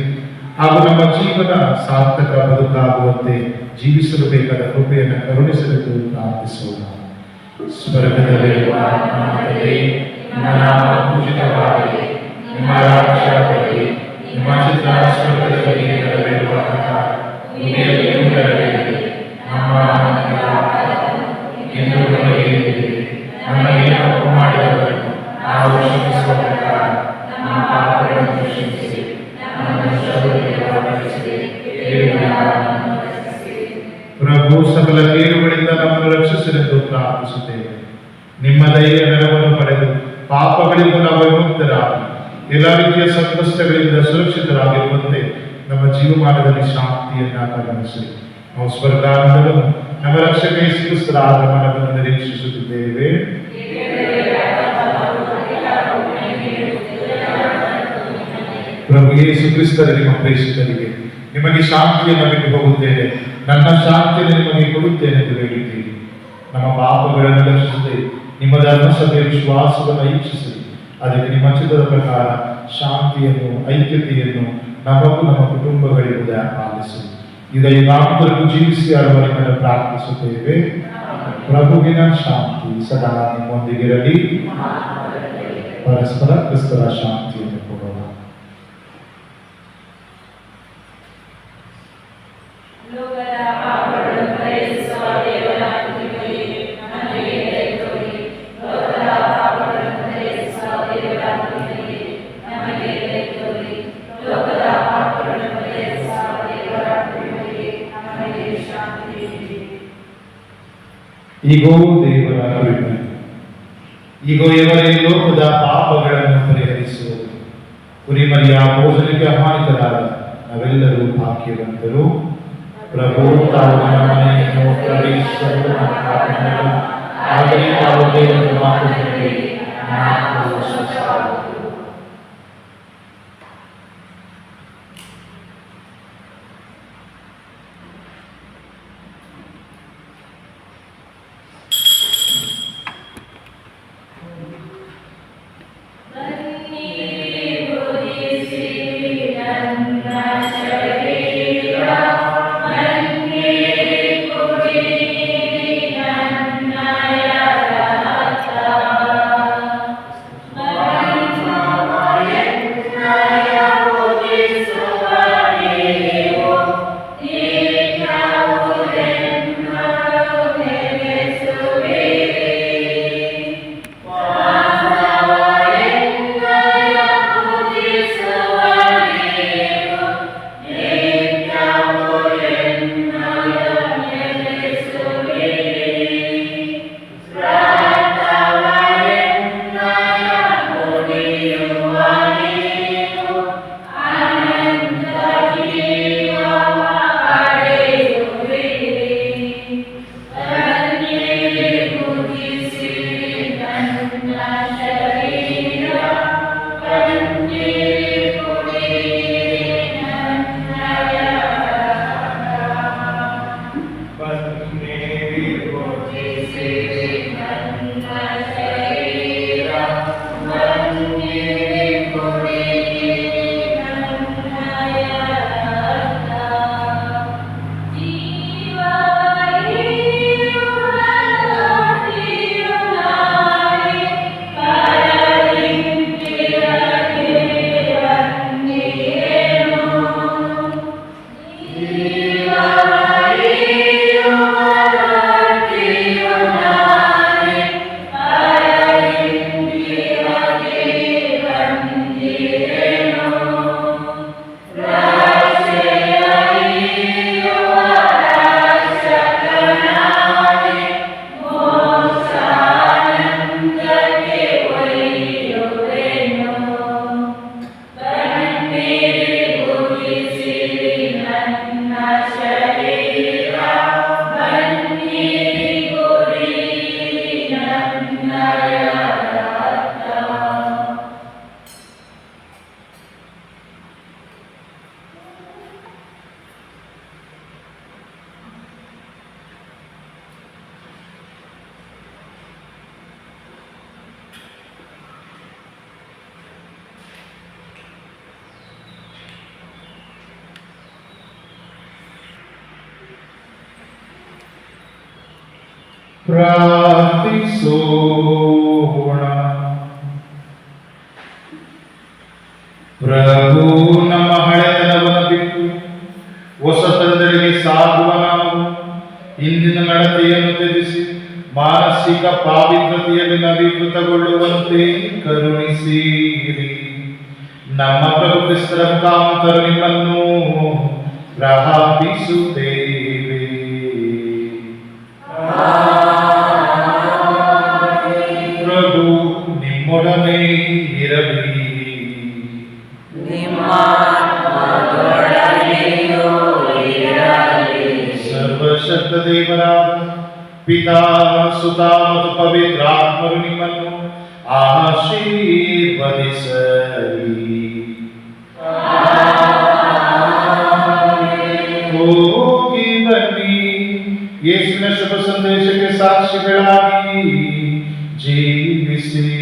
S2: ಹಾಗೂ ನಮ್ಮ ಜೀವನ ಸಾರ್ಥಕ ಬದುಕಾಗುವಂತೆ ಜೀವಿಸಲು ಬೇಕಾದ ಕೃಪೆಯನ್ನು ಕರುಣಿಸಲೆಂದು ಪ್ರಾರ್ಥಿಸೋಣ. ಸ್ವರ್ಗದಲ್ಲಿರುವ ನಮ್ಮ ತಂದೆಯೇ, ನಿಮ್ಮ ನಾಮ ಪೂಜಿತವಾಗಲಿ, ನಿಮ್ಮ ರಾಜ್ಯ ಬರಲಿ, ನಿಮ್ಮ ಚಿತ್ತ ಸ್ವರ್ಗದಲ್ಲಿ ನೆರವೇರುವ ಪ್ರಕಾರ ಭೂಮಿಯಲ್ಲಿಯೂ ನೆರವೇರಲಿ. ನಮ್ಮ ಎಂದು ನಮಗೆ ನೀಡಿರಿ. ನಮಗೆ ತಪ್ಪು ಮಾಡಿದವರನ್ನು ನಾವು ಕ್ಷಮಿಸುವ ಪ್ರಕಾರ ನಮ್ಮ ಪಾಪಗಳನ್ನು ಕ್ಷಮಿಸಿ, ನಮ್ಮನ್ನು ಶೋಧನೆಗೆ ಒಳಪಡಿಸಿರಿ, ಪ್ರಭು ಸಕಲ ಕೇಡುಗಳಿಂದ ನಮ್ಮನ್ನು ರಕ್ಷಿಸಿರೆಂದು ಪ್ರಾರ್ಥಿಸುತ್ತೇವೆ. ನಿಮ್ಮ ದಯೆಯ ನೆರವನ್ನು ಪಡೆದು ಪಾಪಗಳಿಂದ ನಾವು ವಿಮುಕ್ತರಾಗಿ ಎಲ್ಲ ರೀತಿಯ ಸಂಕಷ್ಟಗಳಿಂದ ಸುರಕ್ಷಿತರಾಗಿರುವಂತೆ ನಮ್ಮ ಜೀವಮಾನದಲ್ಲಿ ಶಾಂತಿಯನ್ನ ಕರುಣಿಸಿ ನಾವು ಸ್ವರ್ಗಾನಂದವನ್ನು ನಮ್ಮ ರಕ್ಷಕ ಯೇಸು ಕ್ರಿಸ್ತರ ಆಗಮನವನ್ನು ನಿರೀಕ್ಷಿಸುತ್ತಿದ್ದೇವೆ. ಪ್ರಭು ಯೇಸು ಕ್ರಿಸ್ತರು ನಿಮ್ಮ ಪ್ರೇಷಿತರಿಗೆ ನಿಮಗೆ ಶಾಂತಿಯನ್ನು ಬಿಟ್ಟು ಹೋಗುತ್ತೇನೆ, ನನ್ನ ಶಾಂತಿಯನ್ನು ನಿಮಗೆ ಕೊಡುತ್ತೇನೆ ಎಂದು ಹೇಳಿದ್ದೀರಿ. ನಮ್ಮ ಪಾಪಗಳನ್ನು ರಕ್ಷಿಸದೆ ನಿಮ್ಮ ಧರ್ಮಸಭೆಯ ವಿಶ್ವಾಸವನ್ನು ಇಚ್ಛಿಸಿ ಅದಕ್ಕೆ ನಿಮ್ಮ ಚಿತ್ತದ ಪ್ರಕಾರ ಶಾಂತಿಯನ್ನು ಐಕ್ಯತೆಯನ್ನು ನಮಗೂ ನಮ್ಮ ಕುಟುಂಬಗಳಿಗೂ ಪಾಲಿಸಿ ಈಗ ಯುಗಾಂತರಕ್ಕೂ ಜೀವಿಸಿ ಅರುವ ನಿಮ್ಮನ್ನು ಪ್ರಾರ್ಥಿಸುತ್ತೇವೆ. ಪ್ರಭುವಿನ ಶಾಂತಿ ಸದಾ ನಿಮ್ಮೊಂದಿಗಿರಲಿ. ಪರಸ್ಪರ ಕ್ರಿಸ್ತರ ಶಾಂತಿಯನ್ನು ಕೊಡೋಣ. ಈಗೋ ದೇವರ ಕೃಪೆ, ಈಗೋ ಇವರೇ ಲೋಕದ ಪಾಪಗಳನ್ನು ಪರಿಹರಿಸುವುದು. ಕುರಿಮರಿಯ ಭೋಜನಕ್ಕೆ ಆಹ್ವಾನಿತರಾದ ನಾವೆಲ್ಲರೂ ಭಾಗ್ಯವಂತರು. ಪ್ರಭು ತಾವು ನಮ್ಮ ಮನೆಯನ್ನು ಪ್ರವೇಶಿಸಲು ಆಗಲಿ ತಾವು ದೇವರ ಮಾತು ಕೇಳಿ ನಾವು ಸ್ವಚ್ಛವಾಗುವುದು.
S1: Bye.
S2: ಪ್ರಾರ್ಥಿಸೋಣ. ಪ್ರಭು ನಮ್ಮ ಹಳೆತನವನ್ನು ಬಿಟ್ಟು ಹೊಸತನದೆಡೆಗೆ ಸಾಗುವ ನಾವು ಇಂದಿನ ನಡತೆಯನ್ನು ತ್ಯಜಿಸಿ ಮಾನಸಿಕ ಪಾವಿತ್ರತೆಯಲ್ಲಿ ನವೀಕೃತಗೊಳ್ಳುವಂತೆ ಕರುಣಿಸಿರಿ. ನಮ್ಮ ಪ್ರಭು ಕ್ರಿಸ್ತರ ಮುಖಾಂತರ ನಿಮ್ಮನ್ನು ಪ್ರಾರ್ಥಿಸುತ್ತೇವೆ. ಪ್ರಭು ನಿಮ್ಮೊಡನೆ ಇರಲಿ. ಸರ್ವಶಕ್ತ ದೇವರಾದ ಪಿತಾ ಸುತ ಮತ್ತು ಪವಿತ್ರಾತ್ಮರು ನಿಮ್ಮನ್ನು ಆಶೀರ್ವದಿಸಲಿ. ಹೋಗಿ ಬನ್ನಿ, ಯೇಸುವಿನ ಶುಭ ಸಂದೇಶಕ್ಕೆ ಸಾಕ್ಷಿಗಳಾಗಿ ಜೀವಿಸಿ.